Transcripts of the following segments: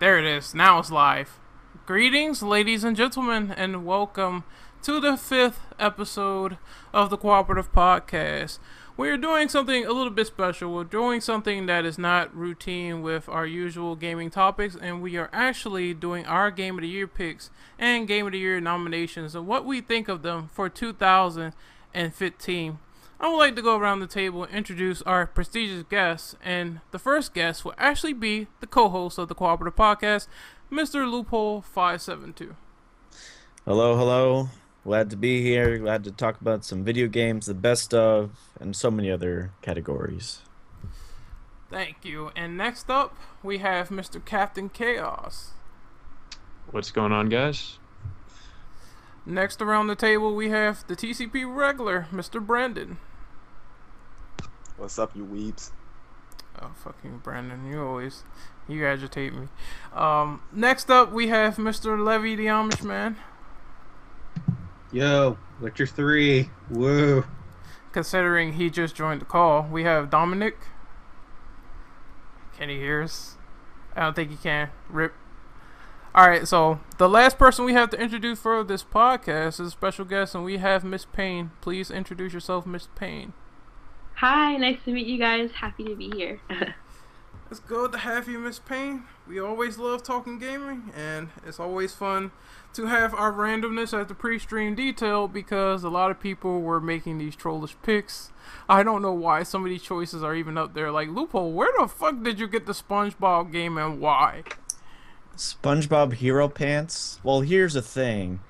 There it is. Now it's live. Greetings, ladies and gentlemen, and welcome to the 5th episode of the Co-Operative Podcast. We're doing something a little bit special. We're doing something that is not routine with our usual gaming topics, and we are actually doing our Game of the Year picks and Game of the Year nominations and what we think of them for 2015. I would like to go around the table and introduce our prestigious guests, and the first guest will actually be the co-host of the Co-Operative Podcast, Mr. Loophole572. Hello, hello. Glad to be here. Glad to talk about some video games, the best of, and so many other categories. Thank you. And next up, we have Mr. Captain Chaos. What's going on, guys? Next around the table, we have the TCP regular, Mr. Brandon. What's up, you weebs? Oh, fucking Brandon, you agitate me. Next up, we have Mr. Levy the Amish Man. Yo, Witcher 3. Woo. Considering he just joined the call, we have Dominic. Can he hear us? I don't think he can. Rip. Alright, so the last person we have to introduce for this podcast is a special guest, and we have Miss Payne. Please introduce yourself, Miss Payne. Hi, nice to meet you guys. Happy to be here. It's good to have you, Miss Payne. We always love talking gaming, and it's always fun to have our randomness at the pre-stream detail because a lot of people were making these trollish picks. I don't know why some of these choices are even up there. Like, Loophole, where the fuck did you get the SpongeBob game and why? SpongeBob Hero Pants? Well, here's the thing.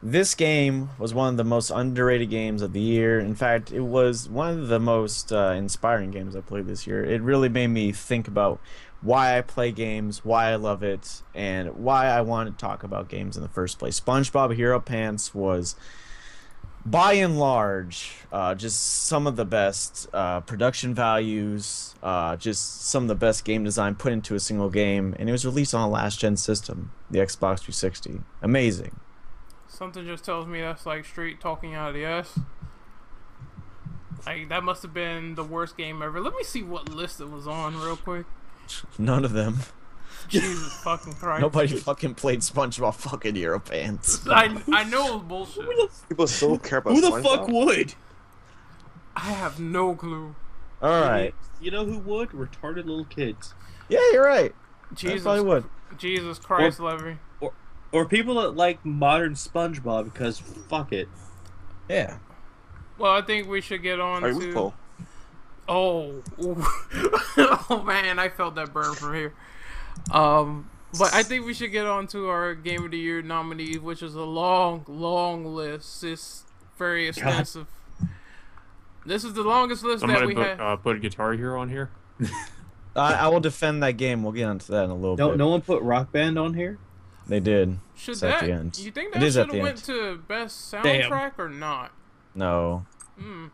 This game was one of the most underrated games of the year. In fact, it was one of the most inspiring games I played this year. It really made me think about why I play games, why I love it, and why I want to talk about games in the first place. SpongeBob Hero Pants was, by and large, just some of the best production values, just some of the best game design put into a single game, and it was released on a last-gen system, the Xbox 360. Amazing. Something just tells me that's like straight talking out of the ass. Like, that must have been the worst game ever. Let me see what list it was on real quick. None of them. Jesus fucking Christ. Nobody fucking played SpongeBob fucking Hero Pants. I know it was bullshit. People still care about Who the SpongeBob? fuck would? I have no clue. Alright. You know who would? Retarded little kids. Yeah, you're right. Jesus, I probably would. Jesus Christ, Levy. Or people that like modern SpongeBob because fuck it. Yeah. Well, I think we should get on Alright, to... Loophole. Oh. Oh, man, I felt that burn from here. But I think we should get on to our Game of the Year nominees, which is a long, long list. It's very extensive. This is the longest list that we have. Put a Guitar Hero on here. I will defend that game. We'll get onto that in a little bit. No one put Rock Band on here? They did. Should It's that? at the end. You think It that is at should the have went end. to best Damn. soundtrack or not? No. Hmm.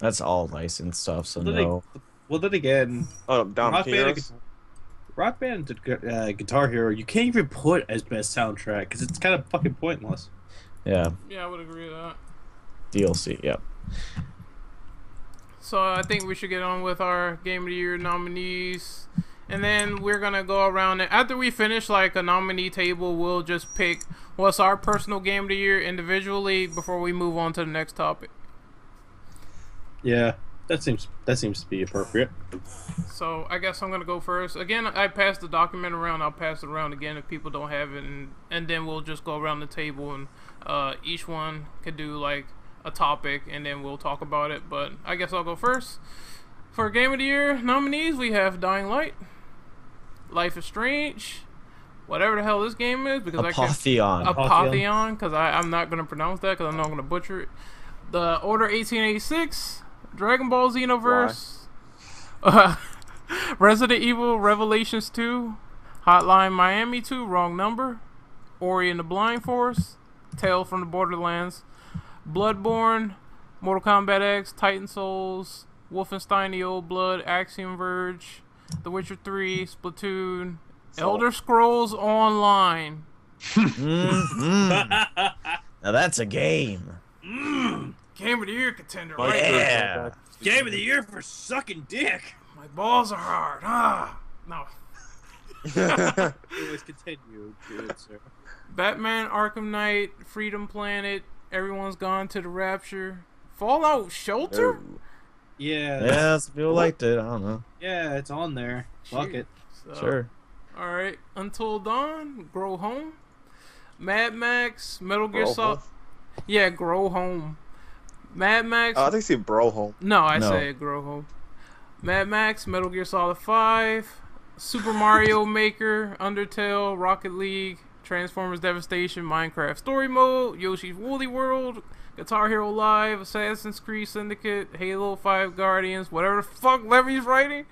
That's all licensed stuff, so Well, no. then again, Oh, down Rock Band, Heroes. Rock Band to Guitar Hero, you can't even put as best soundtrack because it's kind of fucking pointless. Yeah. Yeah, I would agree with that. DLC, yep. So I think we should get on with our Game of the Year nominees. And then we're going to go around. And after we finish like a nominee table, we'll just pick what's our personal Game of the Year individually before we move on to the next topic. Yeah, that seems to be appropriate. So I guess I'm going to go first. Again, I passed the document around. I'll pass it around again if people don't have it. And then we'll just go around the table and each one could do like a topic and then we'll talk about it. But I guess I'll go first. For Game of the Year nominees, we have Dying Light, Life is Strange, whatever the hell this game is, because Apotheon. Apotheon, because I'm not going to pronounce that because I know I'm going to butcher it. The Order 1886, Dragon Ball Xenoverse, Resident Evil Revelations 2, Hotline Miami 2, Wrong Number, Ori and the Blind Forest, Tale from the Borderlands, Bloodborne, Mortal Kombat X, Titan Souls, Wolfenstein The Old Blood, Axiom Verge, The Witcher 3, Splatoon, Elder Scrolls Online. Now that's a game. Game of the Year contender, Like, right? Yeah. Game of the Year for sucking dick. My balls are hard. Ah, no. Anyways, continue, good sir. Batman Arkham Knight, Freedom Planet, Everyone's Gone to the Rapture, Fallout Shelter? No. Yeah. Yeah, some people liked it. I don't know. Yeah, it's on there. Fuck it. So, Sure. Alright, Until Dawn, Grow Home, Mad Max, Metal Gear Bro Solid. home? Yeah, Grow Home. Mad Max. Oh, I think you said bro home. No, I No. say Grow Home. Mad Max, Metal Gear Solid 5, Super Mario Maker, Undertale, Rocket League, Transformers Devastation, Minecraft Story Mode, Yoshi's Woolly World, Guitar Hero Live, Assassin's Creed Syndicate, Halo 5 Guardians, whatever the fuck Levy's writing,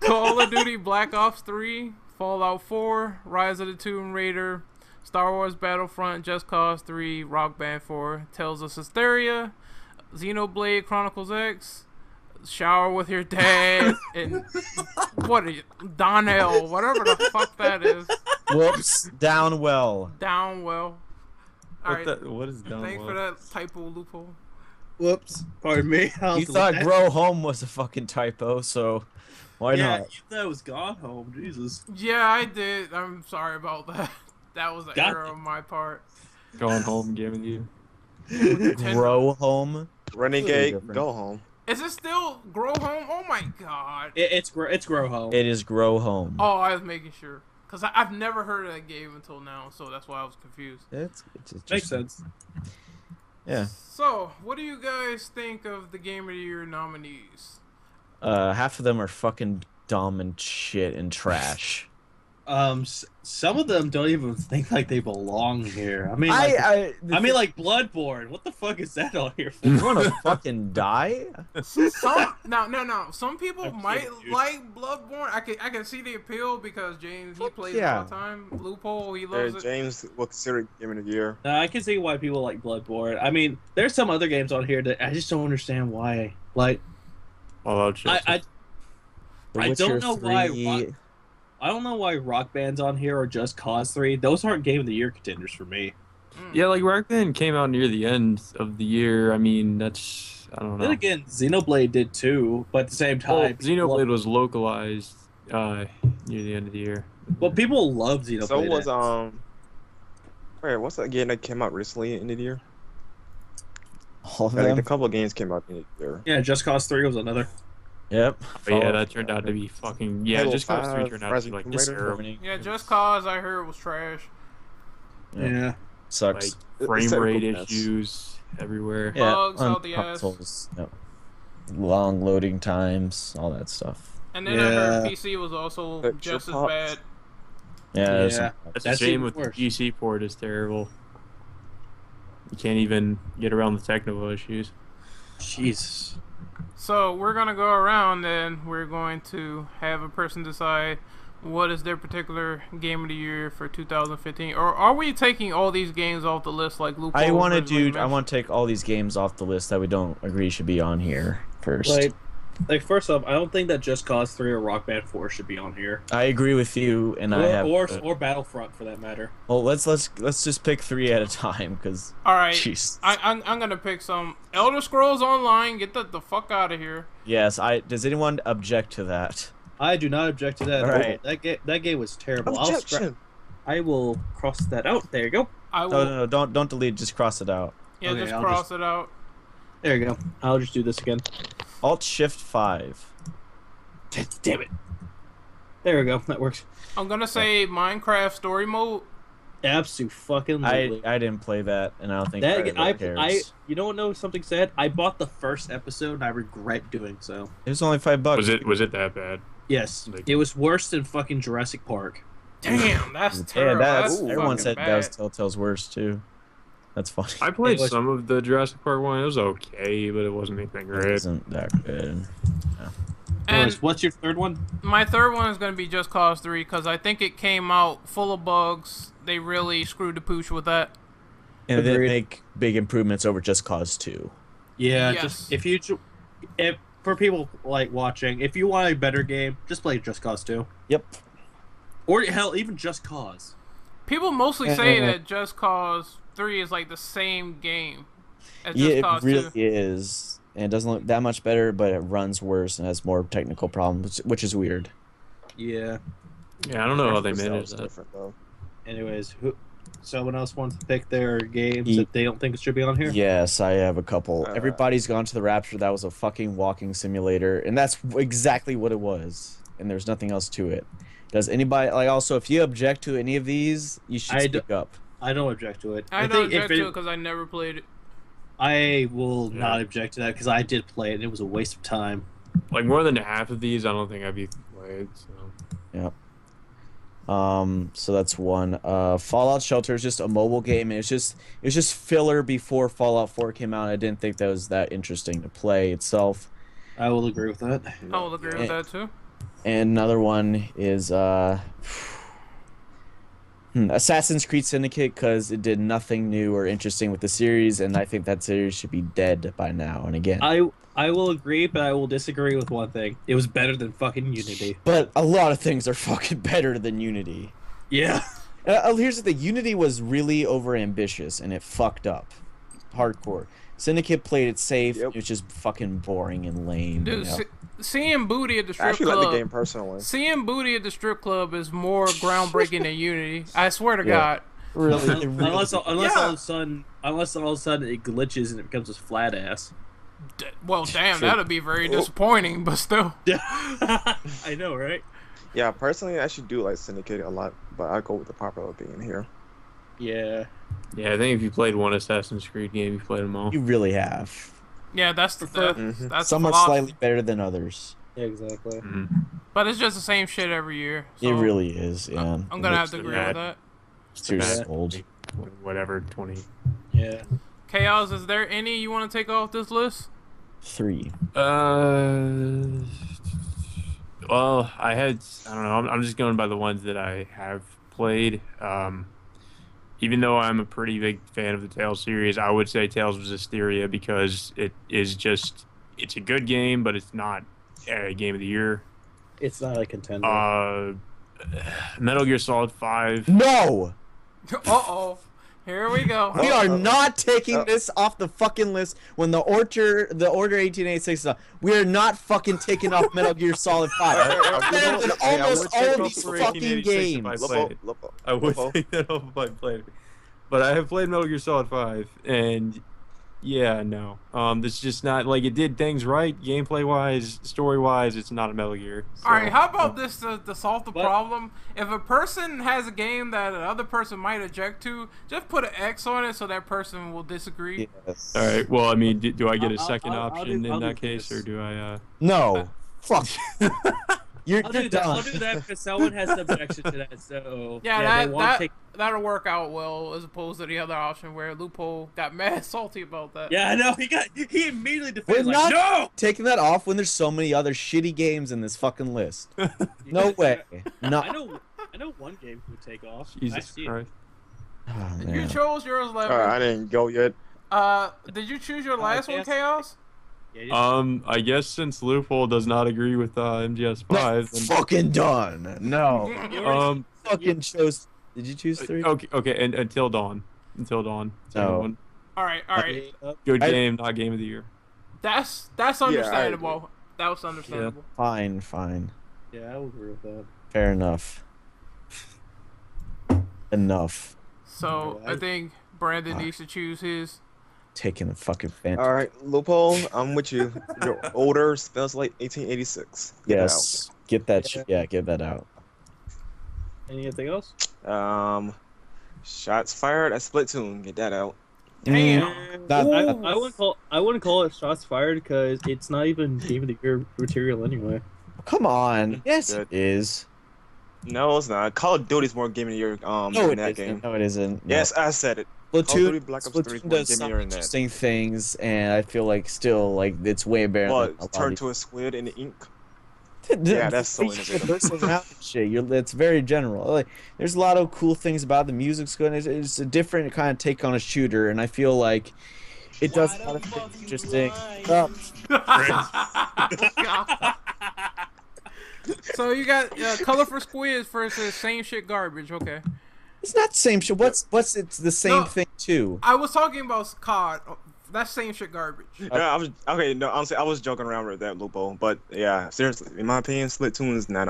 Call of Duty Black Ops 3, Fallout 4, Rise of the Tomb Raider, Star Wars Battlefront, Just Cause 3, Rock Band 4, Tales of Hysteria, Xenoblade Chronicles X, Shower with Your Dad, and what are you, Donnell, whatever the fuck that is. Whoops. Down well. Down well. Alright, What is down thanks for that typo loophole. Whoops. Pardon me. You thought grow home was a fucking typo, so why Yeah, not? you thought it was gone home. Jesus. Yeah, I did. I'm sorry about that. That was an Got error it. on my part. Going home, giving you. Grow home. Renegade, different. go home. Is it still Grow Home? Oh my god. It's grow home. It is grow home. Oh, I was making sure. Because I've never heard of that game until now, so that's why I was confused. It's just, Makes sense. Yeah. So, what do you guys think of the Game of the Year nominees? Half of them are fucking dumb and shit and trash. Some of them don't even think like they belong here. I mean, like Bloodborne. What the fuck is that on here for? You want to fucking die? No. Some people might dude. like Bloodborne. I can see the appeal because James, he plays it all the time. Loophole, he loves it. James will consider it Game of the Year. I can see why people like Bloodborne. I mean, there's some other games on here that I just don't understand why. Like, Fallout Shelter. I The don't Witcher know why 3. I don't know why Rock Band's on here or Just Cause 3. Those aren't Game of the Year contenders for me. Yeah, like Rock Band came out near the end of the year. I mean, that's I don't know. Then again, Xenoblade did too, but at the same Well, time, Xenoblade was localized near the end of the year. Well, people love Xenoblade. So was wait, what's that game that came out recently in the year? All of I think them. a couple of games came out in the year. Yeah, Just Cause 3 was another. Yep. But yeah, that turned out to be fucking Halo Just Cause 3 5, turned out Rise to be of like the Tomb terrible. Raider. Yeah, Just Cause, I heard, was trash. Yeah. Sucks. Like frame technical rate mess. issues everywhere. Yeah, bugs on out the ass. consoles. Yep. Long loading times, all that stuff. And then I heard Yeah. PC was also But just as Xbox- bad. Yeah. there's Yeah. some- That's That's a shame even with worse. the PC port is terrible. You can't even get around the technical issues. Jesus. So we're gonna go around and we're going to have a person decide what is their particular game of the year for 2015, or are we taking all these games off the list like Loophole? I want to originally do. I want to take all these games off the list that we don't agree should be on here first. Like first off, I don't think that Just Cause 3 or Rock Band 4 should be on here. I agree with you, and I have. Or Battlefront for that matter. Well, let's just pick 3 at a time, because. All right, Jeez. I'm gonna pick some Elder Scrolls Online. Get the fuck out of here. Yes. Does anyone object to that? I do not object to that. All at all. right. That game was terrible. Objection. I will cross that out. There you go. I will. No, don't delete. Just cross it out. Yeah, Okay, just I'll cross it out. There you go. I'll just do this again. Alt Shift 5. Damn it. There we go. That works. I'm gonna say Minecraft Story Mode. Absolutely. I didn't play that, and I don't think That anybody cares. you know what? No, something said. I bought the first episode, and I regret doing so. It was only $5. Was it that bad? Yes, Like- it was worse than fucking Jurassic Park. Damn, that's Yeah, terrible. That's everyone fucking said bad. that was Telltale's worst too. That's funny. I played It was- some of the Jurassic Park one. It was okay, but it wasn't anything It great. wasn't that good. And Anyways, what's your third one? my third one is gonna be Just Cause 3 because I think it came out full of bugs. They really screwed the pooch with that. And they Agreed. make big improvements over Just Cause 2. Yeah, Yes. just if for people like watching, if you want a better game, just play Just Cause 2, Yep. or hell, even Just Cause. People mostly say that Just Cause 3 is like the same game as Yeah, Just it Cause really 2. is. And it doesn't look that much better, but it runs worse and has more technical problems, which is weird. Yeah. Yeah, I don't know how they Graphical style managed is that. different, though. Anyways, someone else wants to pick their games that they don't think should be on here? Yes, I have a couple. Uh, Everybody's Gone to the Rapture. That was a fucking walking simulator, and that's exactly what it was. And there's nothing else to it. Does anybody like? Also, if you object to any of these, you should speak up. I don't object to it. I don't object to it because I never played it. I will not object to that because I did play it and it was a waste of time. Like more than half of these, I don't think I've even played. So. Yep. So that's one. Fallout Shelter is just a mobile game, and it's just filler before Fallout 4 came out. I didn't think that was that interesting to play itself. I will agree with that. I will agree with that too. And another one is Assassin's Creed Syndicate, because it did nothing new or interesting with the series, and I think that series should be dead by now. And again, I will agree, but I will disagree with one thing. It was better than fucking Unity. But a lot of things are fucking better than Unity. Yeah. Here's the thing. Unity was really overambitious, and it fucked up. Hardcore. Syndicate played it safe. It was just fucking boring and lame. Dude, seeing booty at the strip I actually club. like the game personally. Seeing booty at the strip club is more groundbreaking than Unity. I swear to God. Really? Unless all of a sudden it glitches and it becomes this flat ass. Well, damn, that'd be very disappointing, but still. I know, right? Yeah, personally, I actually do like Syndicate a lot, but I go with the popular being here. Yeah. Yeah, I think if you played one Assassin's Creed game, you've played them all. You really have. Yeah, that's that's some are slightly better than others. Yeah, exactly. But it's just the same shit every year. So it really is, yeah. I'm gonna have to agree with that. It's too old. Whatever, 20. Yeah. Chaos, is there any you want to take off this list? 3. Well, I don't know. I'm just going by the ones that I have played. Even though I'm a pretty big fan of the Tales series, I would say Tales of Zestiria because it's a good game, but it's not a game of the year. It's not a contender. Metal Gear Solid 5. No! Uh-oh. Here we go. We are not taking this off the fucking list when the Order 1886 is up. We are not fucking taking off Metal Gear Solid 5. Better than almost all of these fucking games. I would take that off if I played it. But I have played Metal Gear Solid 5, and yeah, no. It's just not, like, it did things right, gameplay-wise, story-wise, it's not a Metal Gear. So. Alright, how about this to solve the problem? If a person has a game that another person might object to, just put an X on it so that person will disagree. Yes. Alright, well, I mean, do I get a second option in that case, or do I, No. Fuck. You're I'll do that because someone has an objection to that, so... Yeah, that'll work out well as opposed to the other option where Loophole got mad salty about that. Yeah, I know, he immediately defended, We're like, no! taking that off when there's so many other shitty games in this fucking list. No way. No. I know one game would take off. Jesus Christ. Oh, You chose yours, Levin. I didn't go yet. Did you choose your last one, Chaos? I guess since Loophole does not agree with MGS5, then... fucking done. No. Fucking chose. Did you choose 3? Okay, and Until Dawn. No. All right. Good game, not game of the year. That's understandable. That was understandable. Fine. Yeah, I will agree with that. Fair enough. Enough. So I think Brandon needs to choose his. Taking the fucking fan. All right, Loophole, I'm with you. Your older smells like 1886. Yes. Get that shit. Yeah, get that out. Anything else? Shots fired at Splatoon. Get that out. Damn. I wouldn't call it shots fired because it's not even Game of the Year material anyway. Come on. Yes, it is. No, it's not. Call of Duty's more Game of the Year than that game. No, it isn't. No. Yes, I said it. Splatoon does some interesting things, and I feel like still like it's way better. Well, turn to a squid in the ink. Yeah, that's so innovative. Shit, it's very general. Like, there's a lot of cool things about the music's good. It's a different kind of take on a shooter, and I feel like it does a lot of things interesting. So you got colorful squids versus same shit garbage. Okay. It's not the same shit. What's it's the same thing too? I was talking about COD. That's same shit garbage. Yeah, honestly, I was joking around with that, Lupo. But yeah, seriously, in my opinion, Splatoon is not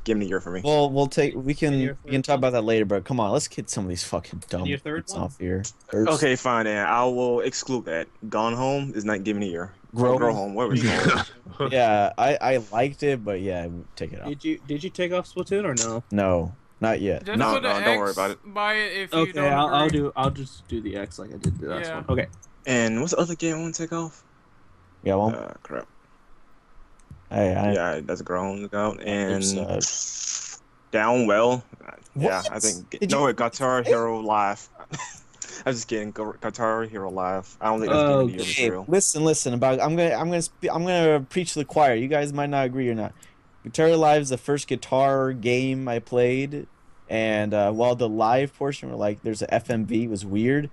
Game of the year for me. Well, we And your can third talk one? about that later, but come on, let's get some of these fucking dumb your third points one? off here. First, Okay, fine then. I will exclude that. Gone Home is not Game of the year. Grow Grow Home. Whatever it's called. yeah, I liked it, but yeah, take it off. Did you take off Splatoon or no? No, not yet. Just No, put an don't X worry about it. by it if you Okay, don't agree. I'll just do the X like I did the last Yeah. one. Okay. And what's the other game I want to take off? Yeah, well, Crap. I Yeah, that's Grown out and there's, Down Well. Yeah, What? I think Did no, you- Guitar Hero Live. I'm just kidding. Guitar Hero Live. I don't think that's Game of the Year Hey, material. listen. I'm gonna preach to the choir. You guys might not agree or not. Guitar Live is the first guitar game I played, and while the live portion, where like there's a FMV, was weird.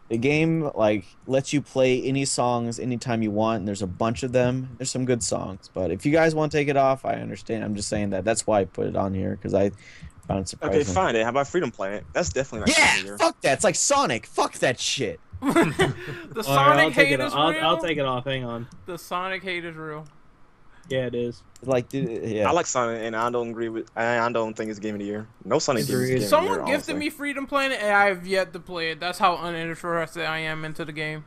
The game like lets you play any songs anytime you want, and there's a bunch of them. There's some good songs, but if you guys want to take it off, I understand. I'm just saying that's why I put it on here because I found it surprising. Okay, fine then. How about Freedom Planet? That's definitely not Game of the Yeah, Year. fuck that. It's like Sonic. Fuck that shit. The Sonic hate is real. I'll take it off. Hang on. The Sonic hate is real. Yeah, it is. Like, yeah. I like Sonic, and I don't agree with. I don't think it's Game of the Year. No Sonic game is Game of the Someone Year. gifted honestly. me Freedom Planet, and I have yet to play it. That's how uninterested I am into the game.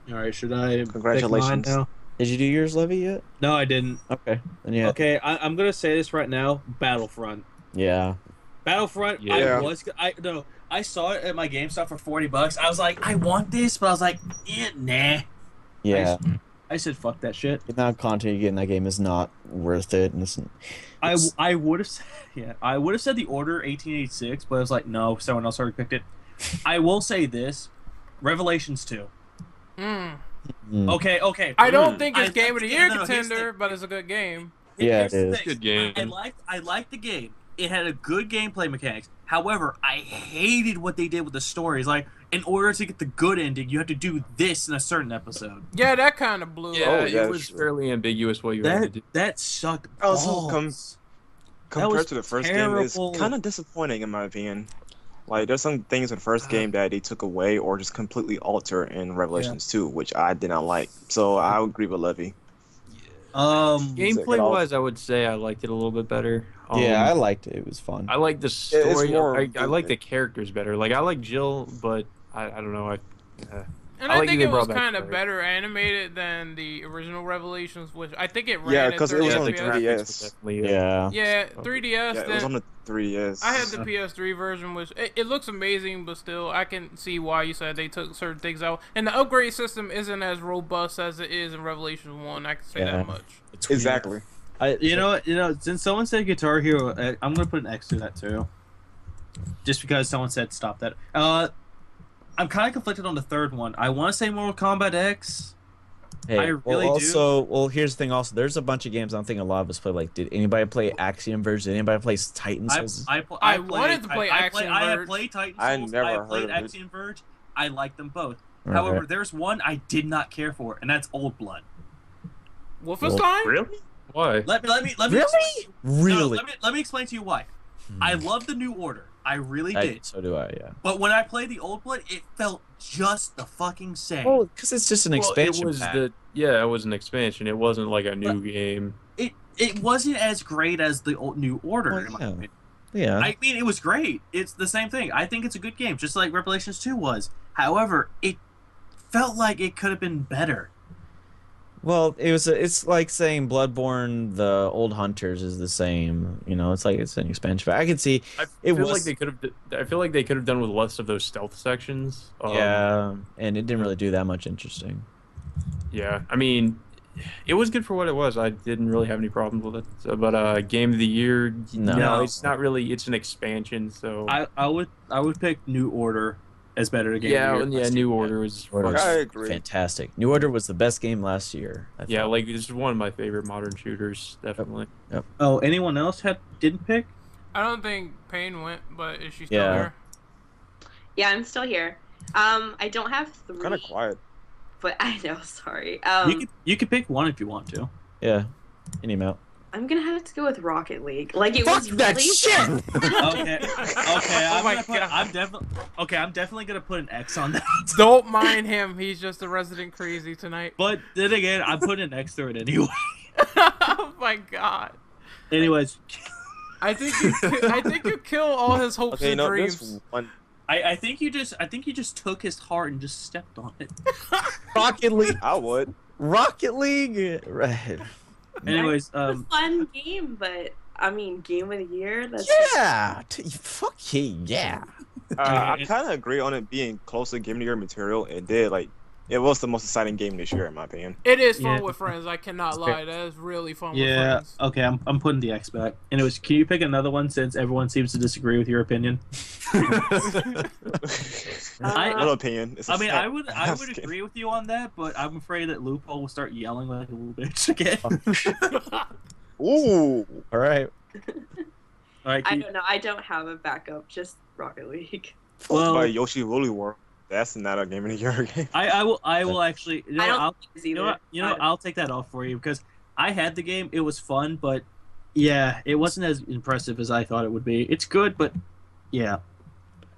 All right, should I? Congratulations. Pick mine now? Did you do yours, Levy, yet? No, I didn't. Okay. Then yeah. Okay, I'm gonna say this right now. Battlefront. Yeah. Battlefront. Yeah. I saw it at my GameStop for $40. I was like, I want this, but I was like, nah. Yeah. I said, fuck that shit. The amount of content you get in that game is not worth it. And I would have, I would have said the Order 1886, but I was like, no, someone else already picked it. I will say this, Revelations 2. Okay. I don't think it's I- Game of the no, Year no, here's the contender, thing. but it's a good game. Yeah, Here's it the is. thing. Good game. I liked the game. It had a good gameplay mechanics. However, I hated what they did with the stories. Like, in order to get the good ending, you have to do this in a certain episode. Yeah, that kind of blew. Yeah, Oh, it yeah, was sure. fairly ambiguous what you had to do. That sucked Also, balls. compared was to the first game, it's terrible. kind of disappointing in my opinion. Like, there's some things in the first game that they took away or just completely alter in Revelations 2, which I did not like. So I would agree with Levy. Gameplay wise, I would say I liked it a little bit better. Yeah, I liked it. It was fun. I like the it's story. more I like the characters better. Like I like Jill, but I don't know. And I I like think they it was brought back kind of story. better animated than the original Revelations, which I think it ran Yeah, at 'cause it was 30 on the the FPS. 3DS. graphics was definitely, Yeah. Yeah, 3DS. Yeah, it then was on the 3DS. I had the PS3 version, which it looks amazing, but still, I can see why you said they took certain things out. And the upgrade system isn't as robust as it is in Revelations 1. I can say Yeah. that much. Exactly. You know, since someone said Guitar Hero, I'm gonna put an X to that too. Just because someone said stop that. I'm kind of conflicted on the third one. I want to say Mortal Kombat X. Hey, I really well, here's the thing. Also, there's a bunch of games I don't think a lot of us play. Like, did anybody play Axiom Verge? Did anybody play Titan Souls? I wanted to play Axiom I have Verge. played Titan I Souls. never I have heard played of it. Axiom Verge. I like them both. Okay. However, there's one I did not care for, and that's Old Blood. Wolfenstein? Really? Why? Let me Really? Really? let me explain to you why. I love the New Order. I really did. So do I. Yeah. But when I played the Old Blood, it felt just the fucking same. Oh, because it's just an expansion It was pack. it was an expansion. It wasn't like a new game. It wasn't as great as the New Order. Well, in my yeah. opinion. Yeah. I mean, it was great. It's the same thing. I think it's a good game, just like Revelations 2 was. However, it felt like it could have been better. Well, it's like saying Bloodborne, the old Hunters is the same. You know, it's like it's an expansion pack. I can see I it feel was. like they could have. I feel like they could have done with less of those stealth sections. Yeah, and it didn't really do that much interesting. Yeah. I mean, it was good for what it was. I didn't really have any problems with it. So, but Game of the Year, No. it's not really. It's an expansion. So I would pick New Order as better to game. New Order was. Order I was agree. fantastic. New Order was the best game last year. I Yeah, thought. like this is one of my favorite modern shooters. Definitely. Oh, anyone else didn't pick? I don't think Payne went, but is she still Yeah. there? Yeah, I'm still here. I don't have three. Kind of quiet. But I know, sorry. You could pick one if you want to. Yeah, any amount. I'm gonna have to go with Rocket League. Like it Fuck was that really shit! Okay. Oh my God. I'm definitely gonna put an X on that. Don't mind him. He's just a resident crazy tonight. But then again, I'm putting an X through it anyway. Oh my god. Anyways, I think you kill all his hopes Okay, and no, dreams. there's one. I think you just took his heart and just stepped on it. Rocket League. I would. Rocket League. Right. Anyways, It's a fun game, but I mean, game of the year. That's Yeah. Fuck yeah. I kind of agree on it being close to Game of the Year material. It was the most exciting game this year, in my opinion. It is fun Yeah. with friends. I cannot lie. That is really fun with yeah. friends. Okay, I'm putting the X back. Anyways, can you pick another one since everyone seems to disagree with your opinion? No opinion. It's a I mean, fact. I would Asking. agree with you on that, but I'm afraid that Loophole will start yelling like a little bitch again. Ooh. All right. All right, I don't know. I don't have a backup. Just Rocket League. Well- By Yoshi Woolly World. That's not a Game of the Year game. I will actually. You know, I don't I'll, think it's you know either. what? You know, I'll take that off for you because I had the game. It was fun, but yeah, it wasn't as impressive as I thought it would be. It's good, but yeah,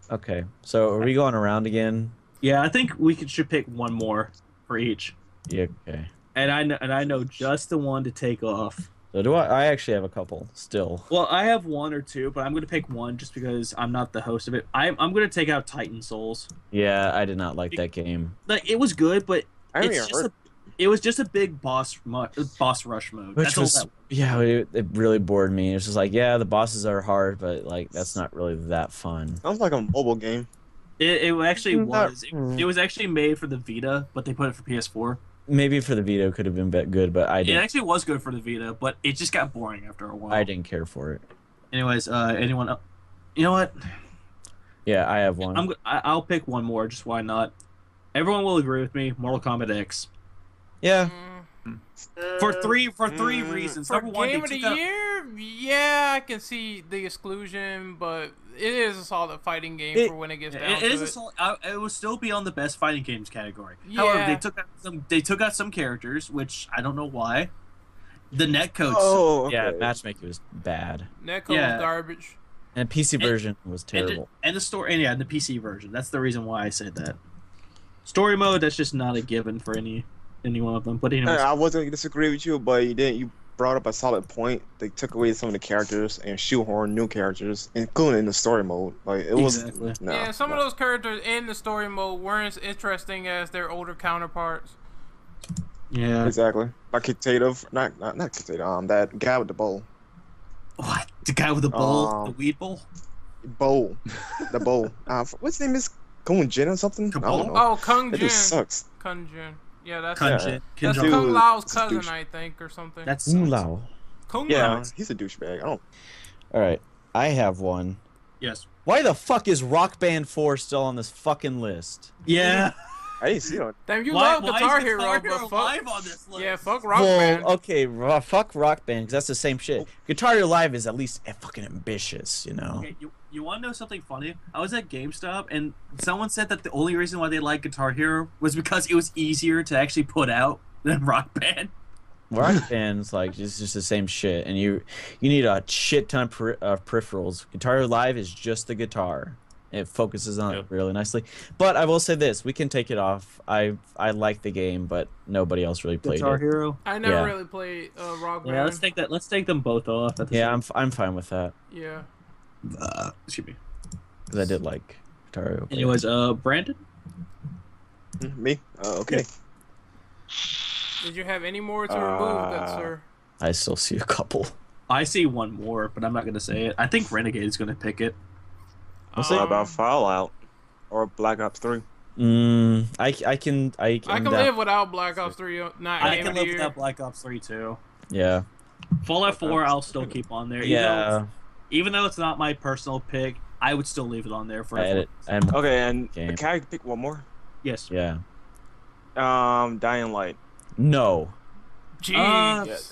Okay. So are we going around again? yeah. I think we should pick one more for each, Yeah. Okay. and I know just the one to take off. So do I? I actually have a couple still. Well, I have one or two, but I'm gonna pick one just because I'm not the host of it. I'm gonna take out Titan Souls. Yeah, I did not like that game. Like it was good, but I haven't it's even just heard. it was just a big boss rush mode. Which That's was all that. yeah, it really bored me. It's just like yeah, the bosses are hard, but like that's not really that fun. Sounds like a mobile game. It actually Not- was. It was actually made for the Vita, but they put it for PS4. Maybe for the Vita could have been good, but I It didn't. actually was good for the Vita, but it just got boring after a while. I didn't care for it. Anyways, anyone else? You know what? Yeah, I have one. I'll pick one more. Just why not? Everyone will agree with me. Mortal Kombat X. Yeah, For three reasons. For Number one, game they of the took out- year, yeah, I can see the exclusion, but it is a solid fighting game for when it gets down It to is it. a solid, it will still be on the best fighting games category. However, Yeah. they took out some characters, which I don't know why. The netcodes. Oh, okay. yeah. Matchmaking was bad, Netcode Yeah. was garbage. and PC version was terrible. And the story, and yeah, the PC version. That's the reason why I said that. Story mode, that's just not a given for any one of them. But anyways, I wasn't gonna disagree with you, but you didn't. You brought up a solid point. They took away some of the characters and shoehorned new characters, including in the story mode. Like it Exactly. was. No, Yeah, some no. of those characters in the story mode weren't as interesting as their older counterparts. yeah. Exactly. Like Kitative, not Kitative. That guy with the bowl. What? The guy with the bowl, the weed bowl. Bowl. The bowl. What's his name is Kung Jin or something? I don't know. Oh, Kung That Jin. just sucks. Kung Jin. Yeah, that's Kunjin. that's Dude, Kung Lao's it's a cousin, douche. I think, or something. That's Lao. Kung Yeah, Lao. he's a douchebag. I don't. All right, I have one. yes. Why the fuck is Rock Band 4 still on this fucking list? Yeah. I didn't see it. Damn, you Why- love why is Guitar Guitar Hero, Hero but fuck. live on this list? Yeah, fuck Rock well, Band. okay, fuck Rock Band, because that's the same shit. Guitar Hero Live is at least fucking ambitious, you know? Okay, you want to know something funny? I was at GameStop and someone said that the only reason why they liked Guitar Hero was because it was easier to actually put out than Rock Band. Rock Band's like, it's just the same shit, and you need a shit ton of peripherals. Guitar Hero Live is just the guitar. It focuses on it really nicely. But I will say this, we can take it off. I like the game, but nobody else really played Guitar it. Hero. I never yeah. really played Rock Band. Yeah, let's take them both off. At the Yeah, I'm fine with that, Yeah. excuse me. because I did like Guitar Hero. Anyways, Brandon. Me? Okay. Did you have any more to remove, good sir? I still see a couple. I see one more, but I'm not gonna say it. I think Renegade is gonna pick it. We'll see. What about Fallout or Black Ops 3? I can I can live without Black Ops 3 not I Game can of the live Year. without Black Ops 3 too. Yeah. Fallout 4, I'll still keep on there. Yeah. Even though it's not my personal pick, I would still leave it on there for. I edit. And Okay, and Game. can I pick one more? Yes. yeah. Dying Light. No. Jeez.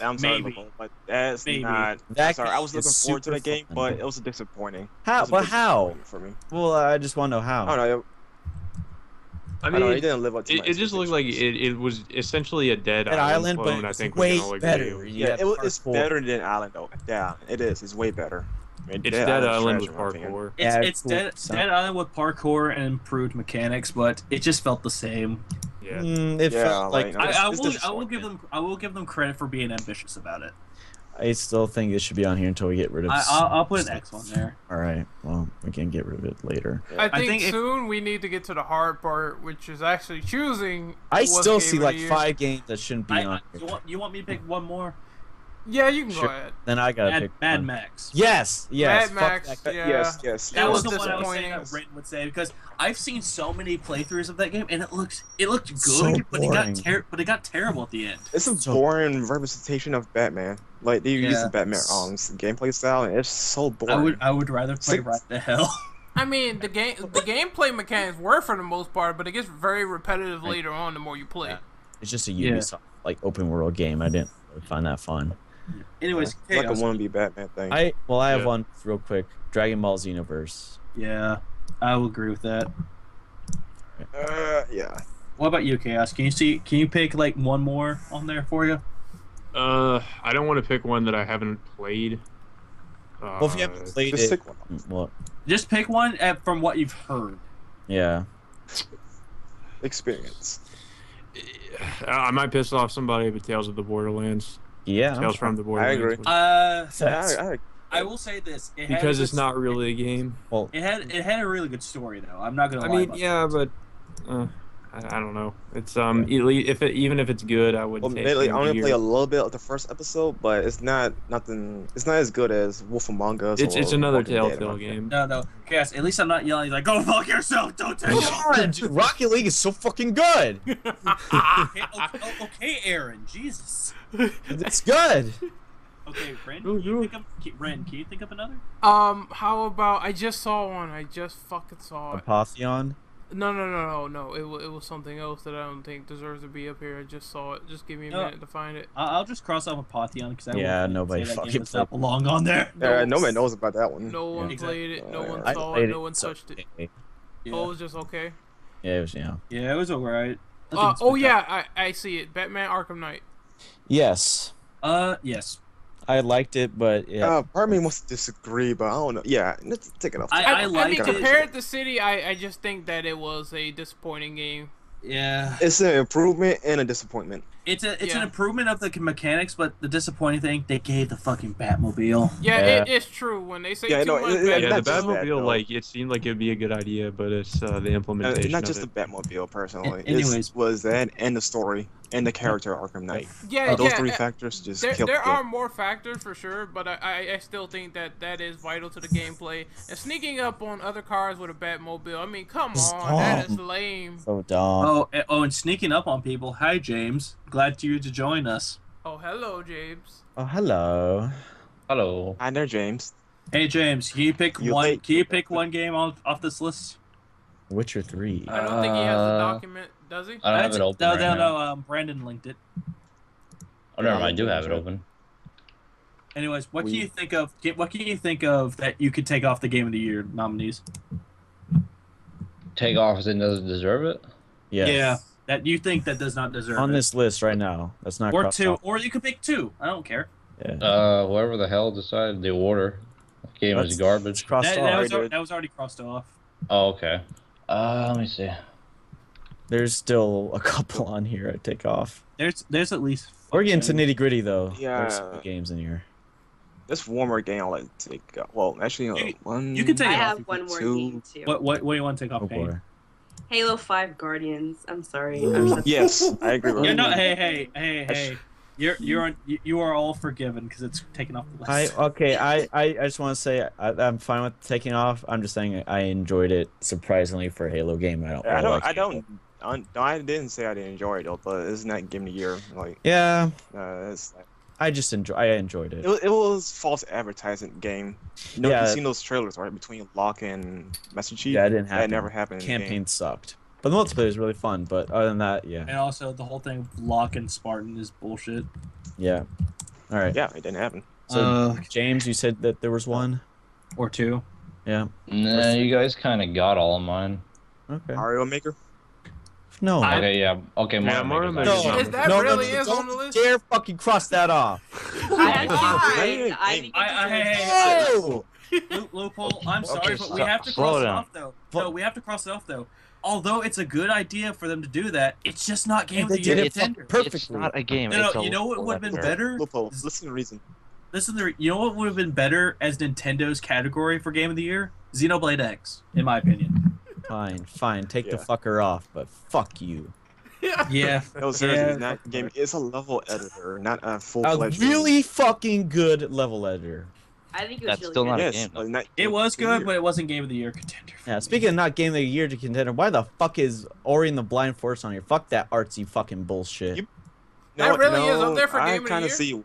Yeah, I'm sorry, Maybe. but that's Maybe. not. That I'm sorry, I was game looking is forward to that super game, fun. but it was disappointing. How? It was a But bit how? disappointing for me? Well, I just want to know how. I don't know. I I don't know. It mean, didn't live up to my it just looked like expectations. it was essentially a Dead That Island island, clone. but I it's think way we can all agree. better. Yeah, Yeah, it's parkour. better than Island though. Yeah, it is. It's way better. I mean, It's Dead Island with trash, in my opinion. parkour. Yeah, It's cool. Dead Island with parkour and improved mechanics, but it just felt the same. Yeah. It Yeah, felt like like, I It's will disappointing. give them credit for being ambitious about it. I still think it should be on here until we get rid of. I'll put an X on there. All right. Well, we can get rid of it later. I I think think soon we need to get to the hard part, which is actually choosing. I what still game see of like the year. 5 games that shouldn't be on here. You want me to pick one more? Yeah, you can Sure. go ahead. Then I gotta pick Mad one. Max. Yes. Mad Yes. fuck Max. that. Yeah. Yes. That It was was the one I was saying disappointing. that Britton would say because I've seen so many playthroughs of that game and it looked good, So but boring. it got terrible at the end. It's a So- boring representation of Batman. Like they use Yeah. the Batman gameplay style, and it's so boring. I would rather play Six- Right the Hell. I mean, the gameplay mechanics work for the most part, but it gets very repetitive Right. later on the more you play. Yeah. It's just a Yeah. Ubisoft like open world game. I didn't really find that fun. Anyways, It's like a Chaos. wannabe Batman thing. I have Yeah. one real quick. Dragon Ball Xenoverse. Yeah, I will agree with that. Yeah. What about you, Chaos? Can you pick like one more on there for you? I don't want to pick one that I haven't played. Well, if you haven't played Just it, pick one. well, Just pick one from what you've heard. yeah. Experience. I might piss off somebody, but Tales of the Borderlands. Yeah. Tales from the Borderlands. agree. I will say this Because it's not really a game. Well, It had a really good story though. I'm not gonna. I lie mean, about yeah, that. but I don't know. It's even if it's good, I would. Well, take admittedly, Game I of the only Year. play a little bit of the first episode, but it's not nothing. It's not as good as Wolf Among Us. It's or another Walking Dead or Telltale anything. game. No, Chaos. At least I'm not yelling like, "Go fuck yourself! Don't take it." God, dude, Rocket League is so fucking good. Okay, Aaron. Jesus. It's good. Okay, Ren. Can you think of another? How about I just saw one. I just fucking saw it. Apotheon. No. It was something else that I don't think deserves to be up here. I just saw it. Just give me a No. minute to find it. I'll just cross off Apotheon because Yeah, nobody say that fucking game does not belong on there. Nobody knows about that one. No one Exactly. played it. No one I saw played it. No one it's touched it. okay. Yeah, Oh, it was just okay. Yeah, it was, yeah. yeah, it was alright. I think it's Oh good. yeah, I see it. Batman Arkham Knight. Yes, Yes. I liked it, but yeah. Part of me wants to disagree, but I don't know. Yeah, let's take it off. I mean, liked it. compared to City, I just think that it was a disappointing game. Yeah. It's an improvement and a disappointment. It's an Yeah. improvement of the mechanics, but the disappointing thing, they gave the fucking Batmobile. Yeah, Yeah. it's true. When they say Yeah, too no, much it- Batman, Yeah, not the just that, Batmobile, though. like it seemed like it'd be a good idea, but it's the implementation. Not just of the it. Batmobile, personally. Anyways. It was that and the story and the character Arkham Knight. yeah, Those yeah, three factors just There, killed there the game. are more factors for sure, but I still think that is vital to the gameplay. And sneaking up on other cars with a Batmobile, I mean, come on, that is lame. So dumb. And sneaking up on people. Hi, James. Glad you to join us. Oh, hello, James. Oh, hello. Hello. Hi there, James. Hey, James. Can you pick You one? late. Can you pick one game off this list? Witcher 3. I don't think he has the document, does he? I don't have it open No, right no, now. no. Brandon linked it. Oh, never mind. I do have it open. Anyways, what can you think of? What can you think of that you could take off the Game of the Year nominees? Take off as it doesn't deserve it. Yes. Yeah, that you think that does not deserve On it. this list right now. That's not Or crossed two, off. or you could pick two. I don't care. Yeah. Whoever the hell decided the order. The game That's- is garbage. It's crossed That, off. that, was, dude. that was already crossed off. Oh, okay. Let me see. There's still a couple on here I take off. There's at least. We're getting to nitty gritty though. Yeah. There's some games in here. This one more game I'll let take. Well, actually, one. You can take I it off. have one more two. game too. What do you want to take off? Oh Kane? boy. Halo 5 Guardians. I'm sorry. I'm so Yes, I agree with You're you. not. Hey. You are all forgiven because it's taken off the list. I just want to say I'm fine with taking off. I'm just saying I enjoyed it surprisingly for a Halo game. I didn't say I didn't enjoy it though, but it's not Game of the Year. Like, Yeah, it's like, I enjoyed it. it was false advertising game. You know, Yeah. you've seen those trailers right between Locke and Master Chief. Yeah, it didn't happen. That never happened. in the Campaign game. sucked, but the multiplayer is really fun. But other than that, yeah, And also the whole thing of Locke and Spartan is bullshit. yeah. All right. Yeah, it didn't happen. So James, you said that there was one. Or two. Yeah. Nah, you guys kind of got all of mine. Okay. Mario Maker. No. Okay, yeah. Okay, Yeah, Mario Mario Maker's Maker's not- not- Is that no, really no, is don't on the list? dare fucking cross that off. I tried. I think Hey, Oh! Loophole. I'm sorry, Okay, but we have to slow cross it down. off though. No, we have to cross it off though. Although it's a good idea for them to do that, it's just not Game of They the Year did it contender. perfectly. It's not a game. No, it's a you know what would have been letter. better? Lupo, listen to reason. You know what would have been better as Nintendo's category for Game of the Year? Xenoblade X, in my opinion. Fine. Take the Yeah. fucker off, but fuck you. Yeah. No, seriously, Yeah, it's not fuck game. it. It's a level editor, not a A full-fledged. really fucking good level editor. I think it was That's really still good. not a Yes, game, though. but not It game was of the good, year. but it wasn't Game of the Year contender. for Yeah, me. speaking of not game of the year to contender, why the fuck is Ori and the Blind Forest on here? Fuck that artsy fucking bullshit. You- That No, really is no, up there for I Game of the kinda Year? see.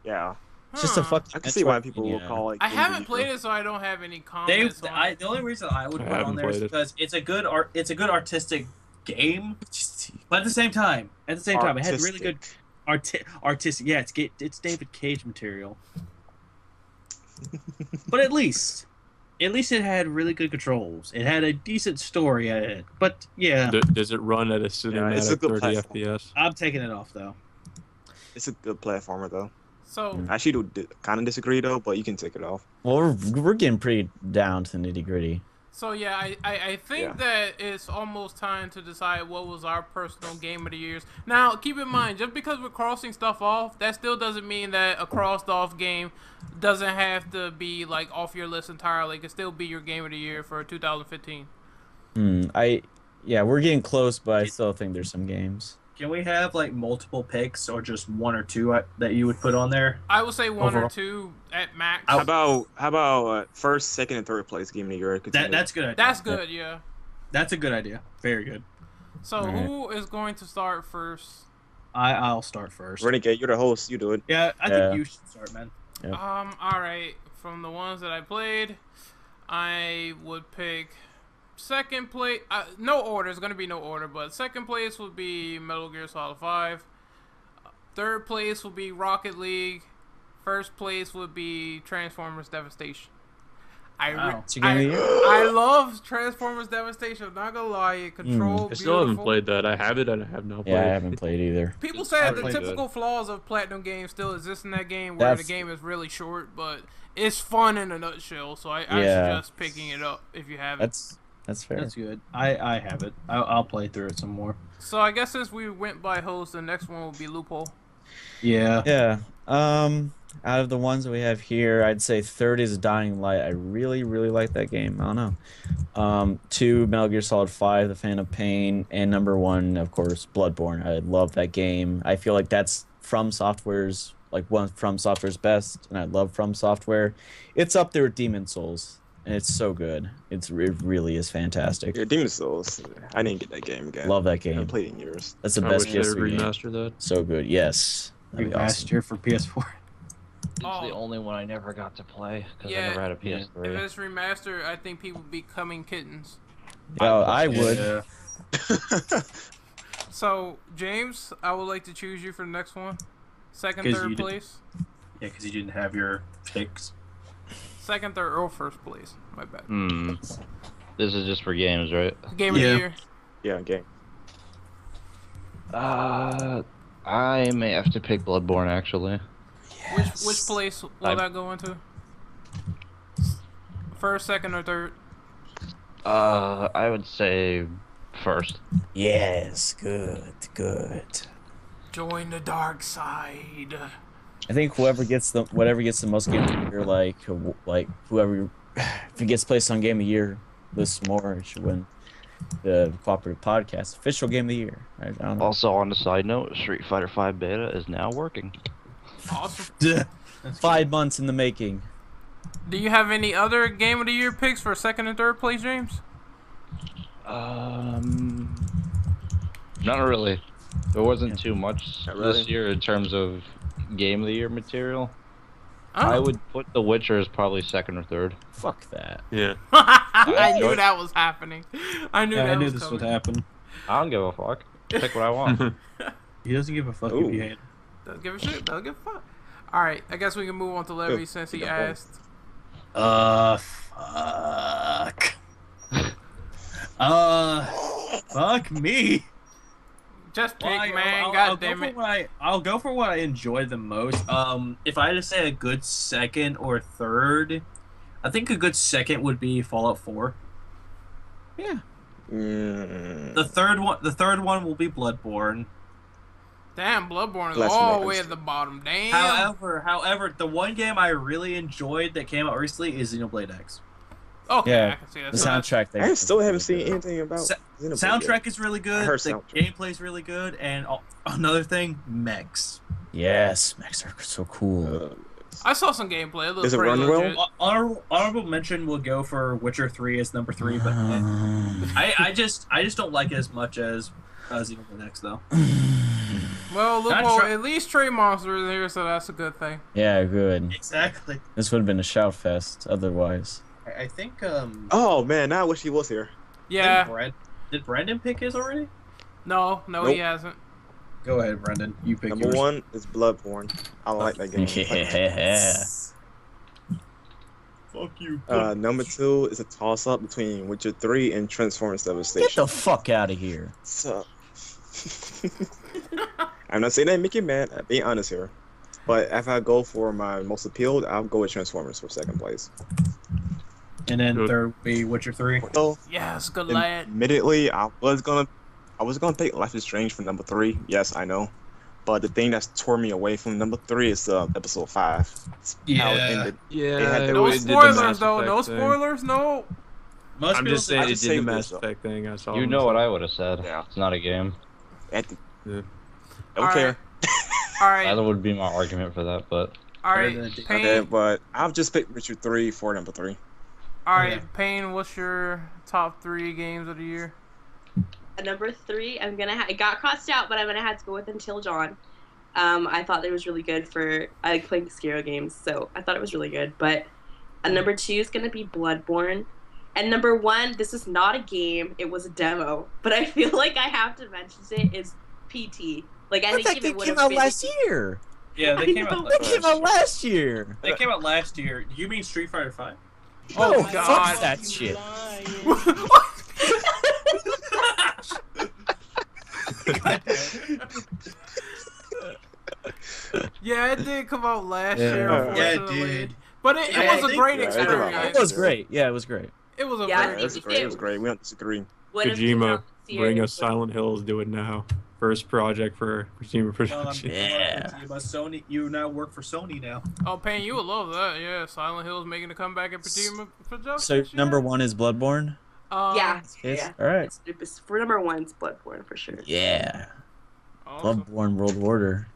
Yeah, It's just a Huh. fucking. I can see why Metroidvania. people will call it. I Game of the haven't played Year. it, so I don't have any comments on it. The only reason I would I put on haven't there is played it. because it's a good artistic game, but at the same time, it had really good artistic. Yeah, it's David Cage material. But at least it had really good controls. It had a decent story at it. But yeah, Does it run at a it's a cinematic good 30 platform. FPS? I'm taking it off though. It's a good platformer though. So, I actually do kind of disagree though, but you can take it off. Well, we're getting pretty down to the nitty gritty. so yeah, I think Yeah. that it's almost time to decide what was our personal game of the years. Now, keep in mind, just because we're crossing stuff off, that still doesn't mean that a crossed off game doesn't have to be like off your list entirely. It can still be your game of the year for 2015. Yeah, we're getting close, but I still think there's some games. Can we have like multiple picks or just one or two that you would put on there? I would say one or Overall. two at max. How about first, second, and third place game of the year? That's good. That's good, yeah. That's a good idea. Very good. So Alright. who is going to start first? I'll start first. Renegade, you're the host. You do it. Yeah, I Yeah. think you should start, man. All right. From the ones that I played, I would pick second place. No order. It's gonna be no order, but second place would be Metal Gear Solid 5. Third place would be Rocket League. First place would be Transformers Devastation. Wow. It's your game of the year? I love Transformers Devastation. I'm not gonna lie, it controlled I still haven't beautiful. played that. I have it and I have not played Yeah, I it. haven't played either. People I say the played typical flaws of Platinum games still exist in that game, where That's- the game is really short, but it's fun in a nutshell. So I Yeah. suggest picking it up if you have it. That's fair. That's good. I have it. I'll play through it some more. So I guess since we went by host, the next one will be Loophole. Yeah. Yeah. Out of the ones that we have here, I'd say third is Dying Light. I really, really like that game. I don't know. 2, Metal Gear Solid 5, The Phantom Pain, and number 1, of course, Bloodborne. I love that game. I feel like that's From Software's one of From Software's best, and I love From Software. It's up there with Demon Souls, and it's so good. It really is fantastic. Yeah, Demon Souls. I didn't get that game again. Love that I game. haven't played it in years. That's the I best wish they would PS3 game. remaster that. So good. Yes. That'd be awesome. Remaster for PS4. It's Oh. the only one I never got to play because Yeah. I never had a If PS3. it's remastered, I think people would be becoming kittens. Yeah, I would. Yeah. So James, I would like to choose you for the next one. Second, 'Cause third you did- place. Yeah, because you didn't have your picks. Second, third, or first place. My bad. This is just for games, right? Game of Yeah. the year. Yeah, game. I may have to pick Bloodborne actually. Which place will I- that go into? First, second, or third? I would say first. Yes, good. Join the dark side. I think whoever gets the most game of the year, like whoever, if it gets placed on game of the year list more, should win the Co-Operative Podcast official game of the year. I don't know. Also, on the side note, Street Fighter 5 beta is now working. Awesome. That's 5 months in the making. Do you have any other game of the year picks for second and third place, James? Not really. There wasn't too much Not really. this year in terms of game of the year material. Oh. I would put The Witcher as probably second or third. Fuck that. Yeah. I knew enjoyed- that was happening. I knew Yeah, that I knew was this coming. would happen. I don't give a fuck. Pick what I want. He doesn't give a fuck Ooh. if you hate it. Doesn't give a shit. Doesn't give a fuck. All right, I guess we can move on to Levy since he Yeah. asked. Fuck. Fuck me. Just pick, Well, man. I'll God go damn for it. I'll go for what I enjoy the most. If I had to say a good second or third, I think a good second would be Fallout 4. Yeah. Mm. The third one will be Bloodborne. Damn, Bloodborne is Let's all make the way us- at the bottom. Damn. However, the one game I really enjoyed that came out recently is Xenoblade X. Okay, Yeah, I can see that. The So that's- soundtrack. They I still haven't really seen good. anything about Sa- Xenoblade Soundtrack yet. is really I good. heard The soundtrack. gameplay is really good, and another thing, mechs. Yes, mechs are so cool. I saw some gameplay. It looks Does it pretty run well? legit. Honorable mention will go for Witcher 3 as number 3, but I just don't like it as much as Xenoblade X though. Well, look, Not well, try- at least Trey Monster is here, so that's a good thing. Yeah, good. Exactly. This would have been a shout fest otherwise. I think Oh man, now I wish he was here. Yeah. Did Brandon pick his already? No, he Nope. hasn't. Go ahead, Brendan. You pick Number yours. 1 is Bloodborne. I like that game. Yeah. Fuck you. Number 2 is a toss-up between Witcher 3 and Transformers Get Devastation. the fuck out of here. So, I'm not saying that to make you mad. I'm being honest here. But if I go for my most appealed, I'll go with Transformers for second place. And then Good. third would be Witcher 3. So, Yes, good lad. admittedly, I was gonna take Life is Strange for number 3. Yes, I know. But the thing that's tore me away from number 3 is episode 5. It's how it Yeah. ended. Yeah, They had the- No it did the spoilers, Mass though. Effect No thing. spoilers, no. Most I'm people just say- saying I it just did the saved Mass this, though. Effect thing. I saw. You him know say. what I would have said. Yeah. It's not a game. At the, Yeah. don't All care. All right, That would be my argument for that, but all Better right. than a dick. Payne, Okay, but I've just picked Witcher 3 for number 3. all right, Okay. Payne. What's your top 3 games of the year? At number 3, I'm gonna. It got crossed out, but I'm gonna have to go with Until Dawn. I thought it was really good for. I like playing scary games, so I thought it was really good. But number 2 is gonna be Bloodborne, and number 1, this is not a game; it was a demo. But I feel like I have to mention it is PT. Like I think if it would have been year. Yeah, they I came know. out. That came out last year. They came out last year. You mean Street Fighter 5? Oh, No, God. fuck that shit. Yeah, it did come out last Yeah. year. Yeah, it Unfortunately. did. But it Yeah, was I a think- great Yeah, it did come out experience. It was great. Yeah, it was great. It was a Yeah, I very think It was if great. It it was great. We don't disagree. would have came Kojima, out this year, bring it us would- Silent Hills. Do it now. First project for Kojima production. Yeah. But Sony, you now work for Sony now. Oh, Payne, you would love that. Yeah, Silent Hill's making a comeback at Patima for Justice. So number 1 is Bloodborne. Yeah, Yes. yeah. All right. It's for number 1, it's Bloodborne for sure. Yeah. Awesome. Bloodborne World Order.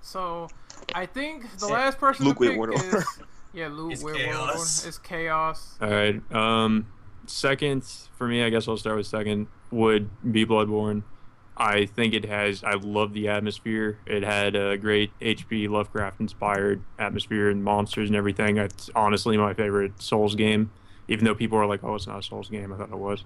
So, I think the Yeah. last person Luke to pick Whitworld. is yeah, Luke It's Whitworld. Chaos. It's Chaos. All right. Second for me, I guess I'll start with second. Would be Bloodborne. I think it has. I love the atmosphere. It had a great H.P. Lovecraft inspired atmosphere and monsters and everything. It's honestly my favorite Souls game. Even though people are like, "Oh, it's not a Souls game," I thought it was.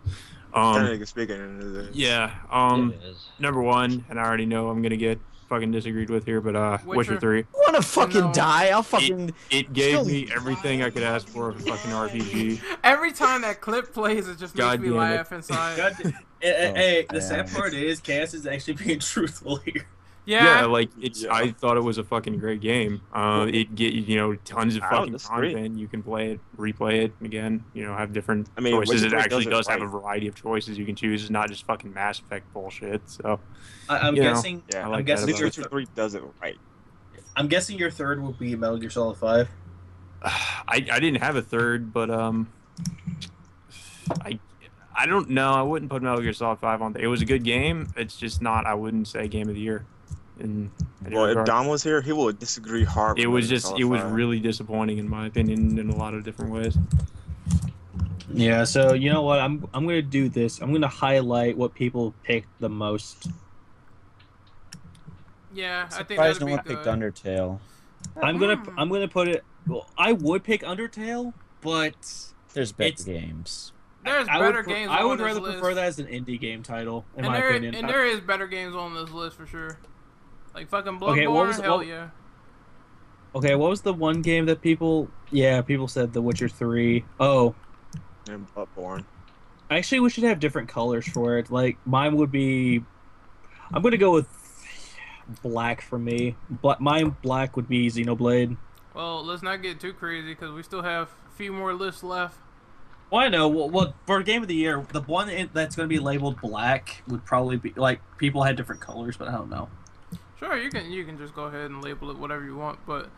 Speaking. Yeah. it is. Number 1, and I already know I'm gonna get fucking disagreed with here, but Witcher Witcher. 3. You wanna fucking No. die? I'll fucking. It gave me everything I could ask for of a fucking RPG. Every time that clip plays, it just makes God me damn it. laugh inside. God, hey, the man. sad part is Cass is actually being truthful here. Yeah, Yeah, like it's. Yeah. I thought it was a fucking great game. It get tons of I don't fucking disagree. content. You can play it, replay it again. Have different I mean, choices. Witcher It 3 actually does it does have a right. variety of choices you can choose. It's not just fucking Mass Effect bullshit. So I'm You know, guessing. Yeah, I like I'm that guessing about your. it. Witcher 3 does it right. I'm guessing your third will be Metal Gear Solid 5. I didn't have a third, but I don't know. I wouldn't put Metal Gear Solid 5 on there. It was a good game. It's just not. I wouldn't say game of the year. In any Well, if regard. Dom was here, he would disagree hard. It with was Metal just. Gear It was Solid 5. really disappointing in my opinion in a lot of different ways. Yeah, so you know what? I'm gonna do this. I'm gonna highlight what people picked the most. yeah. I think Surprised that'd no be one good. picked Undertale. I'm gonna put it. Well, I would pick Undertale, but There's better It's- games. There's I better would, games. I on would this rather list. prefer that as an indie game title, in And my there, opinion. and there is better games on this list for sure. Like fucking Bloodborne. Okay, what was- Hell what- yeah. Okay, what was the one game that people? Yeah, people said The Witcher 3. Oh, And Bloodborne. actually, we should have different colors for it. Like mine would be. I'm gonna go with black for me. Mine black would be Xenoblade. Well, let's not get too crazy because we still have a few more lists left. Well, I know. Well, for Game of the Year, the one that's going to be labeled black would probably be like people had different colors, but I don't know. Sure, you can just go ahead and label it whatever you want, but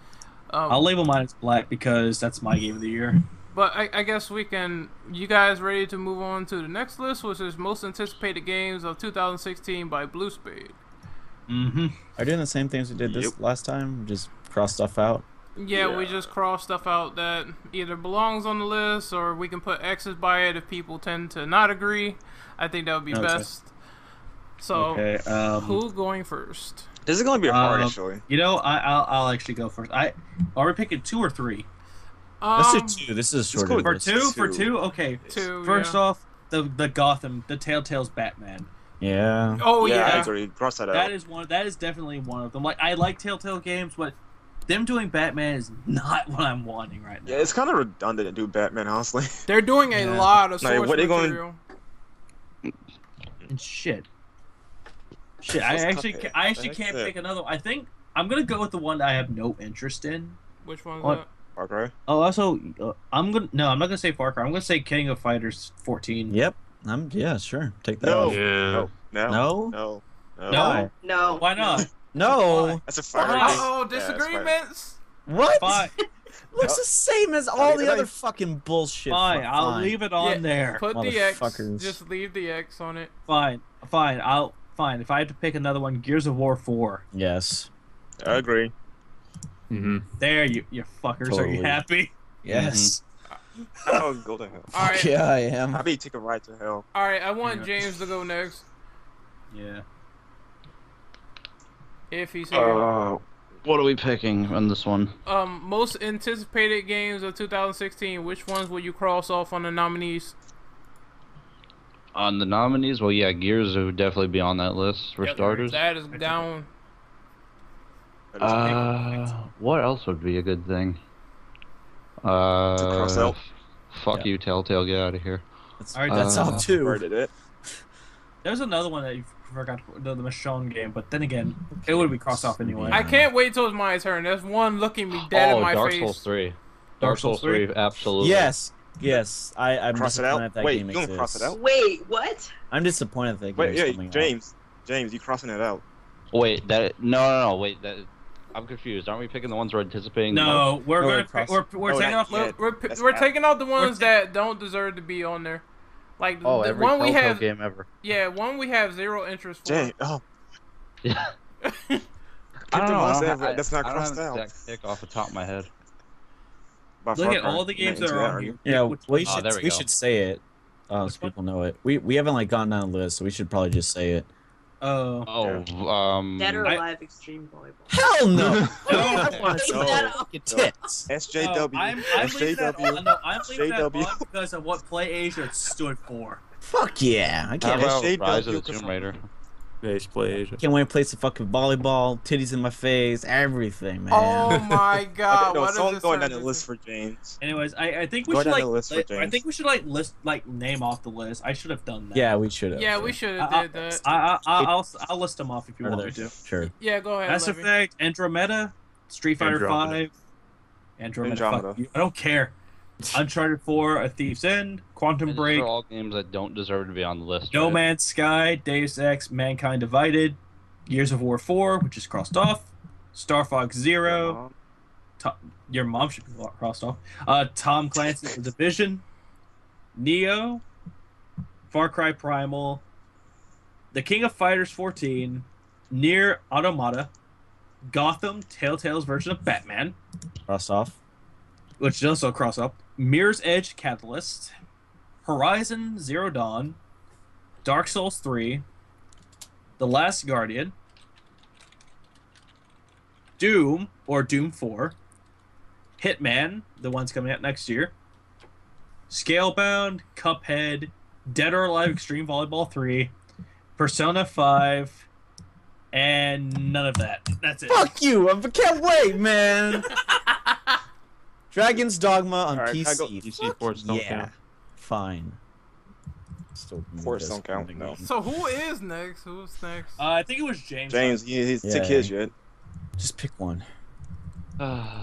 I'll label mine as black because that's my Game of the Year. But I guess we can. You guys ready to move on to the next list, which is most anticipated games of 2016 by Blue Spade. Mm-hmm. Are you doing the same things we did this last time? Just cross stuff out. Yeah, we just cross stuff out that either belongs on the list, or we can put X's by it if people tend to not agree. I think that would be best. So, who going first? This is gonna be hard, actually. You know, I'll actually go first. Are we picking 2 or 3? Let's do 2. This is a shorter for list. For two, okay. 2. First off, the Gotham, the Telltale's Batman. Yeah. Oh I yeah. agree. Cross that out. That is definitely one of them. Like, I like Telltale games, but them doing Batman is not what I'm wanting right now. Yeah, it's kind of redundant to do Batman, honestly. They're doing a lot of source what they going- material. And shit. I actually can't pick another one. I think I'm gonna go with the one that I have no interest in. Which one's What? that? Far Cry. Oh, also, I'm not gonna say Far Cry. I'm gonna say King of Fighters 14. Yep. Yeah, sure. Take that No. off. Yeah. No. No? Why? No. Why not? No. That's a fire. Oh, Yeah, it's fire. disagreements. What? Fine. Looks the same as all the Like- other fucking bullshit. Fine. I'll Fine. leave it on Yeah, there. Put the X. Motherfuckers. Just leave the X on it. Fine. Fine. If I had to pick another one, Gears of War 4. Yes. I agree. Mm-hmm. There, you fuckers. Are Totally. you happy? Yes. Oh, go to hell. All right. Yeah, I am. How about you take a ride to hell? All right. I want Yeah. James to go next Yeah. if he's here. What are we picking on this one? Most anticipated games of 2016. Which ones will you cross off on the nominees? On the nominees, well, yeah, Gears would definitely be on that list for Yep, starters. That is down. What else would be a good thing? cross out. Fuck you, Telltale, get out of here. All right, That's all too. Converted it. There's another one that you forgot, the Michonne game, but then again, it would be crossed off anyway. I can't wait till it's my turn. There's one looking me dead in my Dark face. Souls 3. Dark Dark Souls Souls 3, absolutely. Yes. I'm Cross it disappointed out. that Wait, game you gonna cross it exists. out? Wait, what? I'm disappointed that game Wait, is coming out. James, you crossing it out? Wait, no, wait, that... I'm confused. Aren't we picking the ones we're anticipating? the most? No, we're No, gonna cross- we're Oh, taking not off. yet. We're That's we're out. taking out the ones ta- that don't deserve to be on there. Like Oh, the every one we Telltale have, game ever. yeah, one we have zero interest for. James, oh, Yeah. get I don't the know. ones I don't that that's not I don't have crossed an out. exact pick off the top of my head. By Look Far at Cry. all the You're games not that into are on are here. you? Yeah, Which- we Oh, should there we we go. should say it. So Which one? people know it. We haven't like gone down the list, so we should probably just say it. Oh, Dead or I- Alive Extreme Volleyball. Hell no! No. I want to see No. that fucking tits. SJW. I'm leaving that SJW. on. No, I'm leaving that SJW. on because of what Play Asia stood for. Fuck yeah! I How can't. about SJW Rise of the because- Tomb Raider? Base play Asia. Can't wait to play some fucking volleyball, titties in my face, everything, man. Oh my god! No, what is someone this going turn down the to? list for James. Anyways, I think we Go should down like the list for I James. think we should like list like name off the list. I should have done that. Yeah, we should have. Yeah, we should have I- did that. I'll list them off if you Are want there? me to. Sure. Yeah, go ahead. Mass Levy. Effect, Andromeda, Street Fighter Andromeda. 5, Andromeda. Andromeda. Fuck you. I don't care. Uncharted 4, A Thief's End, Quantum And these Break, are all games that don't deserve to be on the list. No right? Man's Sky, Deus Ex, Mankind Divided, Gears of War 4, which is crossed off, Star Fox Zero, your mom should be crossed off, Tom Clancy's The Division, Neo, Far Cry Primal, The King of Fighters 14, Nier Automata, Gotham, Telltale's version of Batman, Cross off. which is also cross up, Mirror's Edge Catalyst, Horizon Zero Dawn, Dark Souls 3, The Last Guardian, Doom or Doom 4, Hitman, the one's coming out next year, Scalebound, Cuphead, Dead or Alive Extreme Volleyball 3, Persona 5, and none of that. That's it. Fuck you! I can't wait, man. Dragon's Dogma on Alright, I go- PC. PC Fuck ports don't yeah. count. Fine. Still Ports don't count, no. So who is next? Who's next? I think it was James. James, he's Yeah. took his yet. Just pick one.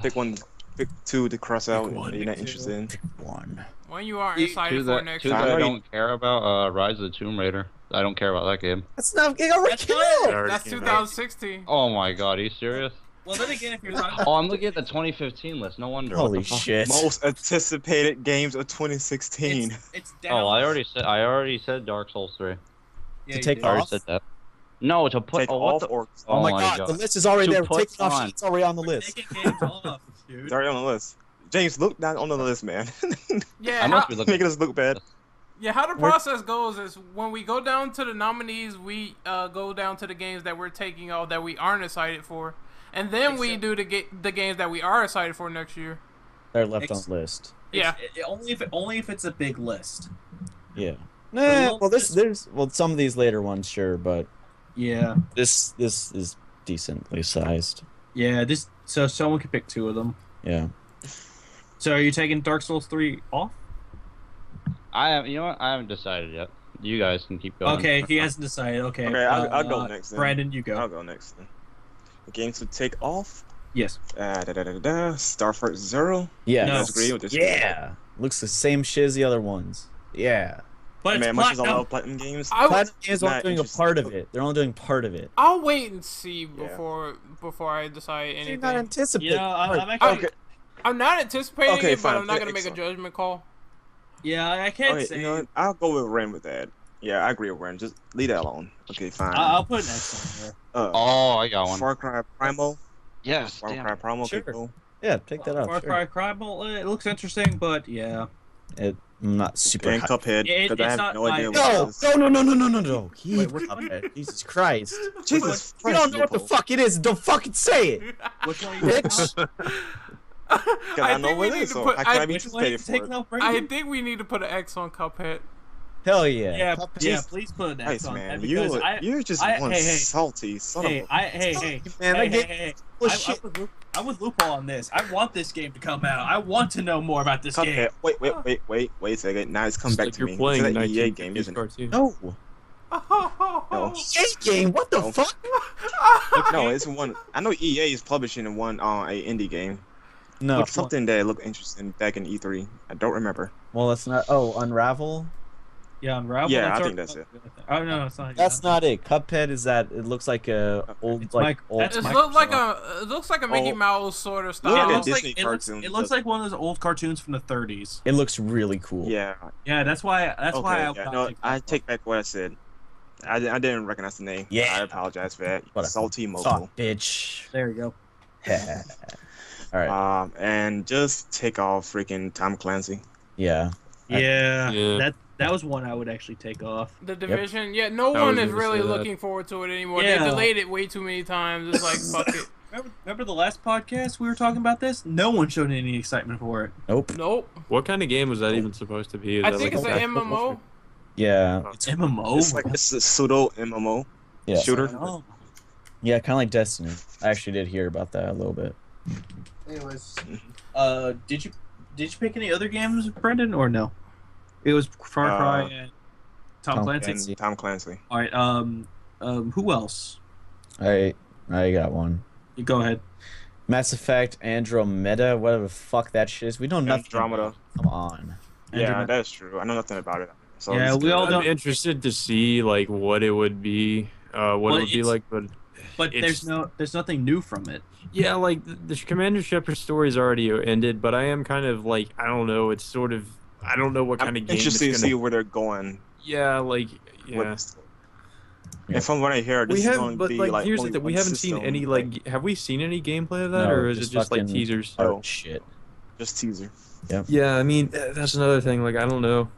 Pick one, pick two to cross out. one, You're not pick two. interested in. Pick one. When you aren't Two excited for that, next two year. that I year. don't care about. Rise of the Tomb Raider. I don't care about that game. That's not. It already That's came not- out. already That's came out. 2016. Oh my god, are you serious? Well, then again, if you're talking Oh, I'm looking at the 2015 list. No wonder. Holy what the fuck? shit! Most anticipated games of 2016. it's down. Oh, I already said Dark Souls 3. Yeah, To you take did. I already off? said that. No, to put. Take Oh, what off the? or Oh, my god, the list is already To there. put Take it off. on. It's already on the We're list. taking games off, dude. it's already on the list. James, look down on the list, man. Yeah, I must be looking. Making us look bad. yeah. How the We're- process goes is when we go down to the nominees, we go down to the games that we're taking off that we aren't excited for, and then we Except- do the games that we are excited for next year. They're left on Ex- the list. Yeah. Only if it's a big list. Yeah. A Nah, little well, bit- there's some of these later ones, sure, but Yeah. this is decently sized. Yeah. So someone could pick two of them. Yeah. So are you taking Dark Souls 3 off? You know what? I haven't decided yet. You guys can keep going. Okay, he hasn't decided. Okay. Okay, I'll go next then. Brandon, you go. I'll go next then. The games to take off. Yes. Starfort Zero. Yeah. No. Disagree with this. Yeah. Looks the same shit as the other ones. Yeah. But Man, it's much as I platinum. love platinum games. Platinum games not aren't doing a interested. part of it. They're only doing part of it. I'll wait and see before I decide You're anything. not anticipating. You know, I'm actually. Okay, I'm not anticipating Okay, it, but fine, I'm not pick gonna make a Excel. judgment call. Yeah, I can't okay, say. you know what? I'll go with Ren with that. Yeah, I agree with Ren. Just leave that alone. Okay, fine. I'll put an X on here. Oh, I got one. Far Cry Primal. Yes. Far Damn Cry it. Primal. Okay, Sure. cool. Yeah, take that off. Far Sure. Cry Primal. It looks interesting, but yeah. I'm not super. And hyped. Cuphead, It- because I it's have not no idea like- what No, it is. no. Keep Wait, which one? Cuphead. Jesus Christ. Jesus You don't know what the Christ, fuck it is. Don't fucking say it, Which one are you bitch. Because I know think what we it need is, to so put. how can I I, be Which one are you anticipated taking for it? off, I Brandon? think we need to put an X on Cuphead. Hell yeah. Yeah, Cuphead. yeah. Please put an X Nice, on man. that because You're just I- one hey, salty son of Hey, a... hey, Man, hey, that game hey. was shit. I'm with Loophole on this. I want this game to come out. I want to know more about this game. Cuphead. Wait a second. Now it's come It's back like to you're me. playing It's a an EA 1950s game, isn't it? cartoon. No. No. EA game. What the No. fuck? No, it's one. I know EA is publishing one a indie game. No. Look, something that looked interesting back in E3. I don't remember. Well, it's not. Oh, Unravel. Yeah, Unravel. Yeah, that's I our- think that's it. Oh no, it's not. That's not it. Cuphead is that. It looks like a old It's like old. that's It Microsoft. looks like a Mickey Oh. Mouse sort of It style. Yeah, looks Disney like cartoon, it looks but- like one of those old cartoons from the 30s. It looks really cool. Yeah. Yeah, that's why. That's why I. Okay. Yeah. would No, not I that take back what I said. I didn't recognize the name. Yeah. I apologize for that. Whatever. Salty mobile. Fuck, bitch. one. There you go. All right. And just take off freaking Tom Clancy. Yeah. Yeah, Yeah. that was one I would actually take off. The Division, yeah, no I one was is gonna really say that. looking forward to it anymore. Yeah. They delayed it way too many times. It's like, fuck it. Remember the last podcast we were talking about this? No one showed any excitement for it. Nope. Nope. What kind of game was that even supposed to be? Is I that think like it's a an MMO. Yeah. It's MMO. It's a pseudo MMO Yeah. shooter. Oh. Yeah, kind of like Destiny. I actually did hear about that a little bit. Anyways, did you pick any other games, Brendan, or no? It was Far Cry and Tom Tom Clancy. And Tom Clancy. All right. Who else? I got one. You go ahead. Mass Effect Andromeda, whatever the fuck that shit is. We know nothing. Andromeda. Come on. Yeah, Andromeda. that's true. I know nothing about it. So Yeah, it's we good. all I'm don't- interested to see like what it would be, Well, it would be it's- like, but But It's- there's nothing new from it. yeah, like the Commander Shepard story's already ended, but I am kind of like I don't know. It's sort of I don't know what I'm kind of game. interested to it's see gonna, where they're going. yeah, like with yeah. the story. And from what I hear, this We is have, going to but be like here's the only thing: we one haven't seen system, any like. Have we seen any gameplay of that, No, or is it just like fucking teasers? art Oh. shit. just teaser. Yeah, I mean that's another thing. Like I don't know.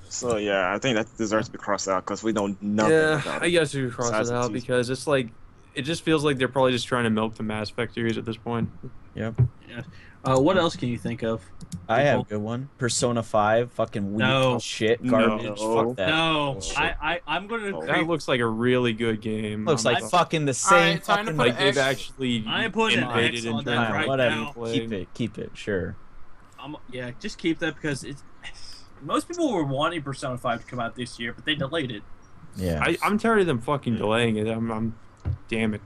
So yeah, I think that deserves to be crossed out because we know nothing Yeah, about I it. guess we could cross Besides it the out teaser. because it's like it just feels like they're probably just trying to milk the Mass Effect series at this point. What else can you think of? I have a good one. Persona 5, fucking weak No. shit, No. garbage. Fuck that. No, Shit. I'm gonna. Oh. That looks like a really good game. Looks like I- fucking the same Alright, time to fucking put like they've X. actually I'm putting an innovated X in on that terms of right whatever. now. gameplay. Keep it, sure. Yeah, just keep that because it's. Most people were wanting Persona 5 to come out this year, but they delayed it. Yeah. I'm tired of them fucking delaying it. I'm damn it.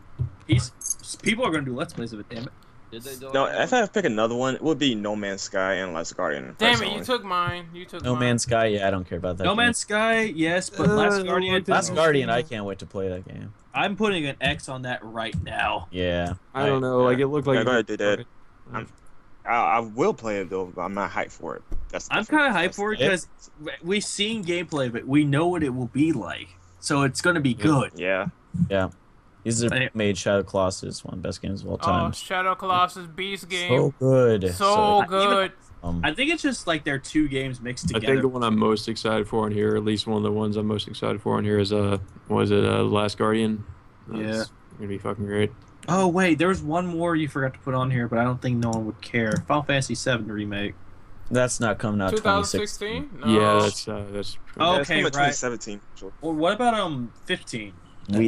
People are gonna do Let's Plays of it. Damn it. Did they delay No, that if one? I pick another one, it would be No Man's Sky and Last Guardian. Damn it, personally. you took mine. You took No mine. Man's Sky, yeah, I don't care about that. No game. Man's Sky, yes, but Last Guardian. Last Guardian, I can't wait to play that game. I'm putting an X on that right now. Yeah. I don't know. Like it looked like. Yeah, go ahead, do that. I'm- I will play it though, but I'm not hyped for it. I'm kind of hyped for it because we've seen gameplay of it. We know what it will be like, so it's going to be good. Yeah. Yeah. These are made Shadow Colossus, one of the best games of all Oh, time. Shadow Colossus Beast game. So good. So good. I think it's just like they're two games mixed I together. think the one I'm most excited for on here, or at least one of the ones I'm most excited for on here, is Last Guardian. That's gonna be fucking great. Oh wait, there was one more you forgot to put on here, but I don't think no one would care. Final Fantasy VII remake. That's not coming out 2016. 2016? No. Yeah, that's. Oh, Yeah, it's okay, coming right. 2017. Sure. Well, what about 15?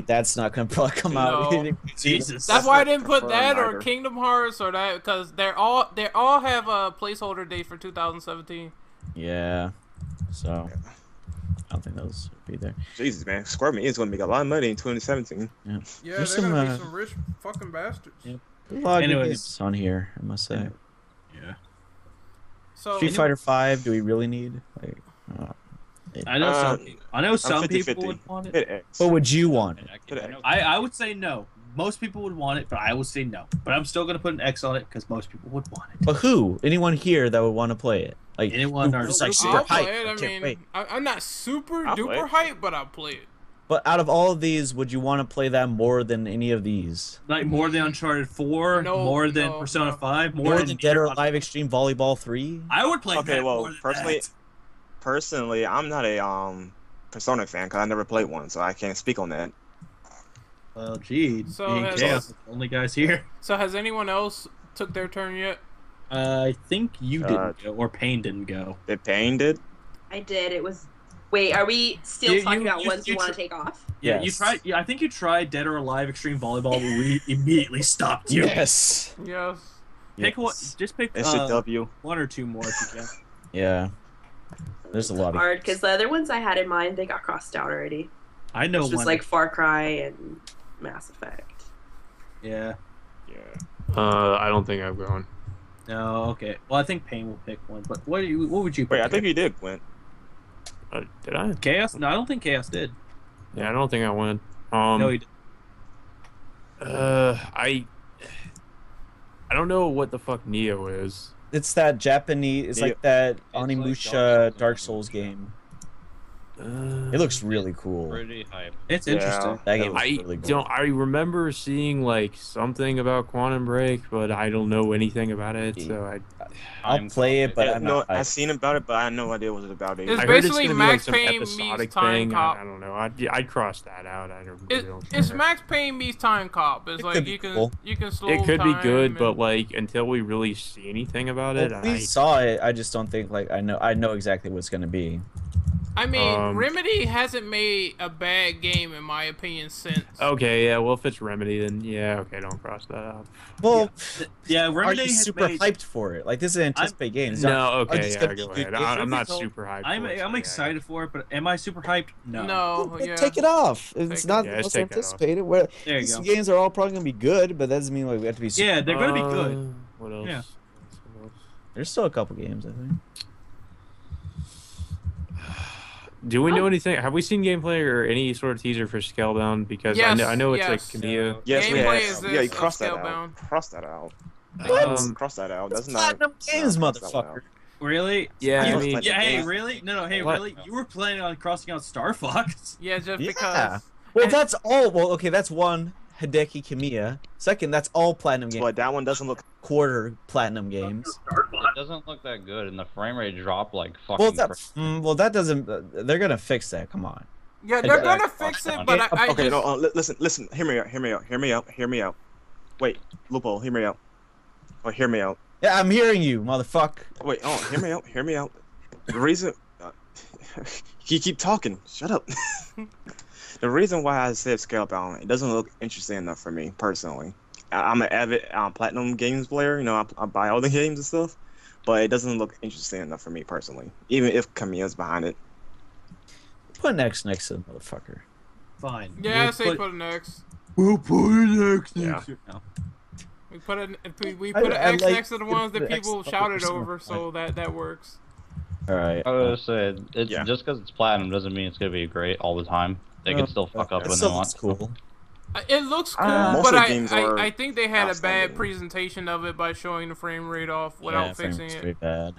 That's not gonna probably come out. No. Jesus. That's why I didn't put confirmed that or either. Kingdom Hearts or that because they all have a placeholder date for 2017. Yeah. So I don't think those would be there. Jesus, man, Square Enix is gonna make a lot of money in 2017. Yeah, There's they're gonna some, be some rich fucking bastards. Yeah. A lot of good Anyways. games on here, I must say. Yeah. So Street Fighter 5, do we really need? Like, I know some I'm people 50-50. would want it. Hit X. what would you want? I would say no. Most people would want it, but I would say no. But I'm still gonna put an X on it because most people would want it. But who? Anyone here that would want to play it? Like Anyone who- or who's, like like super I'll hyped? play it. I can't mean, wait. I'm not super I'll play duper it. hype, but I'll play it. But out of all of these, would you want to play that more than any of these? Like more than Uncharted 4, No, more than no, Persona no. 5, More than Dead or Alive Extreme Volleyball 3? I would play Okay, that well, more than personally, I'm not a Persona fan because I never played one, so I can't speak on that. Well, gee, So being has- Chaos is the only guys here. So has anyone else took their turn yet? I think you didn't go, or Payne didn't go. Did Payne did? I did. It was. Wait, are we still You- talking you- about you- ones you you want tr- to take off? Yeah, you Yes. tried. Yeah, I think you tried Dead or Alive Extreme Volleyball, but we immediately stopped you. Yes. Yes. Pick one. Yes. Just pick It's a W. one or two more if you can. Yeah. There's a lot of hard because the other ones I had in mind they got crossed out already. I know Which was one. like Far Cry and Mass Effect. Yeah. Yeah. I don't think I'm going. No. Okay. Well, I think Payne will pick one. But what would you pick? Wait, I think he did win. Did I? Chaos. No, I don't think Chaos did. Yeah, I don't think I went. No, he did. I don't know what the fuck Neo is. It's that Japanese. It's like that Onimusha Dark Souls game. It looks really cool. Pretty hype. It's Yeah. interesting. That game I looks really cool. don't. I remember seeing like something about Quantum Break, but I don't know anything about it. So I'll play it, but Yeah, I'm no, not. I seen about it, but I had no idea what it was about. It's I heard basically it's gonna Max be like some Payne meets episodic Time thing. Cop. I don't know. I'd cross that out. I don't. It's care. Max Payne meets Time Cop. It's It like could be you can cool. slow It could be time good, and- but like until we really see anything about it, Well, we saw it. I just don't think like I know exactly what it's gonna be. I mean, Um, Remedy hasn't made a bad game in my opinion since. Okay, yeah. Well, if it's Remedy, then yeah. Okay, don't cross that out. Well, Yeah, are Remedy you has super made, hyped for it? Like this is an anticipated game. It's No, not- are okay, these yeah. gonna Go be ahead. good I'm not games? super hyped. I'm for it, so, yeah, excited for it, but am I super hyped? No. No, Well, yeah. take it off. It's Take not it- the yeah, most take that off. anticipated. Where There you these go. games are all probably gonna be good, but that doesn't mean like we have to be. Super Yeah, they're gonna be good. What else? Yeah. What else? There's still a couple games, I think. Do we know anything? Have we seen gameplay or any sort of teaser for Scalebound? Because Yes, I know it's yes. like Kanea. Yes, we Gameplay have. is Yeah, this you cross that Scalebound. out. Cross that out. Um, Cross that out. That's It's not. Platinum Games, cross that motherfucker. out. Really? Yeah, I I mean- mean, Yeah, hey, Yeah. really? No, hey, What? really? You were planning on crossing out Star Fox? Yeah, just Yeah. because. Well, And- that's all. Well, okay, that's one Hideki Kamiya. Second, that's all platinum games. But that one doesn't look. Quarter platinum games. It doesn't look that good, and the frame rate dropped like fucking. Well, that doesn't. They're gonna fix that. Come on. Yeah, they're Okay. gonna fix it, but I Okay, just, no. Listen. Hear me out. Wait, Lupo, hear me out. Oh, hear me out. Yeah, I'm hearing you, motherfucker. Wait, hear me out. The reason you keep talking. Shut up. The reason why I said Scalebound, it doesn't look interesting enough for me personally. I'm an avid platinum games player. You know, I buy all the games and stuff, but it doesn't look interesting enough for me personally. Even if Kamiya's behind it. Put an X next to the motherfucker. Fine. yeah, We'll say put- put an X. We'll put an X Yeah. next to it. No. We put an X like next to the ones that the people X shouted percent. over, so that works. All right. I was gonna say, it's Yeah. just because it's platinum doesn't mean it's gonna be great all the time. They can still fuck up It when they still want. looks cool. It looks cool, Most but of the games are I think they had a bad outstanding. presentation of it by showing the frame rate off Yeah, without frame fixing rate's it. pretty bad.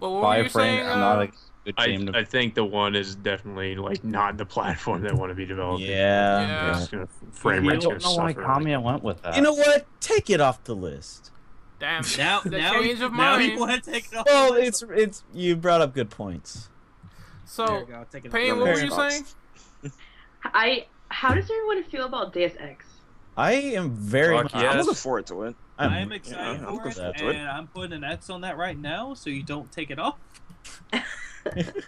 But what were you Five saying? frames is not a good game to I think the one is definitely like not the platform they want to be developing. Yeah. Yeah. It's gonna frame I rate's gonna don't know why suffer. Kamiya went with that. You know what? Take it off the list. Damn. Now, The now, change of now mind. you want to take it off. Well, the list. it's you brought up good points. There So, you go, take it off Payne, the what were list. you saying? How does everyone feel about Deus Ex? I am very Fuck much. yeah. I'm Yes. looking forward to it. I'm excited yeah, I'm for looking it, forward to it. and I'm putting an X on that right now, so you don't take it off.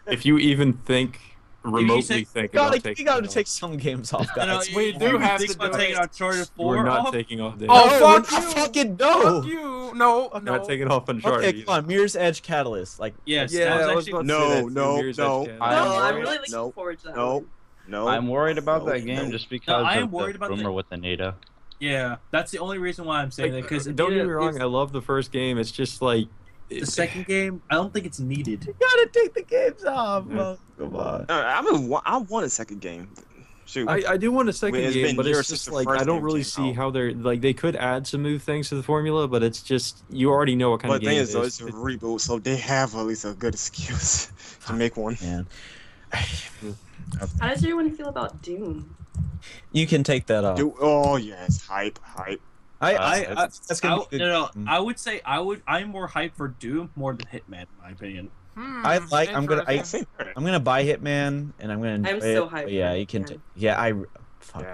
If you even think remotely think about You taking gotta it off, take some games off, guys. We do have to about do taking it. Uncharted 4 we're not off. taking off. Oh, No, fuck we're you. not fucking no. Fuck you. No, We're no. not taking off Uncharted. Okay, come on. Mirror's Edge Catalyst. Like, Yes, Yeah, that I was was actually. about to No, say that too, no, Mirror's Edge no. Catalyst. I No, am I'm worried. really looking No, forward to that no, one. no. I'm worried about no, that game no. just because I am of worried the about rumor with Anita. Yeah, that's the only reason why I'm saying Like, that. Because don't get me wrong, I love the first game. It's just like the second game, I don't think it's needed. you gotta take the games off. Yeah. Well, come on. I want a second game. Shoot. I do want a second It's game, been but years it's since just the like first I don't game really came see out. how they're like they could add some new things to the formula, but it's just you already know what kind But of the game thing it is, though, is. it's a reboot, so they have at least a good excuse to make one. Man. How does everyone feel about Doom? You can take that off. Oh yes, hype. That's gonna be good. I would say I'm more hyped for Doom more than Hitman, in my opinion. I'm Interesting. gonna buy Hitman and I'm gonna. I'm enjoy so it, hyped but yeah, for you can. Hitman.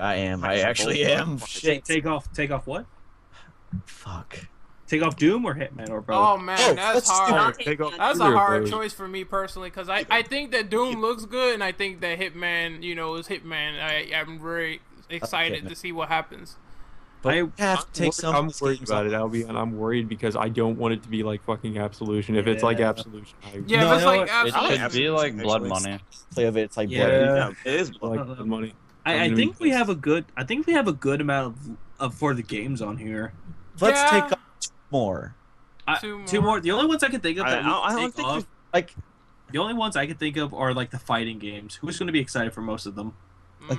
I am. I Hype for actually both, am. bro. Shit. Take off what? Fuck. Take off Doom or Hitman or both? Oh man, Oh, that's let's do hard. I'll take Take off- that. That's a Either of hard those. choice for me personally, because I think that Doom looks good, and I think that Hitman, is Hitman. I'm very excited Hitman. to see what happens. But I you have to take some. I'm of these worried games about off. it, Albie, and I'm worried because I don't want it to be like fucking Absolution. If it's like Yeah. Absolution, I Yeah, No, if it's no, like It absolutely. should be like Blood Actually, Money. Play of it. It's like Yeah. bloody. Yeah, it is. like the money. I I'm think gonna we be have a good. I think we have a good amount of for the games on here. Let's Yeah. take off two more. Two more. The only ones I can think of that we I can don't take think off. Like, The only ones I can think of are like the fighting games. Who's going to be excited for most of them?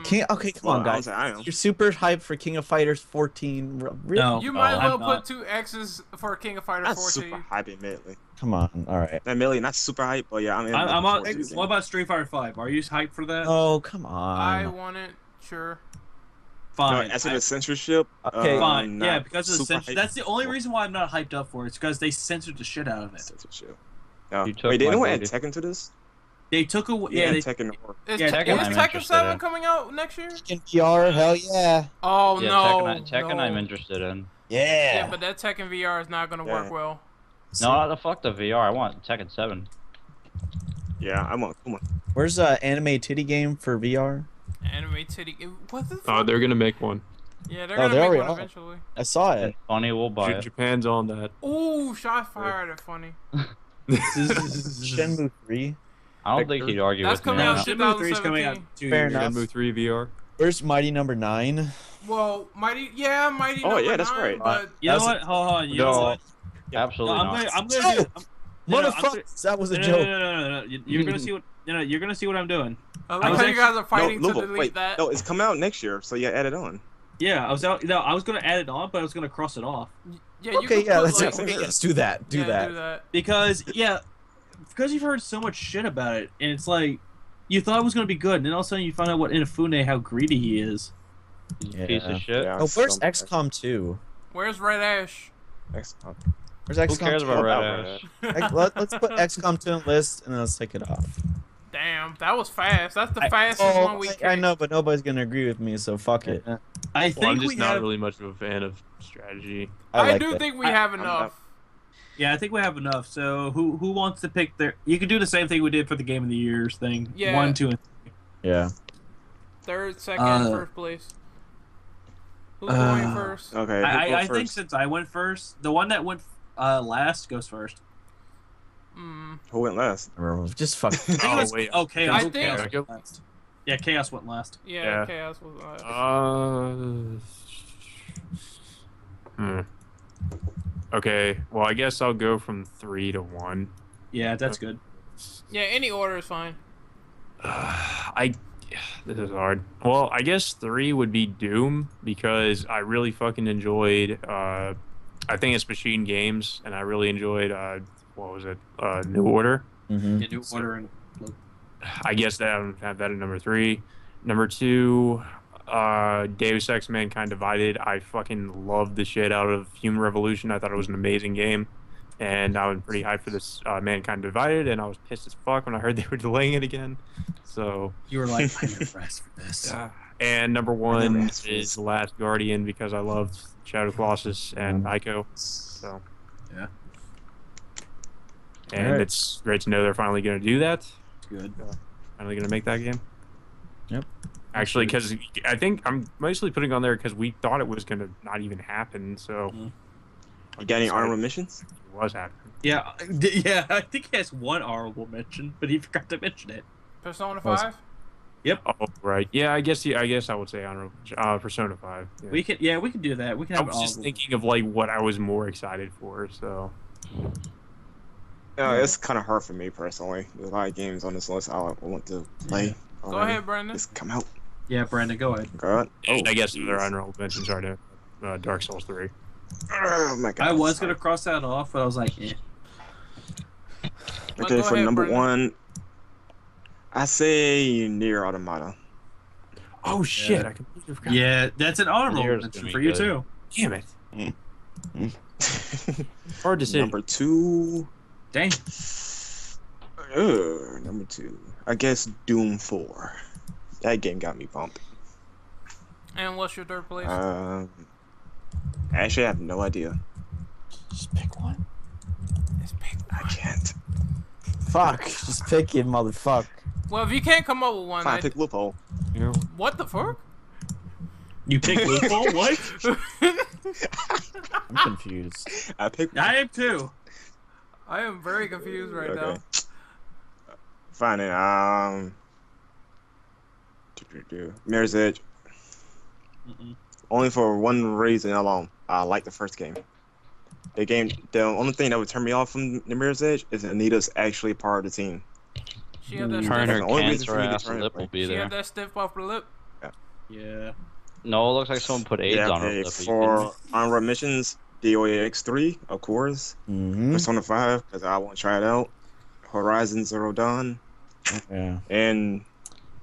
King. Okay, come on, guys. I am. You're super hyped for King of Fighters 14. Really? No. You might as I'm well not. put 2 X's for King of Fighters Not 14. super hype, admittedly. Come on. All right. Admittedly, not super hype, but yeah, I'm I'm on. looking forward to What it. about Street Fighter 5? Are you hyped for that? Oh, come I on. want it. Sure. Fine. No, as for the censorship, Okay. Fine. not Yeah, because of the super censor. hype. That's the only reason why I'm not hyped up for it. It's because they censored the shit out of it. Censorship. Yeah. You took Wait, they my don't add booty. Tekken to this? They took away. Yeah, Yeah. They, Tekken. Is, Yeah, is Tekken I'm Tekken interested 7 in. coming out next year? In VR, hell yeah. Oh Yeah, no. Tekken no. I'm interested in. Yeah. Yeah, but that Tekken VR is not gonna work Yeah. well. No, the fuck the VR. I want Tekken 7. Yeah, I'm on. Come on. Where's anime titty game for VR? Anime titty. What the Oh, fuck? they're gonna make one. Yeah, they're Oh, gonna they make already one are. eventually. I saw it. Funny, we'll buy it. Japan's on that. Ooh, shot fired at funny. Shenmue 3. I don't think he'd argue That's with me. coming no, out now. Shenmue 3 is coming out 2 Fair years. enough. Shenmue 3 VR. Where's Mighty Number 9? Well, Mighty. Yeah, Mighty. Oh, number yeah, that's 9, right. But You know That's what? Hold on. You know No. what? No, Absolutely I'm not. gonna. I'm No! gonna. Do, no, no, I'm gonna- Motherfuckers, that was a no, joke. no. You're gonna see what. No, you're gonna see what I'm doing. I I like was how you actually- guys are fighting no, to delete wait, that. no, it's coming out next year, so yeah, add it on. Yeah, I was out. No, I was gonna add it on, but I was gonna cross it off Yeah, you Okay, can yeah, put, let's like, same here. yes, do that. Do yeah, that. Do that. because because you've heard so much shit about it, and it's like you thought it was gonna be good, and then all of a sudden you find out what Inafune how greedy he is. Piece of shit. Yeah, Oh, where's so- XCOM 2? Where's Red Ash? XCOM. Where's Who XCOM cares 2? about Red Ash? Ash? Let's put XCOM 2 on the list and then let's take it off. Damn, that was fast. That's the fastest one we I know, but nobody's gonna agree with me, so fuck it. I think Well, I'm just we not have. really much of a fan of strategy. I like do that. think we I- have I'm enough. Yeah, I think we have enough. So who wants to pick their? You could do the same thing we did for the Game of the Years thing. Yeah. 1, 2, and Yeah. Third, second, Uh, first place. Who's going first? Okay. I think since I went first, the one that went last goes first. Who went last? Just fuck. I think it Oh, was, wait. oh, Chaos. I think- Chaos went last. Yeah, Chaos went last. Yeah, Yeah. Chaos was. Okay, well, I guess I'll go from 3 to 1. Yeah, that's good. Yeah, any order is fine. This is hard. Well, I guess 3 would be Doom because I really fucking enjoyed. I think it's Machine Games, and I really enjoyed. What was it? New Order. Mm-hmm. Yeah, New Order and I guess that I don't have that at number 3. Number 2, Deus Ex: Mankind Divided. I fucking loved the shit out of Human Revolution. I thought it was an amazing game, and I was pretty hyped for this Mankind Divided, and I was pissed as fuck when I heard they were delaying it again. So you were like, I never asked for this. and number 1 is The Last Guardian because I loved Shadow Colossus and Ico. So yeah, and Alright. it's great to know they're finally going to do that. good. Finally going to make that game. Yep. Actually, because I think I'm mostly putting on there because we thought it was going to not even happen. So You got any honorable missions? it was happening. Yeah, yeah. I think he has one honorable mention, but he forgot to mention it. Persona Was- 5? Oh, right. Yeah, I guess I would say honorable Persona 5. Yeah. We can do that. We can I have was an just honorable. thinking of like what I was more excited for. So It's kind of hard for me personally. There's a lot of games on this list I want to play. Go already. ahead, Brandon. Just come out. Yeah, Brandon, go ahead. God. and I guess jeez. their honorable mentions are to Dark Souls 3. Oh my god. I was gonna cross that off, but I was like, eh. Okay, Go for ahead, number Brandon. 1, I say Near Automata. Oh shit! Yeah. I completely forgot. Yeah, that's an honorable Nier's mention gonna for be you good. too. Damn it! Hard decision. Number 2. Dang. Number 2. I guess Doom 4. That game got me pumped. And what's your third place? Actually, I have no idea. Just pick one. I can't. Fuck. Just pick it, motherfucker. Well, if you can't come up with one, Fine, pick Loophole. what the fuck? You pick loophole? What? I'm confused. I picked. I am too. I am very confused right now. Fine. Mirror's Edge. Only for one reason alone. I like the first game. The only thing that would turn me off from the Mirror's Edge is Anita's actually part of the team. She had that Turn stiff, her the only reason cancer for me to ass turn it lip will off. be she there. had that stiff upper lip. Yeah. No, it looks like someone put AIDS on her Okay, lip. Are you for honorable missions, DOAX 3, of course. Mm-hmm. Persona 5, because I want to try it out. Horizon Zero Dawn. Yeah. And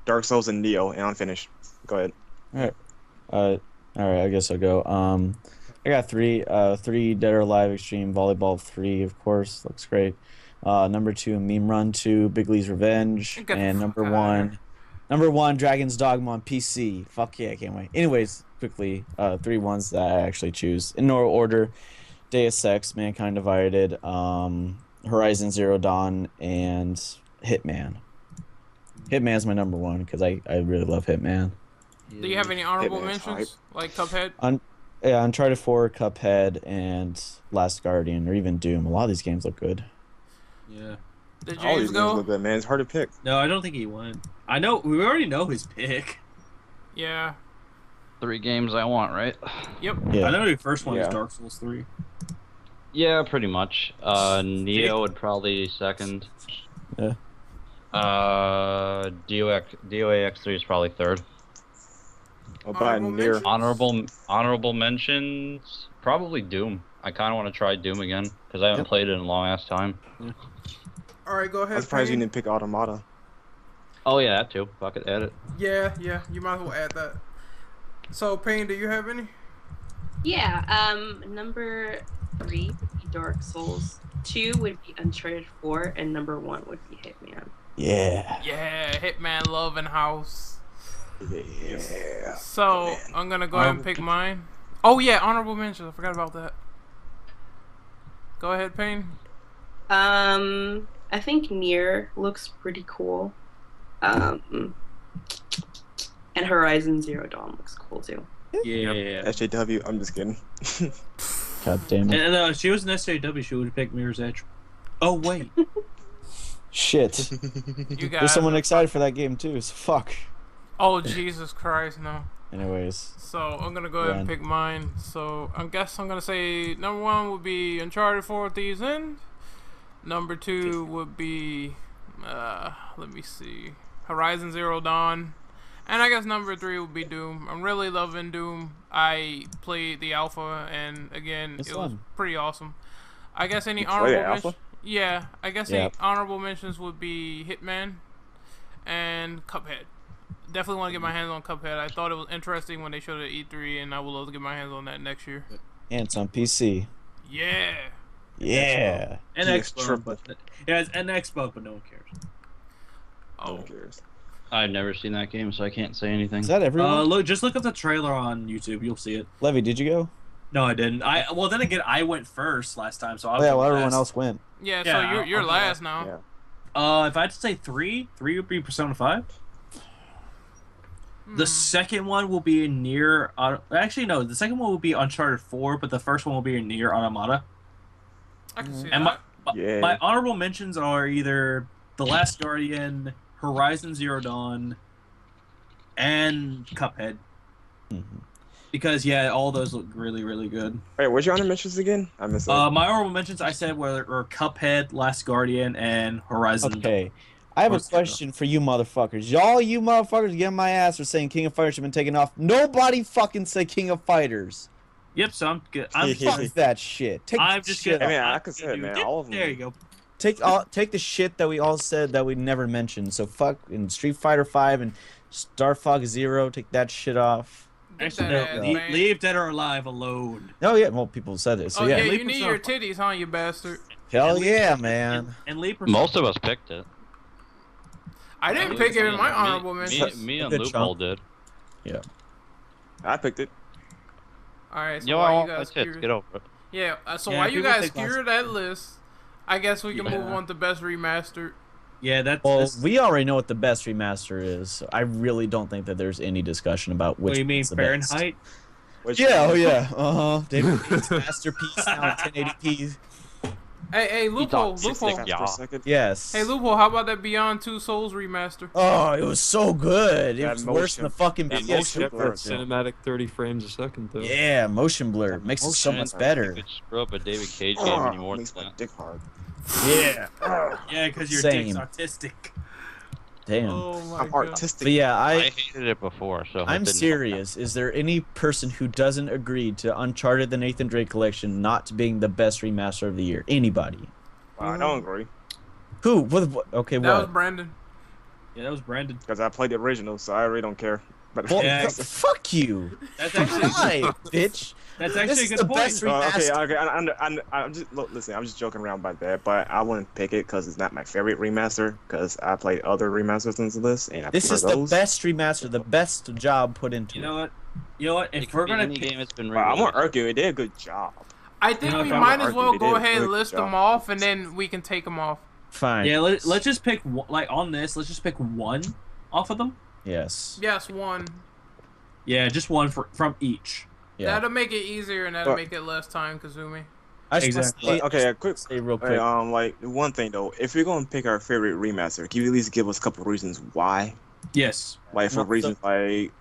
Dark Souls and Neo, and I'm finished. Go ahead. All right. I guess I'll go. I got 3. 3 Dead or Alive Extreme Volleyball 3, of course, looks great. Number 2 Meme Run 2 Big Lee's Revenge, Get the and fuck number outta 1 Dragon's Dogma on PC. Fuck yeah, I can't wait. Anyways, quickly, 3 ones that I actually choose in no order: Deus Ex, Mankind Divided, Horizon Zero Dawn, and Hitman. Hitman's my number 1 because I really love Hitman. Do you have any honorable Hitman's mentions? Like Cuphead? Yeah, Uncharted 4, Cuphead, and Last Guardian, or even Doom. A lot of these games look good. Yeah. Did All James these games look go? good, man. It's hard to pick. No, I don't think he won. I know. We already know his pick. Yeah. 3 games I want, right? Yep. Yeah. I know the first one is Yeah. Dark Souls 3. Yeah, pretty much. Neo would probably be second. Yeah. DOAX 3 is probably third. What about Honorable Near? mention? Honorable mentions, probably Doom. I kind of want to try Doom again because I haven't played it in a long ass time. All right, go ahead. I'm surprised you Payne. didn't pick Automata. Oh yeah, that too. Fuck it, add it. Yeah, you might as well add that. So, Payne, do you have any? Yeah, number 3 would be Dark Souls. 2 would be Uncharted 4, and number 1 would be Hitman. Yeah. Yeah, Hitman Love and House. Yeah. So, man. I'm gonna go ahead and pick mine. Oh yeah, honorable mentions. I forgot about that. Go ahead, Payne. I think Nier looks pretty cool. And Horizon Zero Dawn looks cool too. Yeah. SJW, I'm just kidding. God damn it. And if she was an SJW, she would have picked Mirror's Edge. Oh, wait. You got There's someone excited for that game too, so fuck. Oh Jesus Christ, no. Anyways, So I'm gonna go ahead and pick mine. So I guess I'm gonna say number 1 would be Uncharted 4: Thieves End. Number 2 would be let me see, Horizon Zero Dawn. And I guess number 3 would be Doom. I'm really loving Doom. I played the alpha, and again, it was pretty awesome. I guess any honorable mentions. Yeah, I guess any honorable mentions would be Hitman and Cuphead. Definitely want to get my hands on Cuphead. I thought it was interesting when they showed it at E3, and I would love to get my hands on that next year. And it's on PC. Yeah. Yeah. And Xbox, but it's an Xbox, but no one cares. No one cares. I've never seen that game, so I can't say anything. Is that everyone? Just look up the trailer on YouTube. You'll see it. Levy, did you go? No, I didn't. Well, then again, I went first last time, so I was everyone else went. Yeah, so you're last now. Yeah. If I had to say three would be Persona 5. The second one will be near. Actually, no. The second one will be Uncharted 4, but the first one will be near Automata. I can see and that. My honorable mentions are either The Last Guardian, Horizon Zero Dawn, and Cuphead. Because all those look really, really good. Wait, what's your honorable mentions again? I missed that. My honorable mentions I said were Cuphead, Last Guardian, and Horizon. Okay. I have a question for you motherfuckers. You motherfuckers getting my ass for saying King of Fighters should have been taken off. Nobody fucking say King of Fighters. Yep, so I'm good. Fuck that shit. I'm just kidding. I mean, I can say it, man. All of them. There you go. Take the shit that we all said that we never mentioned. So fuck in Street Fighter 5 and Star Fox Zero. Take that shit off. Actually, leave Dead or Alive alone. Oh yeah, well people said it. So yeah, you need your titties, huh, you bastard? Hell yeah, man. And leave most of us picked it. I didn't pick it in my honorable mentions. Me and Loophole did. Yeah. I picked it. Alright, so while you guys get over it. Yeah, so while you guys skewer that list, I guess we can move on to best remastered. Yeah, we already know what the best remaster is. So I really don't think that there's any discussion about which. What do you mean, Fahrenheit? David Cage's masterpiece now in 1080p. Hey, Loophole. Yes. Hey, Loophole, how about that Beyond Two Souls remaster? Oh, it was so good. It was worse than the fucking motion blur. Cinematic 30 frames a second, though. Yeah, motion blur makes it so much better. You could screw up a David Cage game anymore. Makes my dick hard. Yeah. Yeah, because your dick's autistic. Damn. Oh I'm artistic. But yeah, I hated it before, so I'm serious. Is there any person who doesn't agree to Uncharted: The Nathan Drake Collection not being the best remaster of the year? Anybody? I don't agree. Who? What? Okay, that was Brandon. Yeah, that was Brandon. Because I played the original, so I really don't care. But fuck you. That's actually bitch. That's actually a good point. Okay. I'm just listen. I'm just joking around about that, but I wouldn't pick it because it's not my favorite remaster. Because I played other remasters into this, and this is the best remaster, the best job put into it. You know what? If we're gonna game, it's been I won't argue. They did a good job. I think we might as well go ahead and list them off, and then we can take them off. Fine. Yeah, let's just pick on this. Let's just pick one off of them. Yes. Yes, one. Yeah, just one from each. Yeah. That'll make it easier, and that'll make it less time consuming. Exactly. Real quick. Like one thing though, if you're gonna pick our favorite remaster, can you at least give us a couple of reasons why? Yes. Like for reasons like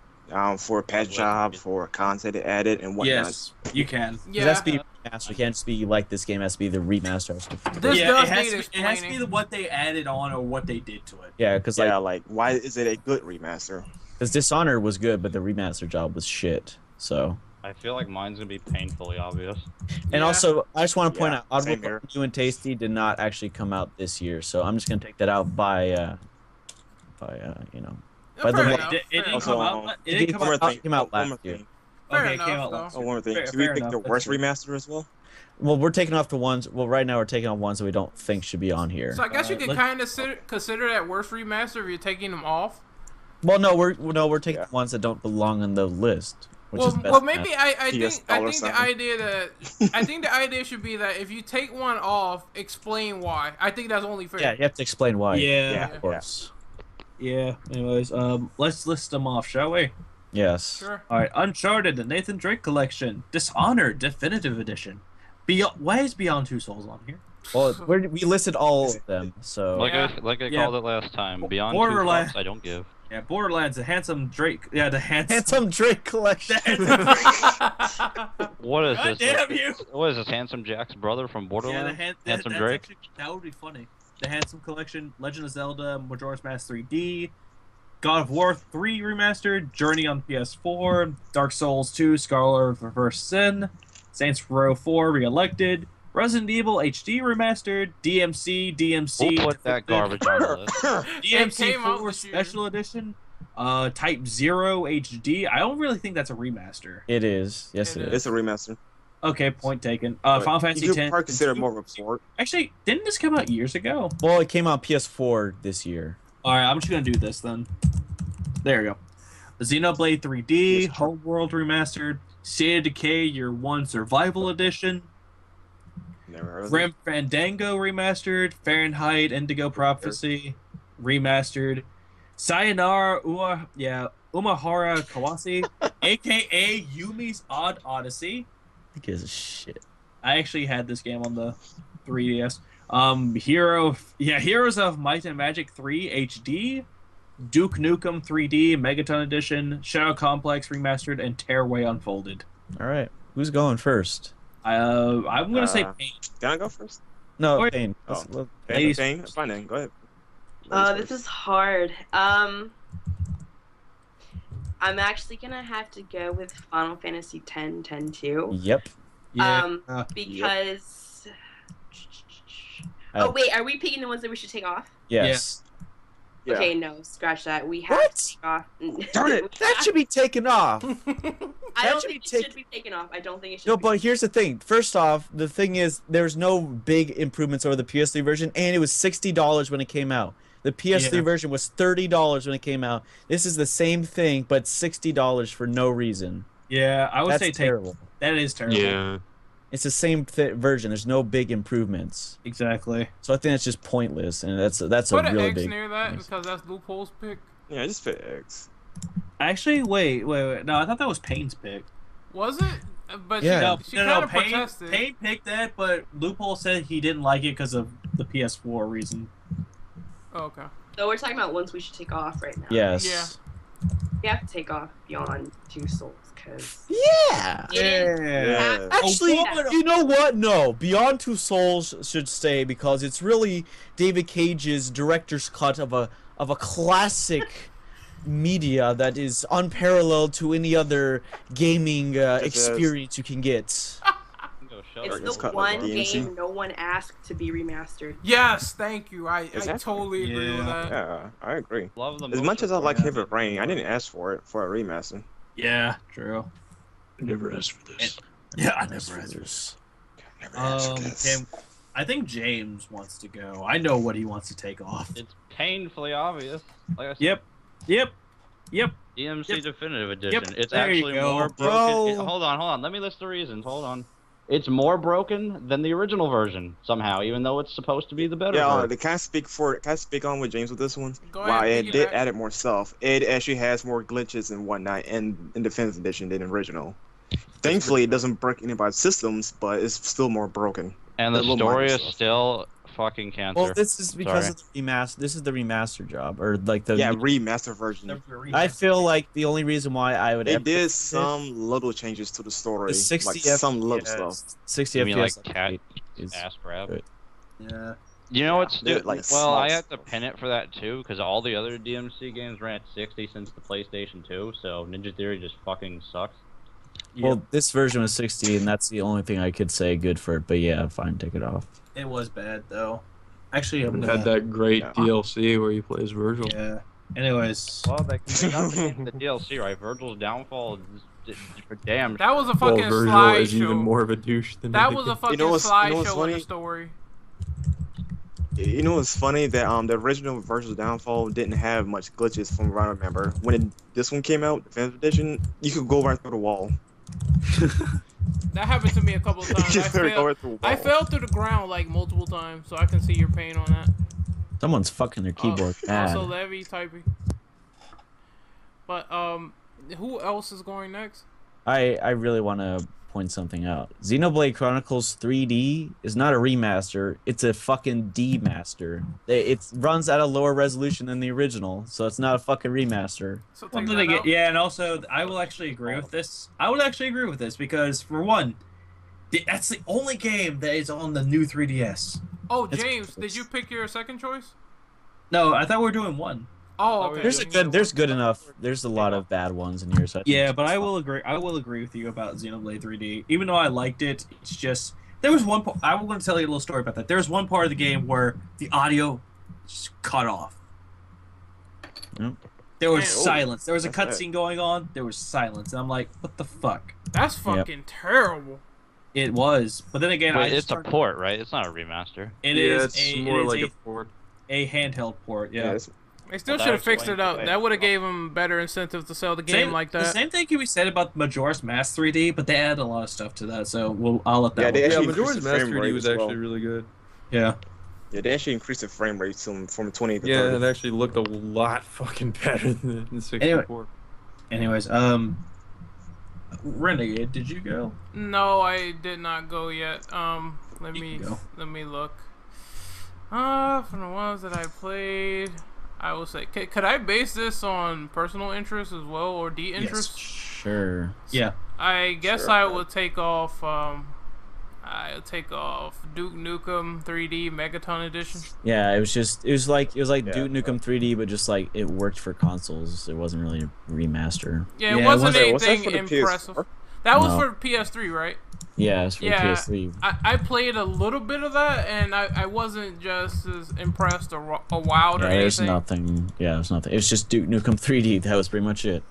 for a patch job, for content added, and whatnot. Yes, you can. Yeah. It has to be remaster. It can't just be like this game. It has to be the remaster. It has to be what they added on or what they did to it. Yeah, because like why is it a good remaster? Because Dishonored was good, but the remaster job was shit. So. I feel like mine's gonna be painfully obvious. And also, I just want to point out, Audible New and Tasty did not actually come out this year, so I'm just gonna take that out by the it didn't come out. It came out last year. Okay, it came out last year. One more thing. Do we pick the worst remaster as well? Well, we're taking off the ones. Well, right now we're taking off ones that we don't think should be on here. So I guess you could kind of consider that worst remaster if you're taking them off. Well, no, we're taking ones that don't belong on the list. Well, maybe I think the idea should be that if you take one off, explain why. I think that's only fair. Yeah, you have to explain why. Yeah, of course. Yeah. Anyways, let's list them off, shall we? Yes. Sure. All right. Uncharted: The Nathan Drake Collection, Dishonored Definitive Edition. Why is Beyond Two Souls on here? Well, we listed all of them, so Like Yeah. I Yeah. called it last time. Beyond Borderlands. 2 fucks, I don't give. Yeah, Borderlands, the handsome Drake. Yeah, the handsome Drake collection. What is God this? damn you! What is this? Handsome Jack's brother from Yeah, Borderlands? Handsome that's Drake. Actually, that would be funny. The Handsome Collection, Legend of Zelda, Majora's Mask 3D, God of War 3 Remastered, Journey on PS4, Dark Souls 2, Scarlet Reverse Sin, Saints Row 4 Re-Elected, Resident Evil HD Remastered, DMC, Who put that garbage on the list? It came out DMC4 this year. Special Edition, Type 0 HD. I don't really think that's a remaster. It is. Yes, It it is. is. It's a remaster. Okay, point taken. But Final Fantasy you X. could probably consider it more of a port. Actually, didn't this come out years ago? Well, it came out PS4 this year. All right, I'm just gonna do this then. There we go. Xenoblade 3D, Yes, sure. Homeworld Remastered, State of Decay Year 1 Survival Edition, Never heard of it. Grim Fandango Remastered, Fahrenheit Indigo Prophecy Remastered, Sayonara Umahara Kawase, aka Yumi's Odd Odyssey. Who gives a shit? I actually had this game on the 3DS. Heroes of Might and Magic 3 HD, Duke Nukem 3D Megaton Edition, Shadow Complex Remastered, and Tearaway Unfolded. All right, who's going first? I'm gonna say Paint. Can I go first? No, Wait. Payne. Oh. Ladies Bang. That's fine then. Go ahead. This is hard. I'm actually gonna have to go with Final Fantasy X 10-2. Yep. Because. Oh wait, are we picking the ones that we should take off? Yes. Yeah. Okay, no, scratch that. We have What? to take off. Darn it! That should be taken off. I that don't should think be it should be taken off. I don't think it should. No, be but here's the thing. First off, the thing is, there's no big improvements over the PS3 version, and it was $60 when it came out. The PS3 Yeah. version was $30 when it came out. This is the same thing, but $60 for no reason. Yeah, I would That's say terrible. that is terrible. Yeah. It's the same version. There's no big improvements. Exactly. So I think that's just pointless, and that's Put a an really X big. near that miss. because that's loopholes pick. Yeah, just fit X. Actually, wait. No, I thought that was Payne's pick. Was it? But Yeah. she kind of Payne protested. picked that, but Loophole said he didn't like it because of the PS4 reason. Oh, okay. So we're talking about ones we should take off right now. Yes. Yeah. We have to take off Beyond Two Souls because Yeah. Yeah. Actually, Oh, you know what? No, Beyond Two Souls should stay because it's really David Cage's director's cut of a classic media that is unparalleled to any other gaming experience you can get. Go show it's her. It's the cut like one DMC. game no one asked to be remastered. Yes, thank you. I Exactly. totally agree with Yeah. that. Yeah, I agree. Love the As much as I like him, Heavy Rain, I didn't ask for it for a remaster. Yeah, true. I never asked for this. Yeah, I never had this. Never asked for this. Tim, I think James wants to go. I know what he wants to take off. It's painfully obvious. Like I said, Yep. DMC Yep. Definitive Edition. It's There you actually go, more bro. broken. Hold on. Let me list the reasons. Hold on. It's more broken than the original version somehow, even though it's supposed to be the better Yeah, version. can I speak on with James with this one? Go Wow, ahead, it did piggyback. added more stuff. It actually has more glitches and whatnot in Defense Edition than original. Thankfully, it doesn't break anybody's systems, but it's still more broken. And the little story minor is stuff. still fucking cancer. Well, this is because Sorry. of the remaster. This is the remaster job, or like the. Yeah, remaster version. I feel like the only reason why I would. They ever did pick some little changes to the story, the 60 like some little stuff. 60 You mean FPS like cat is ass grab? good. Yeah. You know what's Yeah, like well, I small have to pin it for that too, because all the other DMC games ran at 60 since the PlayStation 2, so Ninja Theory just fucking sucks. Well, this version was 60, and that's the only thing I could say good for it. But yeah, fine, take it off. It was bad though. Actually, I'm Haven't gonna. had that great Yeah. DLC where you play as Virgil. Yeah. Anyways. Well, they got the DLC right. Virgil's downfall is for damn. That was a Well, fucking Virgil is even slideshow. more of a douche than That I was a think. fucking what's slideshow in funny? the story. You know what's funny that the original Virtual Downfall didn't have much glitches from what I remember. When this one came out, Defense Edition, you could go right through the wall. That happened to me a couple of times. You I could go fell, right through the I wall. fell through the ground like multiple times, so I can see your pain on that. Someone's fucking their keyboard bad. Also, Levy typing. But who else is going next? I really want to point something out. Xenoblade Chronicles 3D is not a remaster. It's a fucking demaster. It runs at a lower resolution than the original, so it's not a fucking remaster. So Well, take then that again, out. yeah, and also I will actually agree with this. I would actually agree with this because for one, that's the only game that is on the new 3DS. Oh, It's James, close. did you pick your second choice? No, I thought we were doing one. Oh, okay. There's good enough. There's a lot of bad ones in here. So I think Yeah, but it's I fine. will agree. I will agree with you about Xenoblade 3D. Even though I liked it, it's just there was one. I want to tell you a little story about that. There was one part of the game where the audio just cut off. Yep. There was Man, silence. There was a that's cutscene going on. There was silence, and I'm like, "What the fuck?" That's fucking terrible. It was, but then again, Wait, I it's a started- port, right? It's not a remaster. It yeah, is it's a, more it is like a, a port. a handheld port. Yeah. it's- They still Well, should have that's fixed why- it up. That would have gave them better incentive to sell the game like The that. same thing can be said about Majora's Mask 3D, but they added a lot of stuff to that, so I'll let that. Yeah, one they go. Yeah, actually Majora's increased the Mask frame 3D rate was as actually well. really good. Yeah. Yeah, they actually increased the frame rate from 20 to Yeah, 30. it actually looked a lot fucking better than the 64. Anyways, Renegade, did you go? No, I did not go yet. Let You me can go. let me look. From the ones that I played, I will say, could I base this on personal interest as well or de-interest? Sure. Yeah. I guess Sure. I would take off. I'll take off Duke Nukem 3D Megaton Edition. Yeah, it was like Yeah. Duke Nukem 3D, but just like it worked for consoles. It wasn't really a remaster. Yeah, Yeah, it it wasn't wasn't- Was that anything for the impressive. PS4? That was No. for PS3, right? Yeah, it's for Yeah, PS3. I played a little bit of that, and I wasn't just as impressed or wowed or Yeah, there's anything. nothing. Yeah, there's nothing. It's just Duke Nukem 3D. That was pretty much it.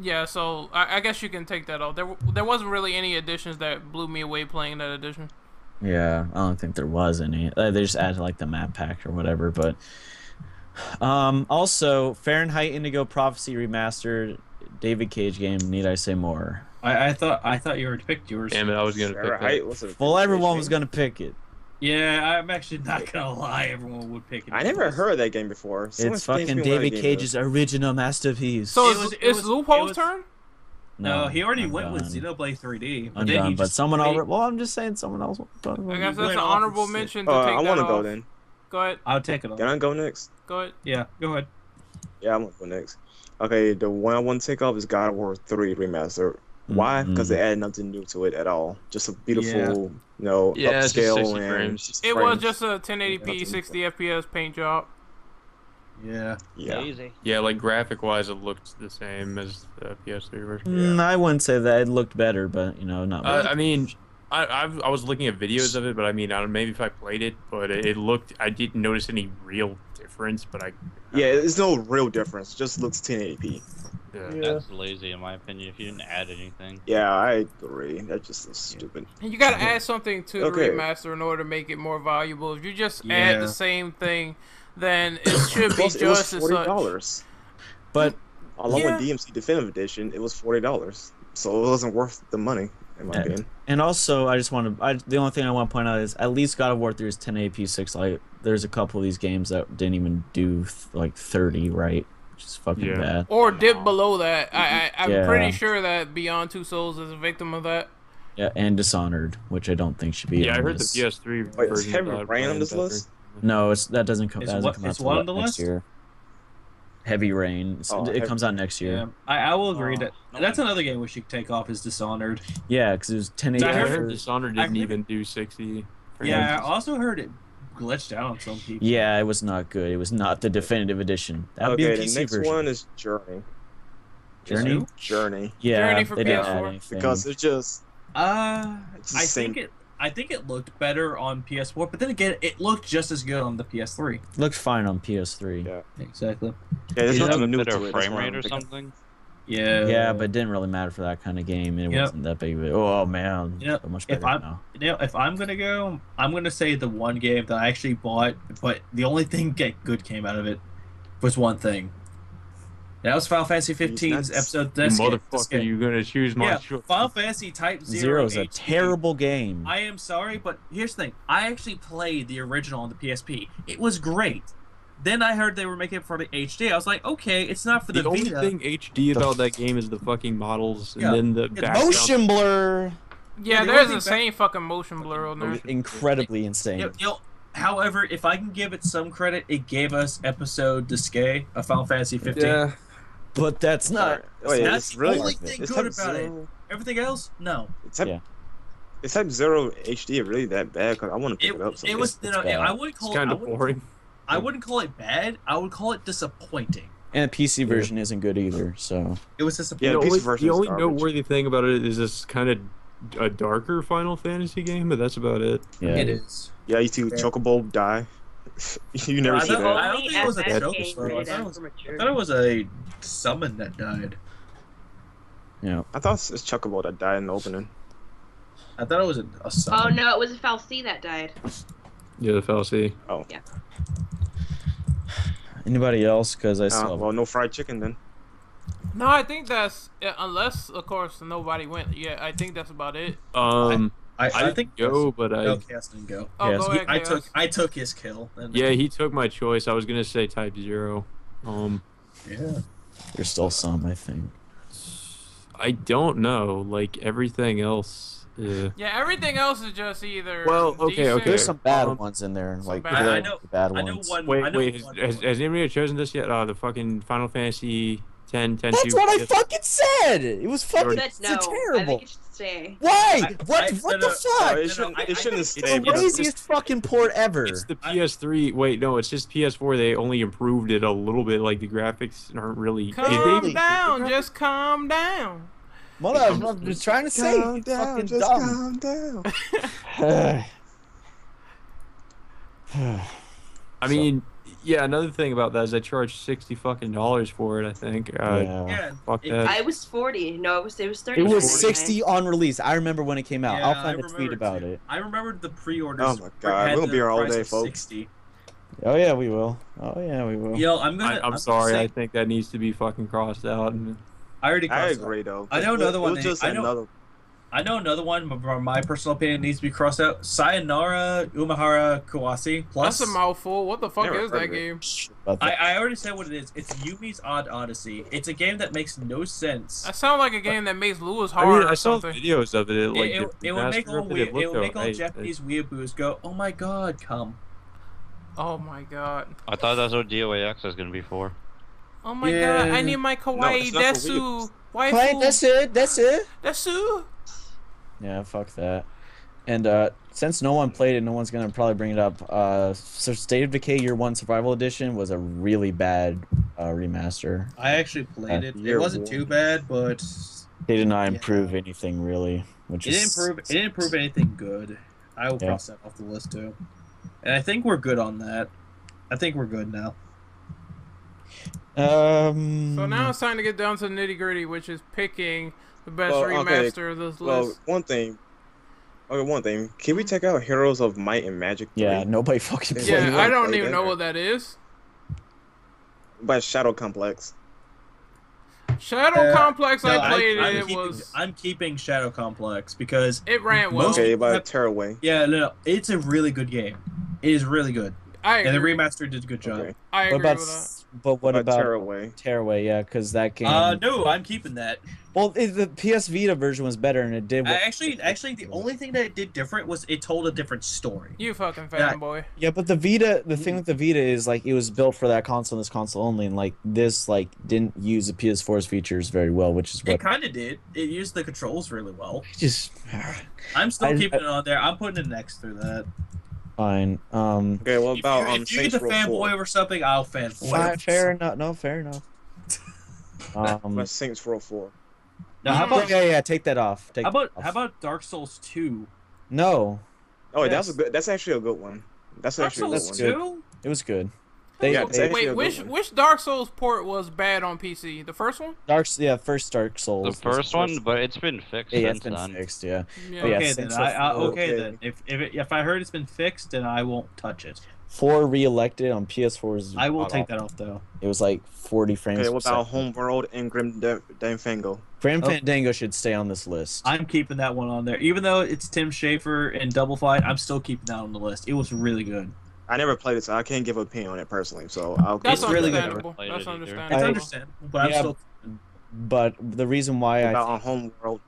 Yeah, so I guess you can take that off. There wasn't really any additions that blew me away playing that edition. Yeah, I don't think there was any. They just added like the map pack or whatever. But also Fahrenheit Indigo Prophecy remastered, David Cage game. Need I say more? I thought you already picked yours. Damn it, I was gonna pick Alright, that. what's it? Well, everyone was gonna pick it. Yeah, I'm actually not gonna lie. Everyone would pick it. I never heard of that game before. Someone It's explain to fucking me what that David game Cage's is. original masterpiece. So It was- it's Loophole's turn? No, he already I'm went with done. Xenoblade 3D. I'm then he done, but just someone made- already. Well, I'm just saying someone else. I guess that's went an off honorable and mention to Oh, take I that want to off. go then. Go ahead. I'll take it off. Can I go next? Go ahead. Yeah, go ahead. Yeah, I'm gonna go next. Okay, the one I want to take off is God of War 3 remaster. Why? Because they added nothing new to it at all. Just a beautiful, Yeah, it's just upscale 60 and frames. 60 It was frames. just a 1080p 60 FPS paint job. Yeah. Yeah. Easy. Yeah, like graphic wise, it looked the same as the PS3 version. I wouldn't say that. It looked better, but not. much. I mean, I was looking at videos of it, but I mean, I don't know, maybe if I played it, but it looked. I didn't notice any real difference, but Yeah, there's no real difference. It just looks 1080p. yeah. That's lazy in my opinion. If you didn't add anything. Yeah, I agree. That just looks stupid. And you gotta add something to Okay. the remaster in order to make it more valuable. If you just Yeah. add the same thing, then it should be Plus, it was just as $40. such. But Along Yeah. with DMC Definitive Edition, it was $40. So it wasn't worth the money, in my Yeah. opinion. and also, I just want to. The only thing I want to point out is at least God of War 3 is 1080p 6 light. There's a couple of these games that didn't even do like 30 right, which is fucking Yeah. bad. Or dip below that. I'm Yeah. pretty sure that Beyond Two Souls is a victim of that. Yeah, and Dishonored, which I don't think should be. Yeah, I on heard the this. PS3 Wait, is version. Heavy of that Rain on ran this better. list? No, that doesn't come. It's That doesn't what- come out it's till what on the next list? year. Heavy Rain. Oh, it Heavy- comes out next Yeah. year. I will agree Oh, that no that's one- another game we should take off is Dishonored. Yeah, because it was 1080. I I heard heard for- Dishonored I didn't heard- even do 60. Yeah, I frames. also heard it glitched out on some people. Yeah, it was not good. It was not the definitive edition. That would Okay, be the the PC next version. one is Journey. Journey. Journey. Yeah, Journey for they didn't PS4. add anything. Because it's just... It's the I same- think it looked better on PS4, but then again, it looked just as good on the PS3. looked fine on PS3. Yeah. Exactly. Yeah, there's Is that nothing a new better to it. That's frame why rate I'm or thinking- something? Yeah. Yeah, but it didn't really matter for that kind of game. It Yep. wasn't that big of a. Oh man, You know, so much if better I'm now. if I'm gonna go, I'm gonna say the one game that I actually bought, but the only thing good came out of it was one thing. That was Final Fantasy 15's nuts. episode. You This game, motherfucker, this game. you gonna choose my Yeah, choice? Final Fantasy Type Zero is a HD. terrible game. I am sorry, but here's the thing. I actually played the original on the PSP. It was great. then I heard they were making it for the HD. I was like, okay, it's not for the The only Vita. thing HD about that game is the fucking models, and Yeah. then the It's background. Motion blur. Yeah, the there's only the thing same fucking motion blur on there. Incredibly insane. However, if I can give it some credit, it gave us episode Disque of Final Fantasy 15. Yeah, But that's not. Wait, That's it's the really only like thing it's good Type about it. Zero. Everything else, no. It's Type, Yeah. it's Type Zero HD really that bad? Cause I want to pick it up. It was, It's bad. I wouldn't it's call kind it. of boring. I wouldn't call it bad. I would call it disappointing. And the PC version isn't good either. So It was disappointing. Yeah, the PC only, version the is only garbage. noteworthy thing about it is this kind of a darker Final Fantasy game, but that's about it. yeah. It is. Yeah, you see Chocobo die. You never I see don't- that. I don't think it was a FF joke, game bro. I rated thought it M was- for I mature. thought it was a summon that died. Yeah. I thought it's Chocobo that died in the opening. I thought it was a Oh summon. no, it was a Fal'C that died. Yeah, the fallacy. Anybody else? Because I saw. Well, no fried chicken then. No, I think that's unless of course nobody went. Yeah, I think that's about it. I think go, but I No, Chaos didn't go. Oh, Yes, go ahead, I Chaos. took his kill. And yeah, he took my choice. I was gonna say Type Zero. yeah. There's still some, I think. I don't know. Like everything else. Yeah, everything else is just either. Well, okay, decent- okay. There's some bad Um, ones in there, like bad- I know- bad I know ones. one. I Wait, know wait. one Has anybody chosen this yet? The fucking Final Fantasy 10, 10 That's 2. what I fucking said. It was fucking Said no. I terrible. think it should stay. Why? What no, the no, fuck? It shouldn't. It shouldn't It's stay. the laziest fucking port ever. It's the PS3. Wait, no, it's just PS4. They only improved it a little bit. Like the graphics aren't really. Calm They- down, just calm down. What I'm just trying to say. Calm It's down, fucking just dumb. calm down. I mean, yeah. Another thing about that is I charged $60 fucking for it. I think. Yeah. Yeah. Fuck it- that. I was 40. No, it was 30. It was 49. 60 on release. I remember when it came out. Yeah, I'll I find a tweet remember about too. it. I remembered the pre-orders. Oh my God, had we'll the be here all price day, of folks. 60. Oh yeah, we will. Oh yeah, we will. Yo, I'm gonna. I'm sorry. Gonna I say, think that needs to be fucking crossed out. I already. I crossed out. agree though. I know another It one was that- just I know- another. I know another one. From my personal opinion, needs to be crossed out. Sayonara Umahara Kawase Plus. That's a mouthful. What the fuck Never is heard that of it. game? About that. I already said what it is. It's Yumi's Odd Odyssey. It's a game that makes no sense. That sounds like a game that makes Lewis I hard mean, I or saw something. videos of it. Like It would make all it it would make all alright. Japanese weeaboos go, "Oh my god, come!" Oh my god. I thought that's what DOAX is gonna be for. Oh my Yeah. god. I need my kawaii it's not for desu. Right, Waifu. that's it. That's it. Desu. Yeah, fuck that. And since no one played it, no one's gonna probably bring it up. So State of Decay Year 1 Survival Edition was a really bad remaster. I actually played it. It Year wasn't one. too bad, but They did not Yeah. improve anything really, which it is didn't improve. It didn't improve anything good. I will Yeah. cross that off the list too. And I think we're good on that. I think we're good now. So now it's time to get down to the nitty gritty, which is picking the best Well, okay. remaster of this Well, list. one thing. Okay, one thing. Can we take out Heroes of Might and Magic 3? yeah, nobody fucking played Yeah, it. I don't play even that. know what that is. By Shadow Complex. Shadow Complex, No, I played I'm it. It keeping, was. I'm keeping Shadow Complex because It ran well. Most- Okay, by have- Tearaway. yeah, no, it's a really good game. It is really good, I and the agree. remaster did a good job. Okay. I What agree about? with that. But what about Tearaway? Tearaway? Yeah, because that game. No, I'm keeping that. Well, the PS Vita version was better, and it did. What, Actually, the only thing that it did different was it told a different story. You fucking Yeah. fanboy. Yeah, but the Vita, the thing with the Vita is like it was built for that console, and this console only, and like this like didn't use the PS4's features very well, which is It what kind of did. It used the controls really well. just I'm still I- keeping it on there. I'm putting an X through that. fine. Okay, what about if you get Saints the Row fanboy 4? over something, I'll fanboy. Fair enough. No, fair enough. What about Saints Row 4? Now, how about yeah, take that off. Take how about that off. how about Dark Souls 2? No, Oh, Yes. that's actually a good one. That's Dark actually a Souls good one. good. 2? it was good. Yeah, it's actually a Wait, good one. which Dark Souls port was bad on PC? The first one? First Dark Souls. The was first one, but it's been fixed Yeah, since it's been then. fixed. Yeah. Yeah. Yeah, Okay, then. Saints Row 4, Okay, okay. then. If I heard it's been fixed, then I won't touch it. 4 re-elected on PS4's. I will take that off though. It was like 40 frames. Okay, per what about second. Homeworld and Grim Fandango? Grand Oh. Fandango should stay on this list. I'm keeping that one on there, even though it's Tim Schafer and Double Fight. I'm still keeping that on the list. It was really good. I never played it, so I can't give an opinion on it personally. So I'll. That's It's really good. understandable. Played That's it either. understandable. It's I- understandable, but I'm Yeah. still. But the reason why I About think on Homeworld.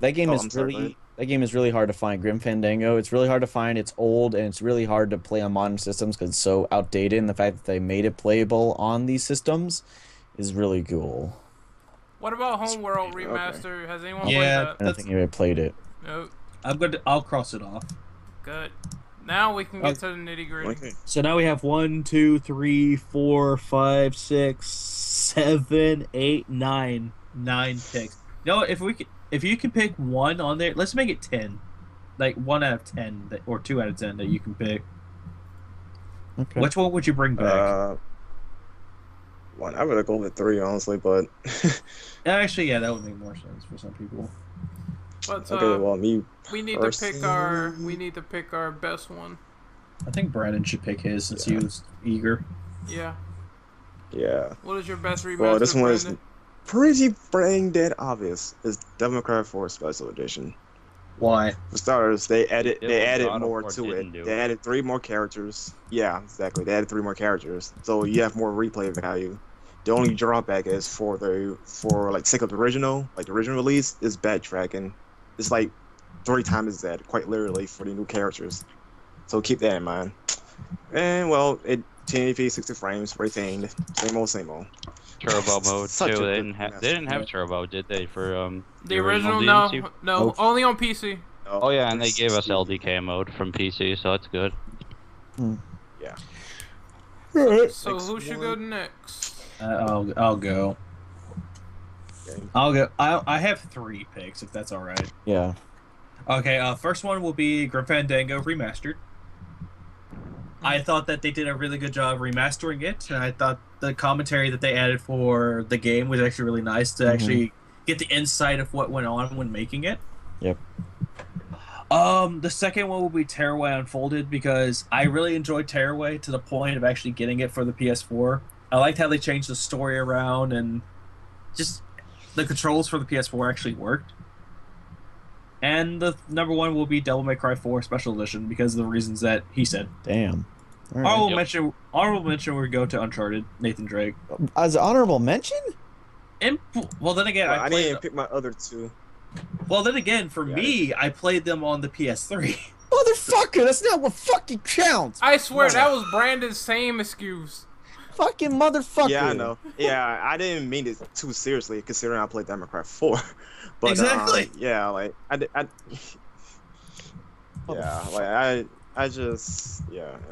that game Oh, is I'm sorry, go really ahead. that game is really hard to find. Grim Fandango. It's really hard to find. It's old and it's really hard to play on modern systems because it's so outdated. And the fact that they made it playable on these systems is really cool. What about Homeworld Okay. Remaster? Has anyone Yeah, played I that? don't think anybody played it. No. I'll cross it off. Good. Now we can get to the nitty gritty. Okay. So now we have 1, 2, 3, 4, 5, 6, 7, 8, 9. 9 picks. No, if you can pick one on there, let's make it 10. Like 1 out of 10 or 2 out of 10 that you can pick. Okay. Which one would you bring back? One. I would go with 3, honestly, but Actually, yeah, that would make more sense for some people. But okay. Well, me. we need to pick our best one. I think Brandon should pick his since he was eager. Yeah. Yeah. What is your best remaster? Well, this one is Brandon? pretty brain dead obvious. It's Devil May Cry 4 Special Edition. Why? For starters, they did what added God of more War to didn't it. do. They added 3 more characters. Yeah, exactly. They added 3 more characters, so you have more replay value. The only drawback is for like sake of the original, like the original release, is backtracking. It's like 3 times that, quite literally, for the new characters. So keep that in mind. And well, it 1080p 60 frames, retained, same old, same old. Turbo mode Such a too. They good didn't have remaster. turbo, did they? For The original? DLC? No, Nope. only on PC. Oh yeah, and they gave us LDK mode from PC, so that's good. Yeah. So Next who should go one. next? I'll go. Okay. I'll go. I have 3 picks if that's all right. Yeah. Okay. First one will be Grim Fandango Remastered. I thought that they did a really good job remastering it, and I thought the commentary that they added for the game was actually really nice to actually get the insight of what went on when making it. Yep. The second one will be Tearaway Unfolded because I really enjoyed Tearaway to the point of actually getting it for the PS4. I liked how they changed the story around and just the controls for the PS4 actually worked. And the number 1 will be Devil May Cry 4 Special Edition because of the reasons that he said. Damn. All right. Honorable mention would go to Uncharted, Nathan Drake. As an honorable mention? And well, then again, Well, I played. didn't pick my other 2. Well, then again, for Yeah, me, I played them on the PS3. Motherfucker, that's not what fucking counts. I swear that was Brandon's same excuse. Fucking motherfucker. Yeah, I know. Yeah, I didn't mean it too seriously, considering I played Devil May Cry 4. But Exactly. yeah, like yeah, like I just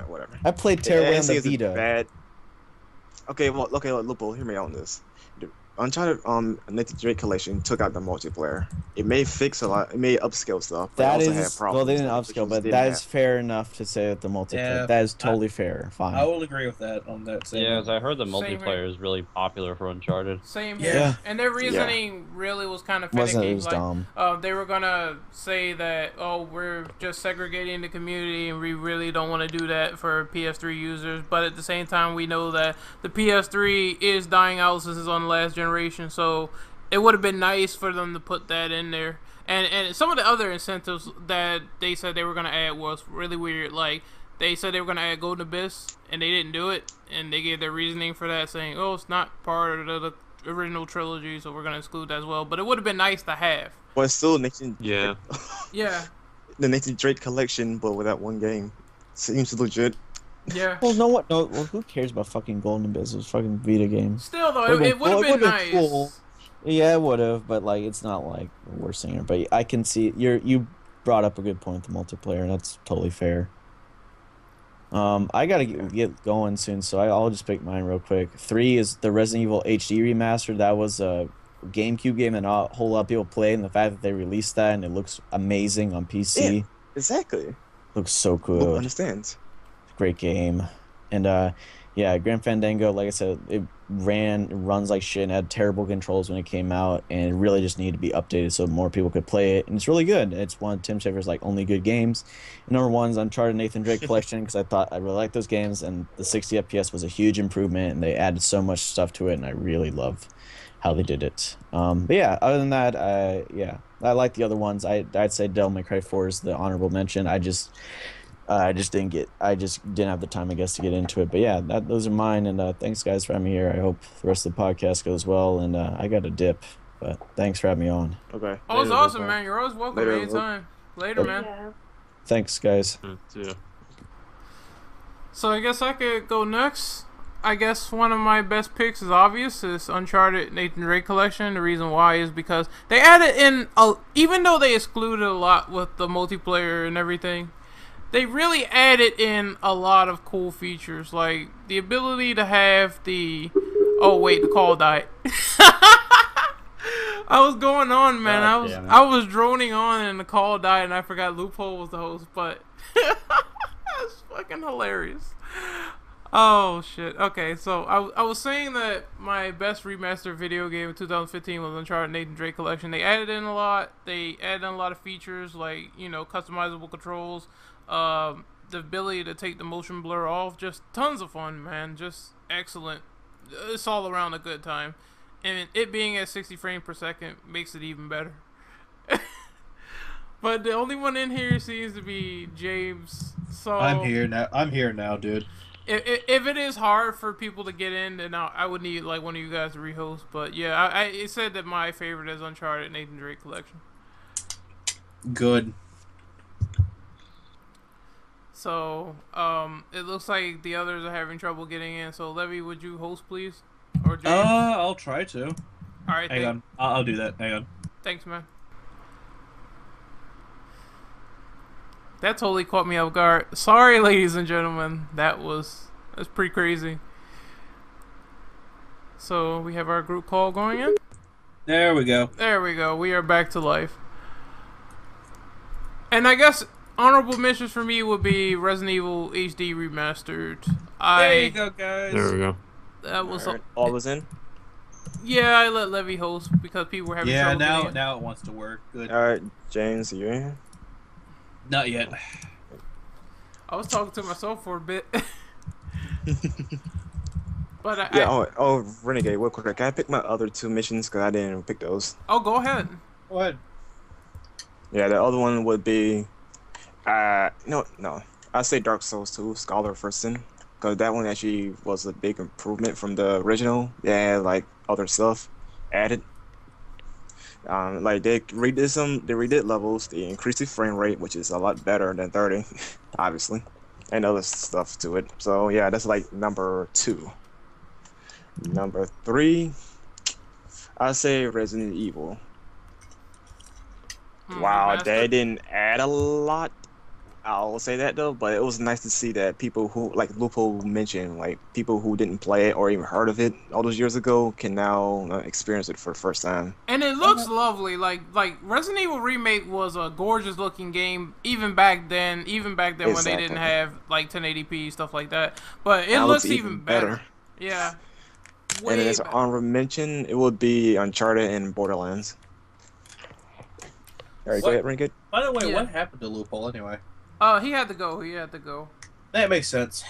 whatever. I played Tearaway on the It's Vita. bad. Okay, well, okay, look, Lupo, hear me out on this. The Uncharted Nathan Drake collection took out the multiplayer. It may fix a lot. It may upscale stuff. But it That also had is problems well, they didn't that upscale, which but didn't that have. is fair enough to say that the multiplayer. Yeah, that is totally fair. Fine. I will agree with that on that. Same Yeah, as I heard the Same multiplayer here. is really popular for Uncharted. Same Yeah. here. And their reasoning really was kind of Wasn't finicky. it was dumb? They were gonna say that, oh, we're just segregating the community and we really don't want to do that for PS3 users. But at the same time, we know that the PS3 is dying out since it's on the last generation. So it would have been nice for them to put that in there. And some of the other incentives that they said they were gonna add was really weird. Like they said they were gonna add Golden Abyss and they didn't do it, and they gave their reasoning for that, saying, "Oh, it's not part of the original trilogy, so we're gonna exclude that as well." But it would have been nice to have. But still, Nathan. Yeah. Yeah, The Nathan Drake collection, but without one game, seems legit. yeah. Well, no, what? No, well, who cares about fucking Golden Abyss? It was fucking Vita games. Still though, Would've it would have well, it been would've nice. cool. Yeah, it would have, but like, it's not like the worst thing. But I can see you brought up a good point with the multiplayer, and that's totally fair. I gotta get going soon, so I'll just pick mine real quick. 3 is the Resident Evil HD remaster. That was a GameCube game that a whole lot of people played, and the fact that they released that and it looks amazing on PC, Yeah. Exactly. looks so Lupo cool. understands. Great game. And yeah, Grim Fandango, like I said, it runs like shit and had terrible controls when it came out, and it really just needed to be updated so more people could play it. And it's really good. It's one of Tim Schafer's like only good games. And number 1 is Uncharted Nathan Drake collection because I thought I really liked those games, and the 60 FPS was a huge improvement, and they added so much stuff to it, and I really love how they did it. But yeah, other than that, yeah, I like the other ones. I'd say Devil May Cry 4 is the honorable mention. I just didn't have the time, I guess, to get into it. But yeah, those are mine. And thanks, guys, for having me here. I hope the rest of the podcast goes well. And I got a dip, but thanks for having me on. Okay. Oh, it's Later, awesome, Lupo. man. You're always welcome Later, anytime. Later, man. Yeah. Thanks, guys. Yeah. So I guess I could go next. I guess one of my best picks is obvious. Is Uncharted Nathan Drake Collection. The reason why is because they added in, even though they excluded a lot with the multiplayer and everything, they really added in a lot of cool features, like the ability to have the... Oh wait, the call died. I was going on, man. I was droning on and the call died and I forgot Loophole was the host, but that's fucking hilarious. Oh shit. Okay, so I was saying that my best remastered video game of 2015 was Uncharted Nathan Drake Collection. They added in a lot. They added in a lot of features like, you know, customizable controls, the ability to take the motion blur off. Just tons of fun, man. Just excellent. It's all around a good time. And it being at 60 frames per second makes it even better. But the only one in here seems to be James. So I'm here now, dude. If it is hard for people to get in, then I would need like one of you guys to rehost. But yeah, it said that my favorite is Uncharted Nathan Drake Collection. Good. So it looks like the others are having trouble getting in. So Levy, would you host, please? Or James? I'll try to. All right. Hang on. I'll do that. Hang on. Thanks, man. That totally caught me off guard. Sorry, ladies and gentlemen. That's pretty crazy. So we have our group call going in. There we go. There we go. We are back to life. And I guess honorable mentions for me would be Resident Evil HD Remastered. There you go, guys. There we go. That was All was in. yeah. I let Levy host because people were having trouble. Yeah, getting in. now it wants to work. Good. All right, James, you in? Not yet. I was talking to myself for a bit. But Renegade, real quick. Can I pick my other two missions? Because I didn't pick those. Oh, go ahead. Go ahead. Yeah, the other one would be, no. I'd say Dark Souls 2, Scholar First Sin. Because that one actually was a big improvement from the original. Yeah, like other stuff added. Like they redid levels, they increased the frame rate, which is a lot better than 30, obviously, and other stuff to it. So yeah, that's like number 2. Number 3, I'd say Resident Evil. Wow, they didn't add a lot. I'll say that though, but it was nice to see that people who, like Lupo mentioned, like people who didn't play it or even heard of it all those years ago can now experience it for the first time. And it looks lovely. Like Resident Evil Remake was a gorgeous looking game even back then when they didn't have like 1080p stuff like that. But it looks even better. Yeah. And as an honorable mention, it would be Uncharted and Borderlands. All right, go ahead, Rinket. By the way, what happened to Loophole anyway? He had to go. That makes sense.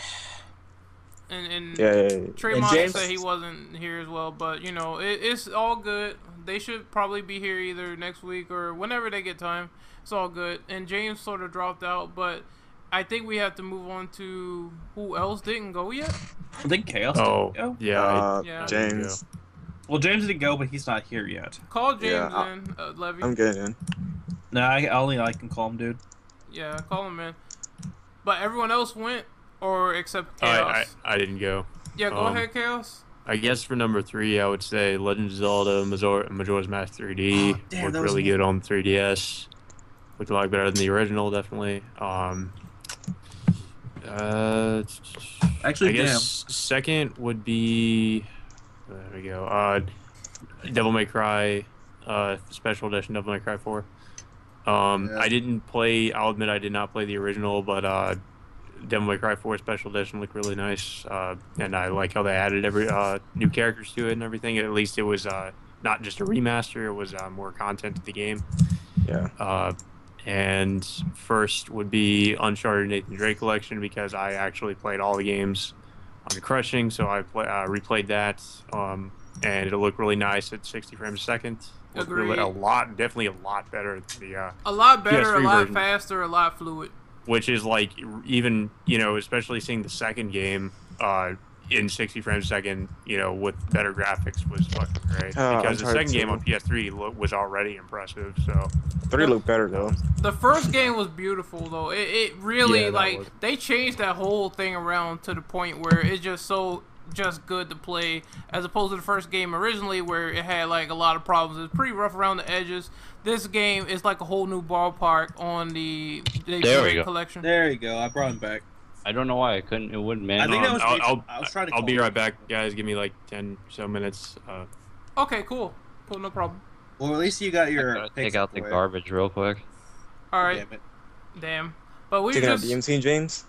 And Yeah. Tremont James said he wasn't here as well, but you know, it's all good. They should probably be here either next week or whenever they get time. It's all good. And James sort of dropped out, but I think we have to move on to who else didn't go yet. I think Chaos didn't go. Yeah. Yeah. James. Well, James didn't go, but he's not here yet. Call James in, Levy. I'm getting in. No, I can call him, dude. Yeah, call him in. But everyone else went, or except Chaos. I didn't go. Yeah, go ahead, Chaos. I guess for number 3, I would say Legend of Zelda Majora's Mask 3D. Looked really good on 3DS. Looked a lot better than the original, definitely. Actually, I guess second would be, there we go, Devil May Cry, Special Edition Devil May Cry 4. I didn't play, I'll admit I did not play the original, but Devil May Cry 4 Special Edition looked really nice, and I like how they added every new characters to it and everything. At least it was not just a remaster, it was more content to the game. Yeah. And first would be Uncharted Nathan Drake Collection, because I actually played all the games on Crushing, so I replayed that, and it looked really nice at 60 frames a second. Agreed. Definitely a lot better than the a lot better, PS3 a lot version. faster, a lot fluid. which is like even especially seeing the second game in 60 frames a second, with better graphics was fucking great. Because the second game on PS3 was already impressive. So 3 looked better though. The first game was beautiful though. It really was. they changed that whole thing around to the point where it's just good to play, as opposed to the first game originally where it had like a lot of problems. It was pretty rough around the edges. This game is like a whole new ballpark on the collection. There you go. I brought him back. I don't know why I couldn't. It wouldn't, man. I think that was. I'll I was trying to. I'll be right back, guys. Give me like 10 so minutes. Okay, cool, no problem. Well, at least you got your. Gotta take out the garbage real quick. All right. Damn it. Damn. But we Taking out just. DMC, James.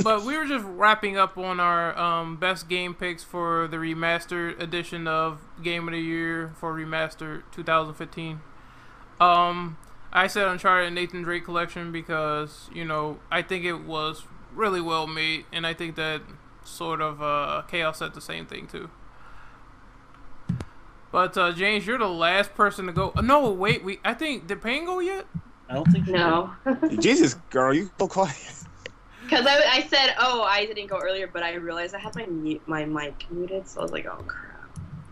But we were just wrapping up on our best game picks for the remastered edition of Game of the Year for Remastered 2015. I said Uncharted and Nathan Drake Collection because, I think it was really well made, and I think that sort of Chaos said the same thing too. But James, you're the last person to go. No, wait, I think, did Payne go yet? I don't think. No. Jesus, girl, you so quiet. Because I said, I didn't go earlier, but I realized I had my mic muted, so I was like, oh crap.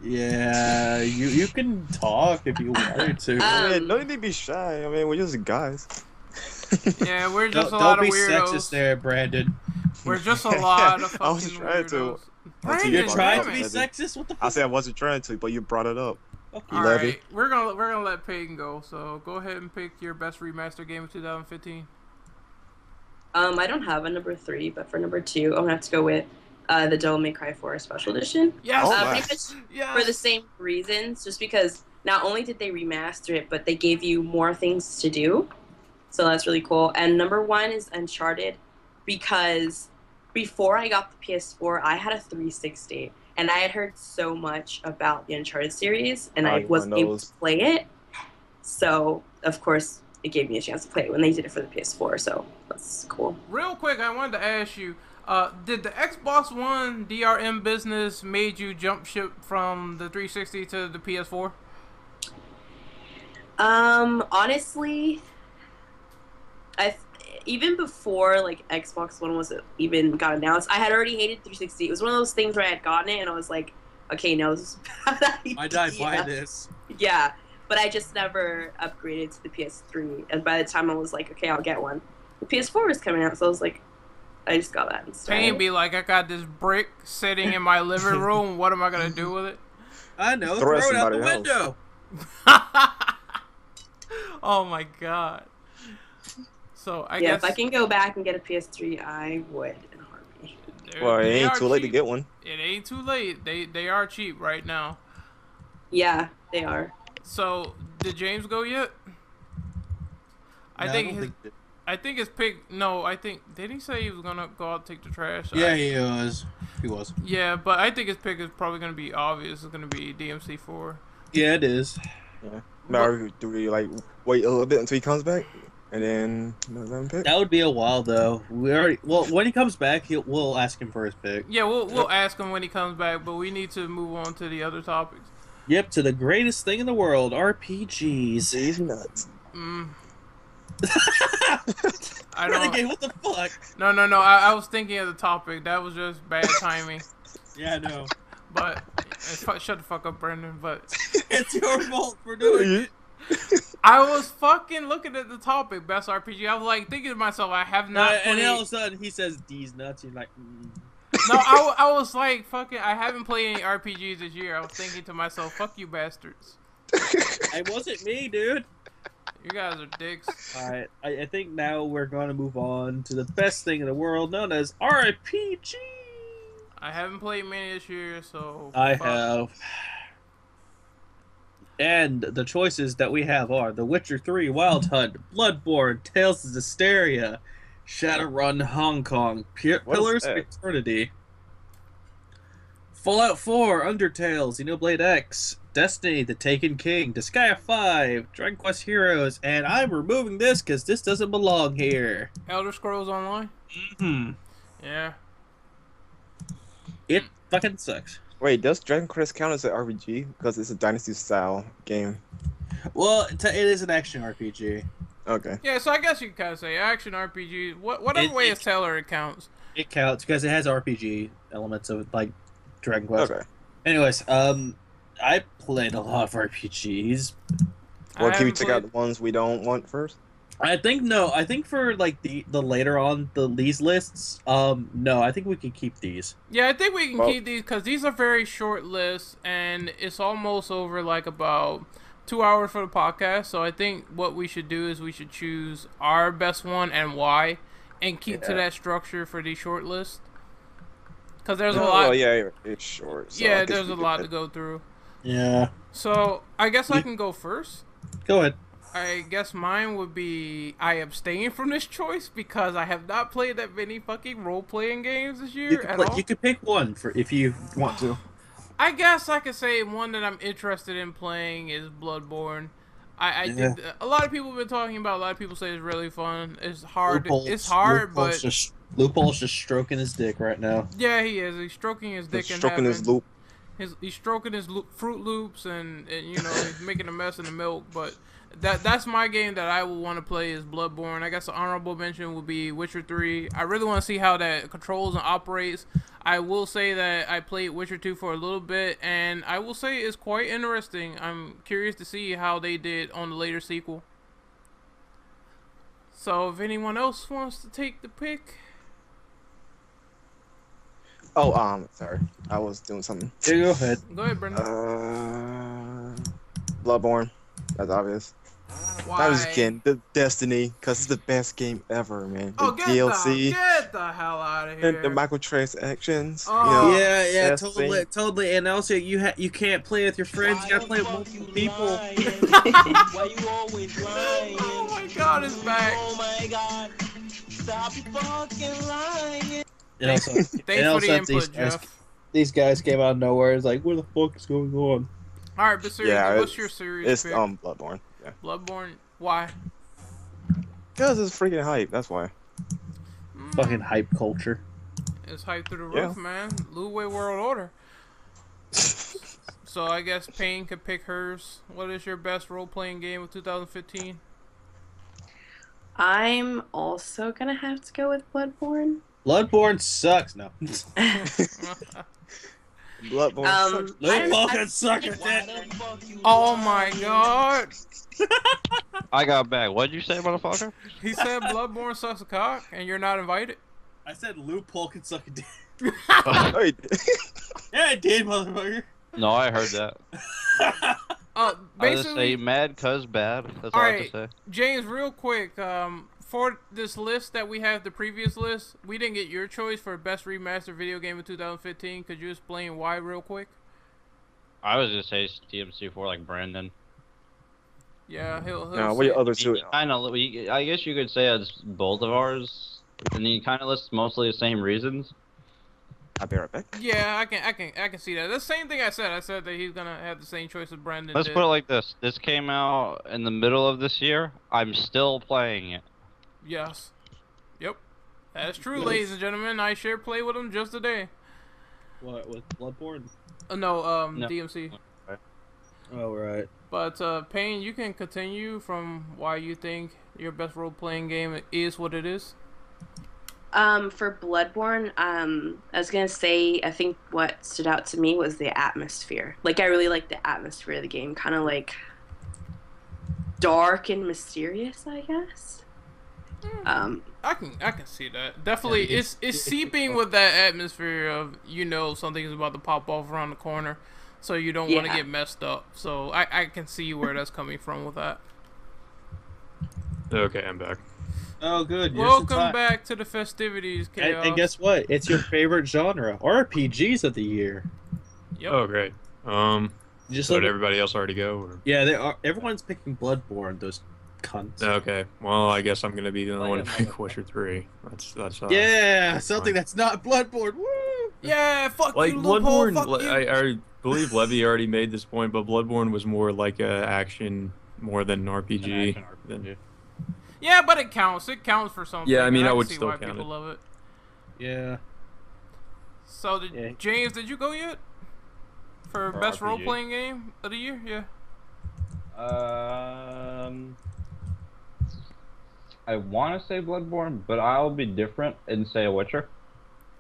Yeah, you can talk if you wanted to. No need to be shy. I mean, we're just guys. Yeah, we're just a lot of weirdos. Don't be sexist there, Brandon. We're just a lot of fucking I wasn't trying to. weirdos. Brandon, You're trying to damn be it. sexist? What the fuck? I said I wasn't trying to, but you brought it up. Okay. All Love right, it. we're gonna let Payne go. So go ahead and pick your best remaster game of 2015. I don't have a number 3, but for number 2, I'm gonna have to go with the Devil May Cry 4 Special Edition. Yes, Pretty much for the same reasons, just because not only did they remaster it, but they gave you more things to do. So that's really cool. And number 1 is Uncharted, because before I got the PS4, I had a 360, and I had heard so much about the Uncharted series, and I wasn't able to play it. So, of course, it gave me a chance to play it when they did it for the PS4, so that's cool. Real quick, I wanted to ask you, did the Xbox One DRM business made you jump ship from the 360 to the PS4? Honestly, even before like Xbox One was even got announced, I had already hated 360. It was one of those things where I had gotten it and I was like, okay, no, this is a bad idea. Why did I buy this? Yeah, but I just never upgraded to the PS3. And by the time I was like, okay, I'll get one, the PS4 was coming out, so I was like, I just got that instead. Payne be like, I got this brick sitting in my living room. What am I gonna do with it? I know, throw it out the window. Oh my god. So I guess if I can go back and get a PS3, I would in a heartbeat. Well, it ain't too late to get one. It ain't too late. They are cheap right now. Yeah, they are. So did James go yet? I think his pick. No, I think did he say he was gonna go out and take the trash? Yeah, he was. He was. Yeah, but I think his pick is probably gonna be obvious. It's gonna be DMC4. Yeah, it is. Yeah. Now, do we like wait a little bit until he comes back, and then let him pick? That would be a while though. When he comes back, we'll ask him for his pick. Yeah, we'll ask him when he comes back, but we need to move on to the other topics. Yep, to the greatest thing in the world, RPGs. He's nuts. I don't. Renegade, what the fuck? No. I was thinking of the topic. That was just bad timing. Yeah, I know. But shut the fuck up, Brendan. But it's your fault for doing it. I was fucking looking at the topic, best RPG. I was like thinking to myself, I have not. And then all of a sudden he says D's nuts. You're like. No, I was like fucking. I haven't played any RPGs this year. I was thinking to myself, fuck you bastards. It wasn't me, dude. You guys are dicks. Alright, I think now we're going to move on to the best thing in the world, known as RPG. I haven't played many this year, so... I have. And the choices that we have are The Witcher 3, Wild Hunt, Bloodborne, Tales of Zestiria, Shadowrun Hong Kong, Pillars of Eternity, Fallout 4, Undertale, Xenoblade X, Destiny, The Taken King, Disgaea 5, Dragon Quest Heroes, and I'm removing this because this doesn't belong here. Elder Scrolls Online? Mm-hmm. Yeah. It fucking sucks. Wait, does Dragon Quest count as an RPG? Because it's a Dynasty-style game. Well, it is an action RPG. Okay. Yeah, so I guess you can kind of say action RPG. Whatever way it's tailored, it counts. It counts because it has RPG elements of like Dragon Quest. Okay. Anyways, I played a lot of RPGs. Well, I can we haven't check out the ones we don't want first? I think for like the later on these lists, no, I think we can keep these. Yeah, I think we can Well- keep these because these are very short lists, and it's almost over like about 2 hours for the podcast. So I think what we should do is we should choose our best one and why, and keep to that structure for these short lists. Because there's a lot. Well, yeah, it's short. So I Yeah, guess there's we a could lot put- to go through. Yeah, So I guess I can go first. go ahead. I guess mine would be I abstain from this choice because I have not played that many fucking role-playing games this year at all. You could pick one for if you want to. I guess I could say one that I'm interested in playing is Bloodborne. I Yeah. think a lot of people have been talking about. A lot of people say it's really fun. It's hard. It's hard, but Loophole's just stroking his dick right now. yeah, he is. He's stroking his dick Just and stroking his loop. He's stroking his Fruit Loops and you know he's making a mess in the milk. But that's my game that I will want to play is Bloodborne. I guess the honorable mention would be Witcher 3. I really want to see how that controls and operates. I will say that I played Witcher 2 for a little bit, and I will say it's quite interesting. I'm curious to see how they did on the later sequel. So if anyone else wants to take the pick. Oh, sorry. I was doing something. Yeah, go ahead. Go ahead, Brendan. Bloodborne. That's obvious. Why? I was just kidding. The Destiny, because it's the best game ever, man. The Oh, get DLC, get the hell out of here. and the microtransactions. Oh. Yeah, that's totally. And also, you can't play with your friends. You gotta play with multiple people. Why you always lying? Oh my god, it's back. Oh my god. Stop fucking lying. And also, Thanks and for the also input, Jeff. these guys came out of nowhere. It's like, what the fuck is going on? Alright, but seriously, Yeah, what's your series It's pick? Bloodborne. Yeah. Bloodborne? Why? Because it's freaking hype. That's why. Fucking hype culture. It's hyped through the Yeah. roof, man. Luwei World Order. So I guess Payne could pick hers. What is your best role-playing game of 2015? I'm also gonna have to go with Bloodborne. Bloodborne sucks. No. Bloodborne. sucks. Loopole can suck a Why dick. the fuck you Oh lying? my god! I got back. What'd you say, motherfucker? He said Bloodborne sucks a cock, and you're not invited? I said Loophole can suck a dick. Oh, he did. Yeah, I did, motherfucker. No, I heard that. I just say Basically, mad cuz bad. That's all I have to say. James, real quick, for this list that we have, the previous list, we didn't get your choice for best remastered video game of 2015. Could you explain why real quick? I was gonna say TMC4 like Brandon. Yeah, he'll Now, what are your other two? Kind of. I guess you could say it's both of ours, and he kind of lists mostly the same reasons. I'll be right back. Yeah, I can see that. That's the same thing I said. I said that he's gonna have the same choice as Brandon Let's did. put it like this: this came out in the middle of this year. I'm still playing it. Yes. Yep. That's true, ladies and gentlemen. I share play with him just today. What, with Bloodborne? No, No. DMC. Oh, right. But Payne, you can continue from why you think your best role-playing game is what it is. For Bloodborne, I was gonna say I think what stood out to me was the atmosphere. Like I really like the atmosphere of the game, kind of like dark and mysterious, I guess. I can see that. Definitely, it's seeping with that atmosphere of something is about to pop off around the corner, so you don't want to Yeah. get messed up. So I can see where that's coming from with that. Okay, I'm back. Oh, good. You're Welcome so tight. back to the festivities, Chaos. And guess what? It's your favorite genre. RPGs of the year. Yep. Oh, great. Just So look did at- everybody else already go? Or? Yeah, they are. Everyone's picking Bloodborne. Those cunts. Okay. Well, I guess I'm gonna be the only Oh, one yeah, to pick Witcher 3. That's Yeah, that's something fine. that's not Bloodborne. Woo! Yeah, fuck Like you, loophole, Bloodborne. fuck you. I believe Levy already made this point, but Bloodborne was more like a action more than an RPG. Yeah, but it counts. It counts for something. Yeah, I mean, and I can would see still why count people it. love it. Yeah. So, Yeah. James, did you go yet? For For best RPG? role-playing game of the year? Yeah. I want to say Bloodborne, but I'll be different and say a Witcher.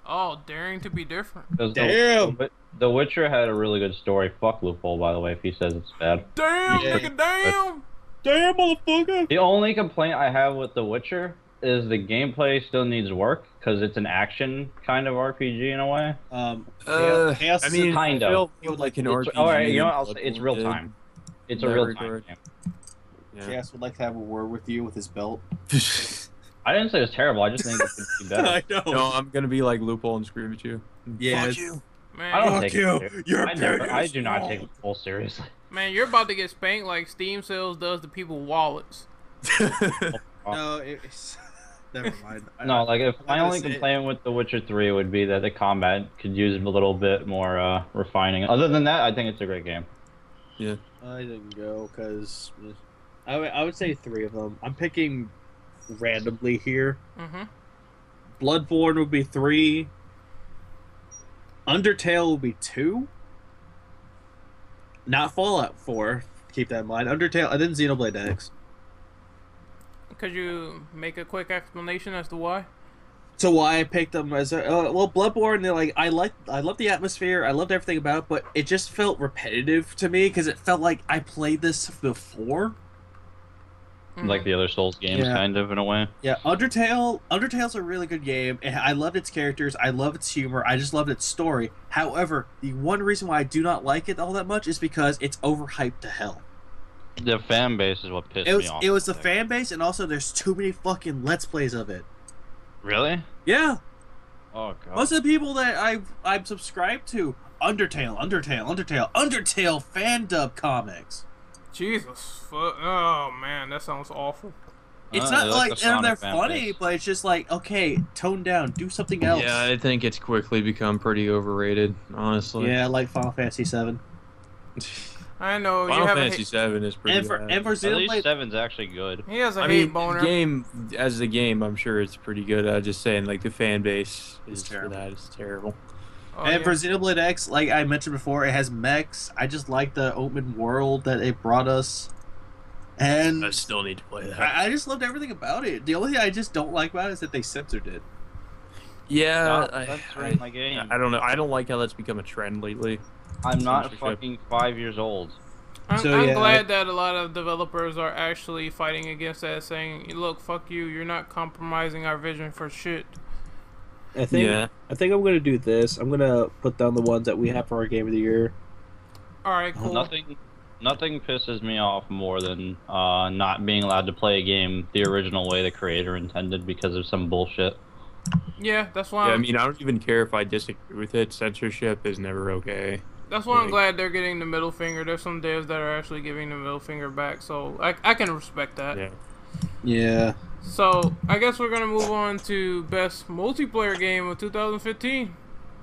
Oh, daring to be different. 'Cause Damn! The Witcher had a really good story. Fuck Loophole, by the way, if he says it's bad. Damn, Yeah. nigga, damn. Damn, motherfucker! The only complaint I have with The Witcher is the gameplay still needs work because it's an action kind of RPG in a way. Chaos I is mean, kind I of. feel like an RPG. All right, you know what? I'll than say it's Bloodborne real did. time. It's a That real regard. time game. Chaos would like to have a word with you with his belt. I didn't say it's terrible. I just think it could be better. I know. No, I'm gonna be like Loophole and scream at you. Yeah, Fuck it's- you. Man, I don't Fuck take you. it serious. You're I do not take Loophole seriously. man, you're about to get spanked like Steam sales does to people's wallets. No, it's never mind. No, like if my I'm only gonna say- complaint with The Witcher 3 would be that the combat could use a little bit more refining. Other than that, I think it's a great game. I didn't go because I would say 3 of them. I'm picking randomly here. Mm-hmm. Bloodborne would be 3. Undertale would be 2. Not Fallout 4. Keep that in mind. Undertale, and then Xenoblade X. Could you make a quick explanation as to why? So why I picked them as well, Bloodborne. They're like I love the atmosphere. I loved everything about it, but it just felt repetitive to me because it felt like I played this before. Like the other Souls games, Yeah. kind of in a way. Yeah, Undertale's a really good game. And I loved its characters. I love its humor. I just loved its story. However, the one reason why I do not like it all that much is because it's overhyped to hell. The fan base is what pissed It was me off. it was the fan base, and also there's too many fucking Let's Plays of it. Really? Yeah, Oh god. most of the people that I'm subscribed to, Undertale fan dub comics. Jesus. Oh, man, that sounds awful. It's they not like the and Sonic they're fan funny, base. but it's just like, okay, tone down, do something else. Yeah, I think it's quickly become pretty overrated, honestly. Yeah, like Final Fantasy 7. I know, you Final have Fantasy 7 is pretty And for bad. and for At least Xenoblade, 7's actually good. He has a I hate mean, boner. the game as a game, I'm sure it's pretty good. I'm just saying, like the fan base It's is for terrible. that is terrible. Oh, and yeah. for Xenoblade X, like I mentioned before, it has mechs. I just like the open world that it brought us. And I still need to play that. I just loved everything about it. The only thing I just don't like about it is that they censored it. Yeah, Stop censoring my game. I don't know. I don't like how that's become a trend lately. I'm not Censorship. fucking 5 years old. I'm yeah, glad that a lot of developers are actually fighting against that, saying, look, fuck you, you're not compromising our vision for shit. I think Yeah. I'm gonna do this. I'm gonna put down the ones that we have for our game of the year. Alright, cool. Nothing pisses me off more than not being allowed to play a game the original way the creator intended because of some bullshit. Yeah, that's why Yeah, I mean, I don't even care if I disagree with it. Censorship is never okay. that's why I'm like- glad they're getting the middle finger. There's some devs that are actually giving the middle finger back, so I can respect that. Yeah. Yeah. So, I guess we're gonna move on to best multiplayer game of 2015.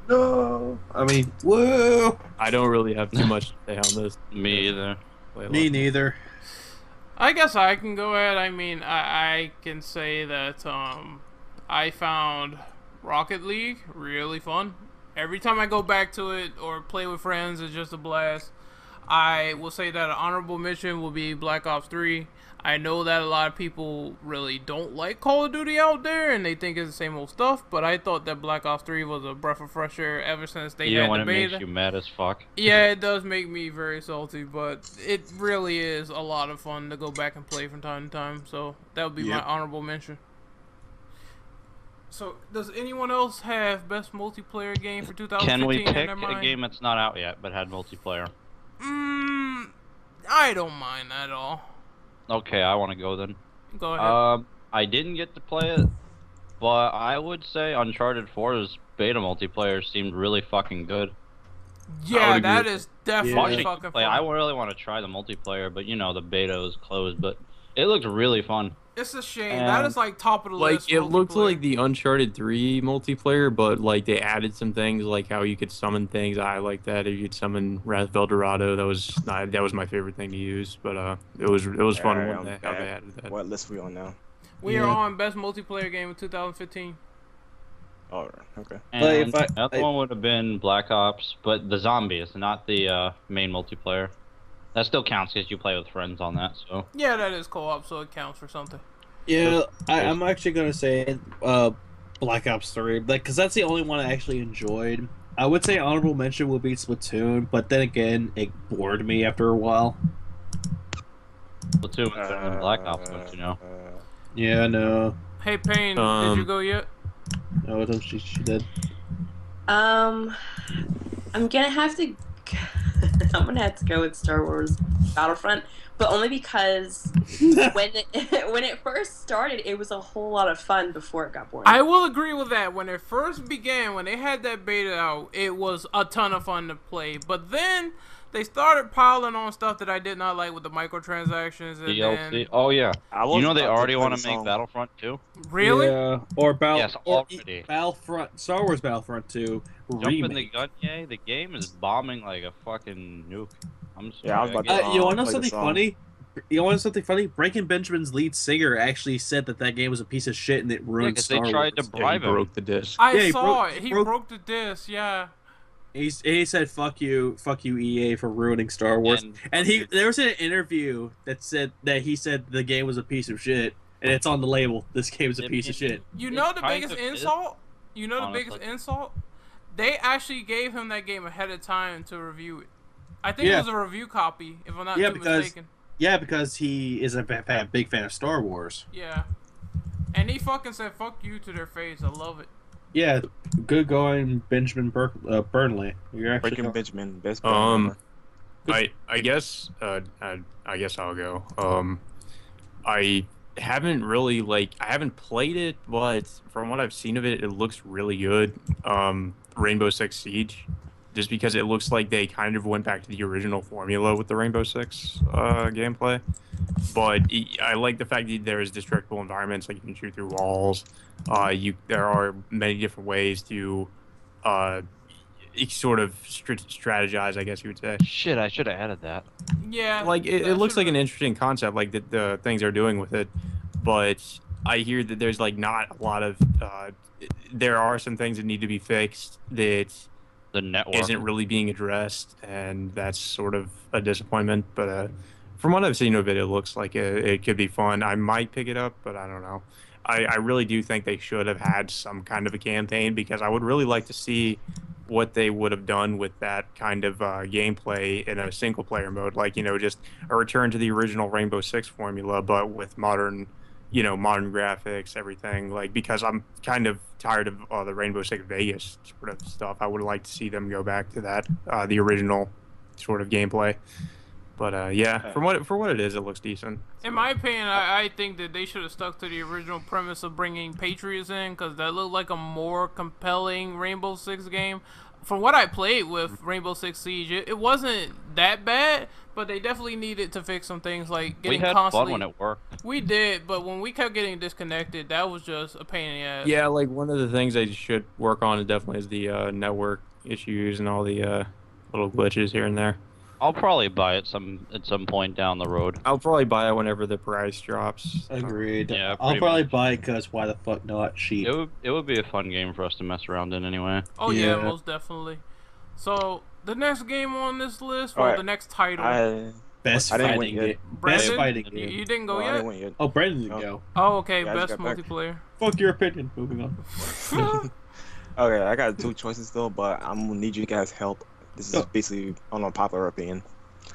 No. I mean, whoa. I don't really have too much to say on this. Me either. Play a Me lot. neither. I guess I can go ahead. I mean, I can say that I found Rocket League really fun. Every time I go back to it or play with friends, it's just a blast. I will say that an honorable mention will be Black Ops 3. I know that a lot of people really don't like Call of Duty out there, and they think it's the same old stuff, but I thought that Black Ops 3 was a breath of fresh air ever since they Even had when the it beta. makes you mad as fuck. Yeah, it does make me very salty, but it really is a lot of fun to go back and play from time to time. So that would be my Yep. honorable mention. So, does anyone else have best multiplayer game for 2015 Can we in pick their a mind? game that's not out yet but had multiplayer? I don't mind at all. Okay, I want to go then. Go ahead. I didn't get to play it, but I would say Uncharted 4's beta multiplayer seemed really fucking good. yeah, would agree that with is definitely Watching fucking play, fun. I really want to try the multiplayer, but you know the beta is closed. But it looked really fun. It's a shame. That is like top of the Like, list. it looked multiplayer. like the Uncharted 3 multiplayer, but, like, they added some things, like how you could summon things. I like that. You could summon Wrath of Eldorado. That was my favorite thing to use, but it was fun Alright, when I'm how they back. added that. What list we on now? We are on best multiplayer game of 2015. Oh, okay. And if I- the other one would have been Black Ops, but the zombies, not the main multiplayer. That still counts because you play with friends on that. So Yeah, that is co-op, so it counts for something. Yeah, I'm actually gonna say Black Ops 3, like, because that's the only one I actually enjoyed. I would say honorable mention will be Splatoon, but then again, it bored me after a while. Platoon was better than Black Ops, don't you know? Yeah, no, Hey, Payne, did you go yet? no, she did. I'm gonna have to. I'm gonna have to go with Star Wars Battlefront, but only because when when it first started, it was a whole lot of fun before it got boring. I will agree with that. When it first began, when they had that beta out, it was a ton of fun to play. But then they started piling on stuff that I did not like with the microtransactions. And DLC. then, Oh yeah. I You was know they about to already play want the to make song. Battlefront 2? really? Yeah, or Yes, already. Battlefront, Star Wars Battlefront 2 Jumping the remake. gun, yay! The game is bombing like a fucking nuke. I'm sorry. Yeah, I was about get to, it. You want to know play the something song. funny? You want to know something funny? Breaking Benjamin's lead singer actually said that game was a piece of shit and it Yeah, ruined 'cause they Star tried to Wars. Yeah, he bribe him. broke the disc. I Yeah, he saw broke- it. he He broke- broke the disc. Yeah. He said, "Fuck you, EA for ruining Star Wars." And there was an interview that said that he said the game was a piece of shit, and it's on the label. This game is a piece of shit. You It know the kind biggest of is, insult? You know the honestly. biggest insult? They actually gave him that game ahead of time to review it. I think it Yeah. was a review copy, if I'm not Yeah, too mistaken. because he is a big fan of Star Wars. Yeah. And he fucking said "fuck you" to their face. I love it. Yeah, good going, Benjamin Burnley. You're actually Breaking Benjamin, best button ever. I guess I guess I'll go. I haven't really I haven't played it, but from what I've seen of it, it looks really good. Rainbow Six Siege, just because it looks like they kind of went back to the original formula with the Rainbow Six gameplay. But I like the fact that there is destructible environments, like you can shoot through walls. There are many different ways to sort of strategize, I guess you would say. Shit, I should have added that. Yeah. Like it that looks like should've- an interesting concept, like the things they're doing with it. But I hear that there's not a lot of there are some things that need to be fixed that The network. isn't really being addressed, and that's sort of a disappointment. But from what I've seen of it, it looks like it could be fun. I might pick it up, but I don't know. I really do think they should have had some kind of a campaign, because I would really like to see what they would have done with that kind of gameplay in a single player mode, just a return to the original Rainbow Six formula, but with modern graphics, everything. Because I'm kind of tired of the Rainbow Six Vegas sort of stuff. I would like to see them go back to that, the original sort of gameplay. But yeah, for what it is, it looks decent. In my opinion, I think that they should have stuck to the original premise of bringing Patriots in, because that looked like a more compelling Rainbow Six game. From what I played with Rainbow Six Siege, it wasn't that bad, but they definitely needed to fix some things, like getting We had constantly. fun when it worked. We did, but when we kept getting disconnected, that was just a pain in the ass. Yeah, one of the things they should work on definitely is the network issues and all the little glitches here and there. I'll probably buy it at some point down the road. I'll probably buy it whenever the price drops. Agreed. Yeah, I'll pretty probably much. buy it because why the fuck not? Cheap. It would be a fun game for us to mess around in anyway. Oh yeah, Yeah. most definitely. So the next game on this list, or Alright, the next title, Best I didn't fighting win yet. game. Best Brandon, fighting you, game. you didn't go I yet. didn't win yet. Oh, Brandon didn't Oh. go. Oh, okay, Yeah, I just best got back. multiplayer. Fuck your opinion. Moving on. Okay, I got two choices still, but I'm gonna need you guys' help. This is Oh. basically an unpopular opinion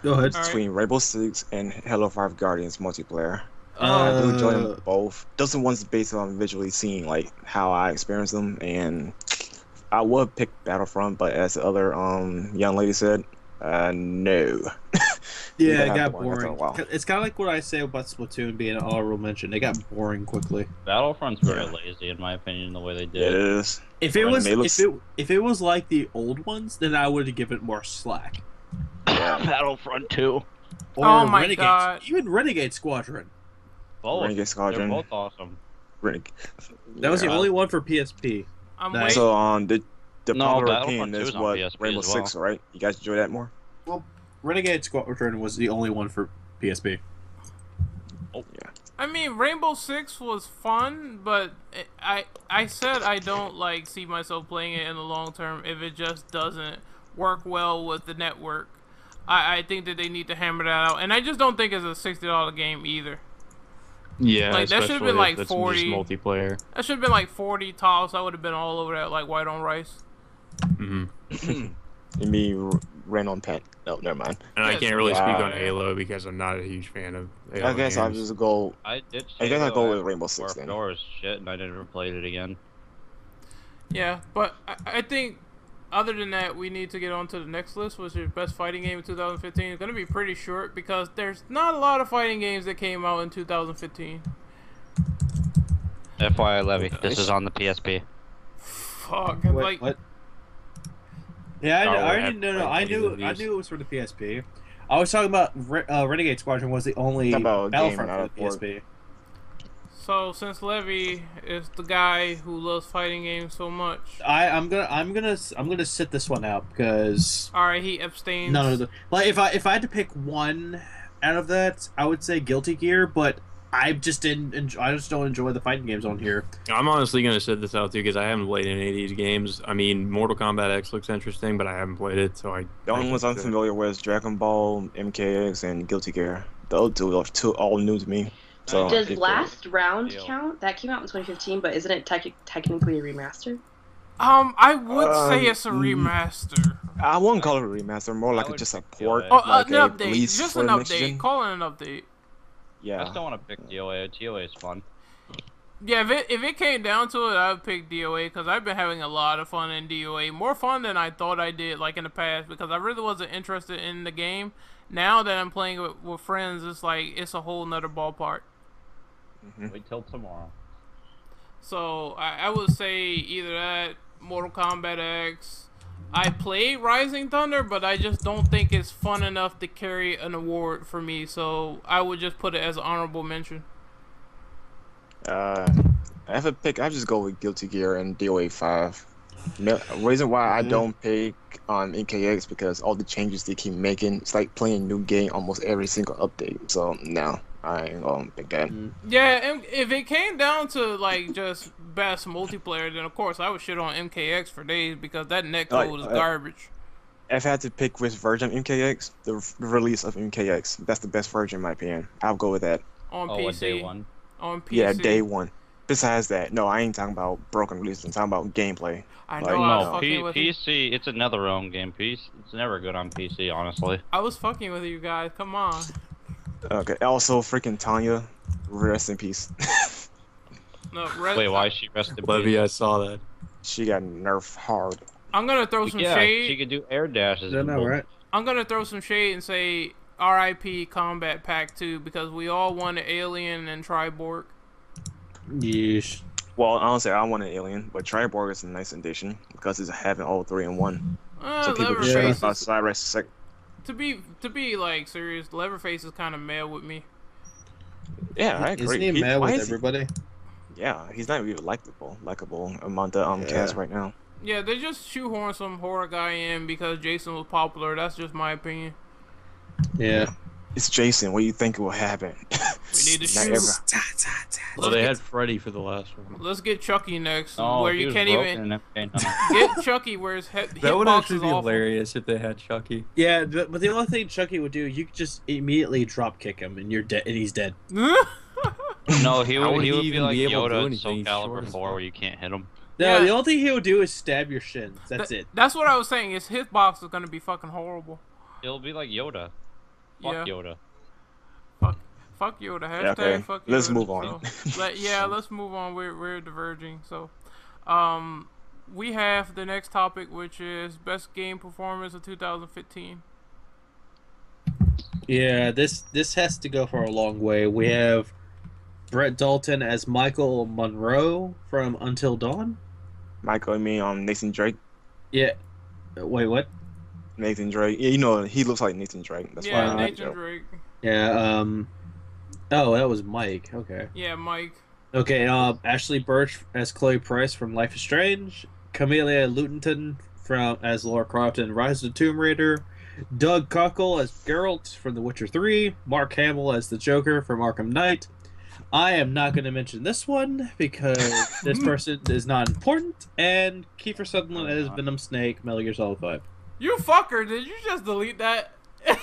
Go ahead. Alright. between Rainbow Six and Halo 5 Guardians multiplayer. Oh, I do enjoy them both. Those are ones based on visually seeing how I experience them, and I would pick Battlefront, but as the other young lady said, no. Yeah, They it have got the one after a boring. while. It's kind of like what I say about Splatoon being an honorable mention. They got boring quickly. Battlefront's very Yeah. lazy in my opinion, the way they It did it. is. If it Well, was it looks- if it was like the old ones, then I would give it more slack. Battlefront 2. Or Oh my Renegade, God. even Renegade Squadron. Both. Renegade Squadron. They're both awesome. That was the Yeah. only one for PSP. I'm Nice. waiting. So the No, popular Battlefront opinion 2 is is on what PSP Rainbow as well. Six, right? You guys enjoy that more? Renegade Squadron was the only one for PSP. I mean, Rainbow Six was fun, but I said I don't see myself playing it in the long term if it just doesn't work well with the network. I think that they need to hammer that out, and I just don't think it's a $60 game either. Yeah, Like, that should've been, especially like, if it's 40. just multiplayer. That should have been like 40 tops. I would have been all over that like white on rice. hmm And me ran on pet. No, never mind. And I Yes, can't really speak yeah. on Halo because I'm not a huge fan of Halo I guess I'll games. just go. I did. I guess I'll go with Rainbow Six then. Doors shit, and I never played it again. Yeah, but I think other than that, we need to get on to the next list, which is best fighting game in 2015. It's gonna be pretty short because there's not a lot of fighting games that came out in 2015. FYI, Levy, this is on the PSP. Fuck, Wait, like what? Yeah, I, Oh, I we already have no, I plenty knew of I these. knew it was for the PSP. I was talking about Renegade Squadron was the only Talk about a game Battlefront out for of the PSP. so. Since Levy is the guy who loves fighting games so much, I'm gonna sit this one out because all right, he abstains. none of the like if I had to pick one out of that, I would say Guilty Gear, but I just didn't. I just don't enjoy the fighting games on here. I'm honestly gonna sit this out too because I haven't played any of these games. I mean, Mortal Kombat X looks interesting, but I haven't played it, so I. The only ones I'm familiar with is Dragon Ball, MKX, and Guilty Gear. The other two are all new to me. So Does if- Last Round Deal. count? That came out in 2015, but isn't it technically a remaster? I would say it's a Um, remaster. I wouldn't call it a remaster, more like would just a pick port, DOA. Oh, like an a update, release just for an next update. gen. Call it an update. I Yeah. just don't want to pick DOA. DOA is fun. Yeah, if it came down to it, I would pick DOA because I've been having a lot of fun in DOA. More fun than I thought I did, like in the past, because I really wasn't interested in the game. Now that I'm playing with friends, it's like it's a whole nother ballpark. Wait till tomorrow. So I would say either that, Mortal Kombat X. I played Rising Thunder, but I just don't think it's fun enough to carry an award for me. So I would just put it as an honorable mention. I have a pick. I just go with Guilty Gear and DOA 5. Reason why I don't pick MKX because all the changes they keep making, it's like playing a new game almost every single update. So no, I ain't gonna pick that. Yeah, and if it came down to like just best multiplayer, then of course I would shit on MKX for days because that netcode is garbage. If I had to pick which version of MKX, the release of MKX, that's the best version in my opinion. I'll go with that. On Oh, PC. what, day one? On PC. Yeah, day one. Besides that, no, I ain't talking about broken release. I'm talking about gameplay. I know Like, I was No, fucking with you. PC. It's another own game piece. It's never good on PC, honestly. I was fucking with you guys. Come on. Okay. Also, freaking Tanya, rest in peace. No, Wait, why is she rested? Levy, I saw that. She got nerfed hard. I'm gonna throw some Yeah, shade. she could do air dashes. I know, right? I'm gonna throw some shade and say R.I.P. Combat Pack 2 because we all wanted Alien and Triborg. Yeesh. Well, honestly, I want an Alien, but Triborg is a nice addition because it's having all three in one. So people can Leatherface about is, Cyrus sec. to be like serious, Leatherface is kind of mad with me. Yeah, I agree. Isn't he mad why with is he- everybody? Yeah, he's not really likable among the cast right now. Yeah, they just shoehorn some horror guy in because Jason was popular. That's just my opinion. Yeah. It's Jason. What do you think will happen? We need to Not shoot. ever. Well, they had Freddy for the last one. Let's get Chucky next, Oh, where he you was can't broken even in MK9. get Chucky where his That would hitbox actually is be awful. hilarious if they had Chucky. Yeah, but the only thing Chucky would do, you could just immediately drop kick him, and you're dead, and he's dead. No, he How would, would he he would be even like be able to do Yoda in anything? Soul He's short Calibur as 4 fuck. where you can't hit him. No, Yeah. the only thing he would do is stab your shins. That's it. That's what I was saying. His hitbox is gonna be fucking horrible. He'll be like Yoda. Fuck Yeah. Yoda. Fuck Yoda. Hashtag Yeah, okay. fuck Yoda. Let's move on. So, let's move on. We're diverging. So, we have the next topic, which is best game performance of 2015. Yeah, this has to go for a long way. We have Brett Dalton as Michael Monroe from Until Dawn. Michael, I mean, Nathan Drake. Yeah. Wait, what? Nathan Drake. Yeah, you know, he looks like Nathan Drake. That's Yeah, why. Nathan Drake. Yeah. Oh, that was Mike. Okay. Yeah, Mike. Okay. Ashley Birch as Chloe Price from Life is Strange. Camelia Lutenton as Laura Croft in Rise of the Tomb Raider. Doug Cockle as Geralt from The Witcher 3. Mark Hamill as the Joker from Arkham Knight. I am not going to mention this one because this person is not important. And Kiefer Sutherland as Venom Snake, Metal Gear Solid 5. You fucker! Did you just delete that?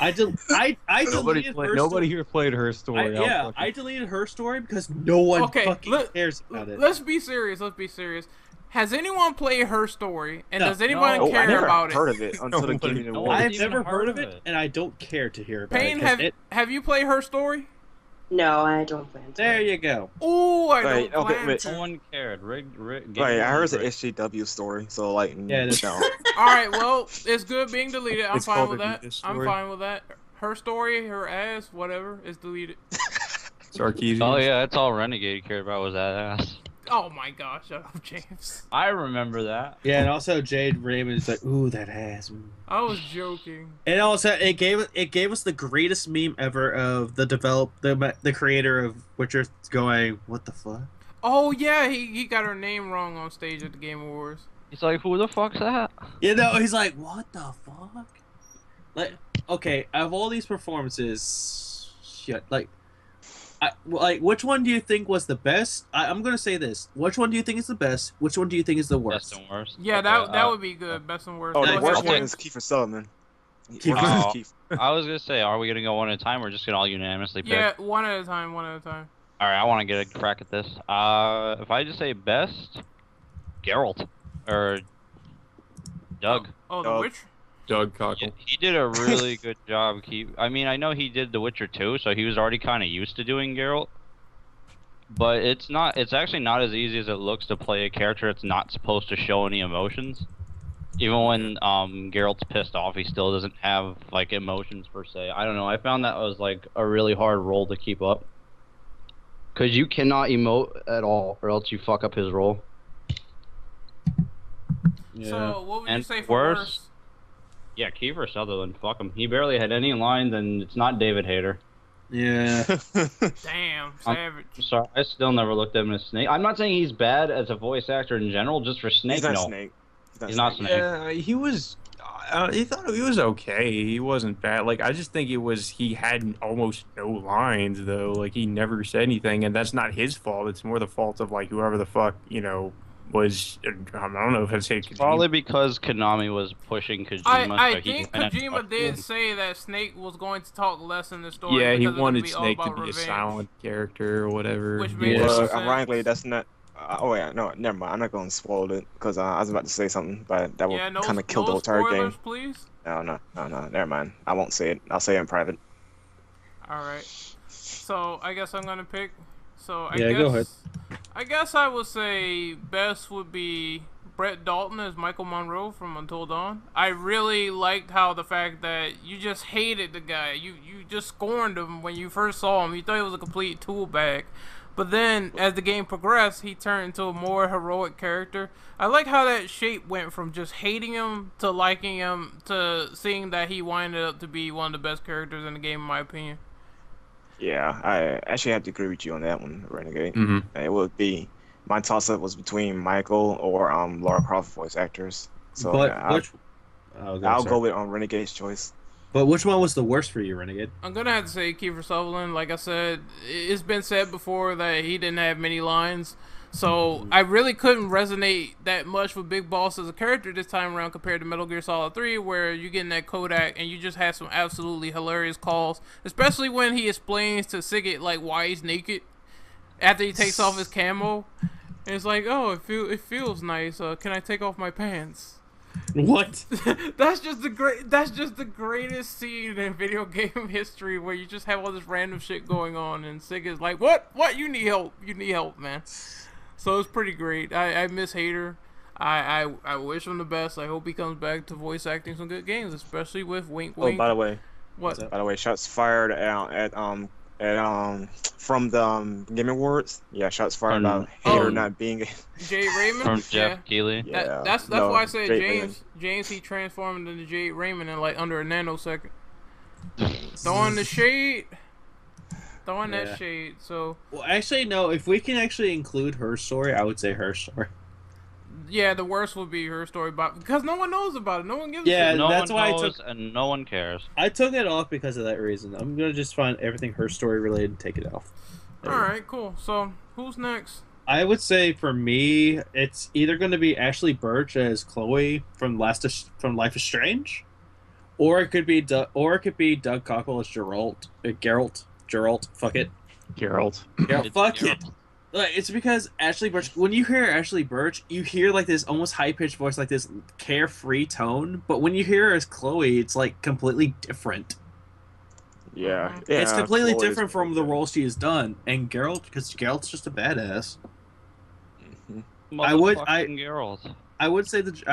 I Nobody, deleted play, her nobody story. here played her story. I deleted her story because no one fucking cares about it. Let's be serious. Let's be serious. Has anyone played her story, and No. does anyone Oh, I care never about heard it? of it until the Nobody- Game no Awards. I've even never heard heard of of it, it. and I don't care to hear about Payne, it. have you played her story? No, I don't plan to. There you go. Ooh, I Wait, don't okay, plan wait. to. No one cared. Wait, I heard it's an SJW story, so like, Yeah, it is. no. All right, well, it's good being deleted. I'm It's fine called with the that. Venus I'm story. fine with that. Her story, her ass, whatever, is deleted. Sarkeesian. Oh yeah, that's all Renegade cared about was that ass. Oh my gosh, shut up, James. I remember that. Yeah, and also Jade Raymond is like, ooh, that ass. I was joking. And also, it gave us the greatest meme ever of the creator of Witcher going, what the fuck? Oh yeah, he got her name wrong on stage at the Game Awards. He's like, who the fuck's that? You know, he's like, what the fuck? Like, okay, out of all these performances, shit, like, which one do you think was the best? I'm gonna say this. Which one do you think is the best? Which one do you think is the worst? Best and worst. Yeah, Okay, that would be good. Best and worst. Oh, No, the it's worst okay. one is Kiefer Sutherland. Kiefer- Worst is Oh. Keith. I was gonna say, are we gonna go one at a time or just gonna all unanimously pick? Yeah, one at a time. One at a time. All right, I want to get a crack at this. If I just say best, Geralt or Doug. Oh, The Doug. Witch. Doug Yeah, Cockle. he did a really good job. I mean, I know he did The Witcher 2, so he was already kind of used to doing Geralt. But it's actually not as easy as it looks to play a character that's not supposed to show any emotions. Even when Geralt's pissed off, he still doesn't have like emotions per se. I don't know. I found that was like a really hard role to keep up. Cause you cannot emote at all, or else you fuck up his role. Yeah. So what would you And say for worst? worst? Yeah, Kiefer Sutherland, fuck him. He barely had any lines, and it's not David Hayter. Yeah. Damn, I'm savage. sorry, I still never looked at him as Snake. I'm not saying he's bad as a voice actor in general, just for Snake, He's not no. Snake. He's not Snake. Yeah, he was. He thought he was okay. He wasn't bad. Like I just think it was he had almost no lines though. Like he never said anything, and that's not his fault. It's more the fault of like whoever the fuck was. I don't know if I'd say Kojima. Probably because Konami was pushing Kojima. I so he think kinda Kojima fucked did him. say that Snake was going to talk less in the story. Yeah, he because it was gonna wanted be all Snake to about be a revenge. silent character or whatever. Which makes Yeah. no Well, sense. ironically, that's not. Oh yeah, no, never mind. I'm not going to spoil it because I was about to say something, but that will Yeah, no, kind of kill no the entire spoilers, game. please. No, never mind. I won't say it. I'll say it in private. All right. So I guess I'm gonna pick. So I Yeah, guess, go ahead. I guess I would say best would be Brett Dalton as Michael Monroe from Until Dawn. I really liked how the fact that you just hated the guy. You just scorned him when you first saw him. You thought he was a complete tool bag. But then, as the game progressed, he turned into a more heroic character. I like how that shape went from just hating him to liking him to seeing that he winded up to be one of the best characters in the game, in my opinion. Yeah, I actually have to agree with you on that one, Renegade. Mhm. It would be my toss-up was between Michael or Laura Croft voice actors. So but yeah, which? I'll go with Renegade's choice. But which one was the worst for you, Renegade? I'm gonna have to say Kiefer Sutherland. Like I said, it's been said before that he didn't have many lines, so I really couldn't resonate that much with Big Boss as a character this time around compared to Metal Gear Solid 3, where you get in that Kodak and you just have some absolutely hilarious calls, especially when he explains to Sigget like why he's naked after he takes off his camo. And it's like, oh, it feels nice. Can I take off my pants? What? That's just the greatest scene in video game history, where you just have all this random shit going on and Sega's like, what you need help, man. So it's pretty great. I miss Hater. I wish him the best. I hope he comes back to voice acting some good games, especially with Wink Oh, Wink. by the way, What? shots fired at from the Game Awards. Yeah, shots fired about Hater Oh. not being. Jay Raymond? From Yeah. Jeff Keighley. Yeah, That's no, why I said Jade James. James, he transformed into Jade Raymond in like under a nanosecond. Throwing the shade. Throwing Yeah. that shade. So Well, actually, no. If we can actually include her story, I would say her story. yeah, the worst would be her story, but because no one knows about it, no one gives Yeah, a shit. No that's one why I knows and no one cares. I took it off because of that reason. I'm gonna just find everything her story related and take it off. All right, cool. So who's next? I would say for me, it's either going to be Ashley Birch as Chloe from Life is Strange, Or it could be Doug Cockle as Geralt. Fuck it. Geralt. Yeah, It's fuck Geralt. it. Like, it's because Ashley Birch. When you hear Ashley Birch, you hear like this almost high pitched voice, like this carefree tone. But when you hear her as Chloe, it's like completely different. Yeah, It's completely Chloe is different from pretty the good. role she has done. And Geralt, because Geralt's just a badass. Mhm. Motherfucking Geralt. I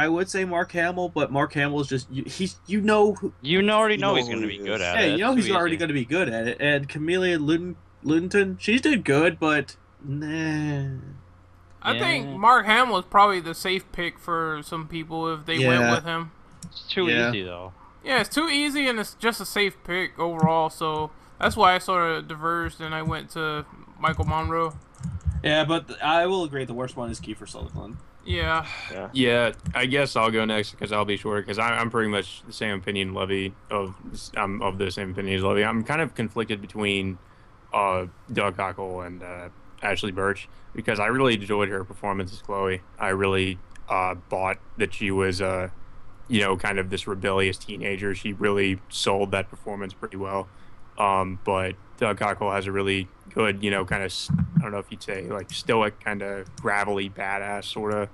would say Mark Hamill, but Mark Hamill is just You already know know he's who going to he be good is. at yeah, it. you know It's he's too already easy. going to be good at it. And Camellia Ludenton, she's did good, but nah. I think Yeah. Mark Hamill is probably the safe pick for some people if they went Yeah. with him. It's too Yeah. easy, though. Yeah, it's too easy and it's just a safe pick overall. So that's why I sort of diverged and I went to Michael Monroe. Yeah, but I will agree the worst one is Kiefer Sutherland. Yeah. Yeah. Yeah, I guess I'll go next because I'll be short because I'm pretty much the same opinion Levy I'm of the same opinion as Levy. I'm kind of conflicted between Doug Cockle and Ashley Birch because I really enjoyed her performance as Chloe. I really bought that she was kind of this rebellious teenager. She really sold that performance pretty well. But Doug Cockle has a really good, kind of, I don't know if you'd say like stoic, kind of gravelly, badass sort of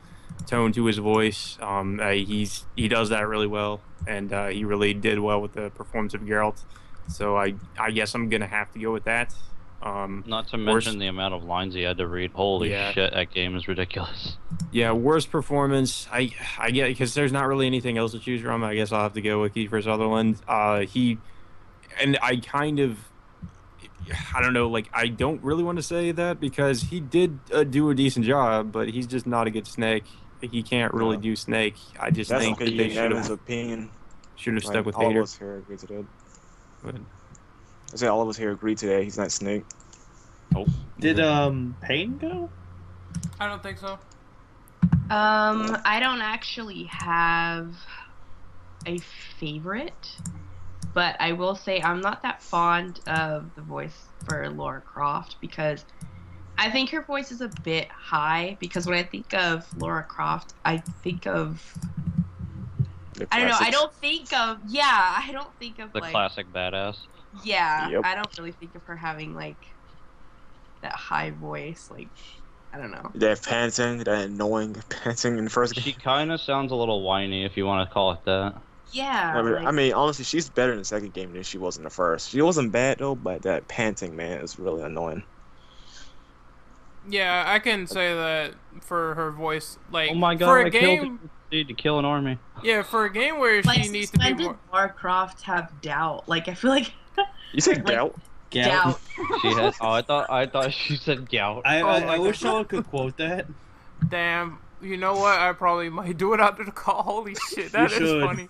tone to his voice. He does that really well, and he really did well with the performance of Geralt. So I guess I'm gonna have to go with that. Not to Worst- mention the amount of lines he had to read. Holy Yeah. shit, that game is ridiculous. Yeah, worst performance. I get because there's not really anything else to choose from. I guess I'll have to go with Kiefer Sutherland. I don't know. Like, I don't really want to say that because he did do a decent job, but he's just not a good Snake. He can't really No. do Snake. I just That's think like a that they unanimous opinion. should have Like, stuck with all Hater. of us here agree to that. But, I say all of us here agree today. He's not Snake. Did Payne go? I don't think so. I don't actually have a favorite, but I will say I'm not that fond of the voice for Laura Croft because I think her voice is a bit high. Because when I think of Laura Croft, I think of The I don't know. I classics. don't think of I don't think of The like classic badass. yeah. Yep. I don't really think of her having like that high voice. Like I don't know. That panting, that annoying panting in the first game. She kind of sounds a little whiny, if you want to call it that. Yeah. I mean, honestly, she's better in the second game than she was in the first. She wasn't bad though, but that panting, man, is really annoying. Yeah, I can say that for her voice. Like, Oh my god, for a I game, killed him. Need to kill an army. yeah, for a game where like she needs to be when did more. Lara Croft have doubt? Like I feel like You say Like- doubt? doubt. She had. Oh, I thought she said gout. I my wish God. someone could quote that. Damn, you know what? I probably might do it after the call. Holy shit, that is should. funny.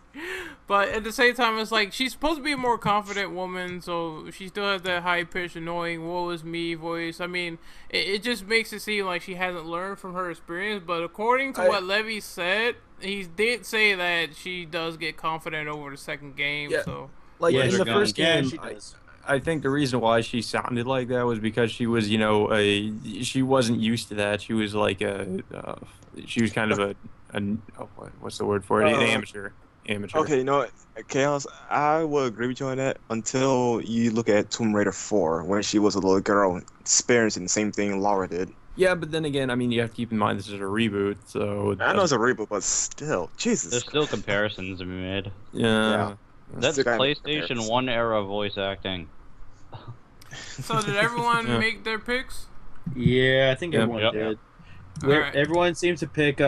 But at the same time, it's like she's supposed to be a more confident woman, so she still has that high pitched, annoying "woe is me" voice. I mean, it just makes it seem like she hasn't learned from her experience. But according to what Levy said, he did say that she does get confident over the second game. Yeah. So Like Yeah, in she the does. first Yeah, game, she does. I think the reason why she sounded like that was because she was, she wasn't used to that. She was like she was kind of what's the word for it? An amateur. Amateur. Okay, you know what, Chaos, I will agree with you on that until you look at Tomb Raider 4, when she was a little girl experiencing the same thing Laura did. Yeah, but then again, I mean, you have to keep in mind this is a reboot, so I know it's a reboot, but still, Jesus. There's still comparisons to be made. yeah. That's Still gotta make PlayStation comparisons. 1 era voice acting. So did everyone Yeah. make their picks? Yeah, I think Yeah. everyone Yep. did. Alright. Everyone seems to pick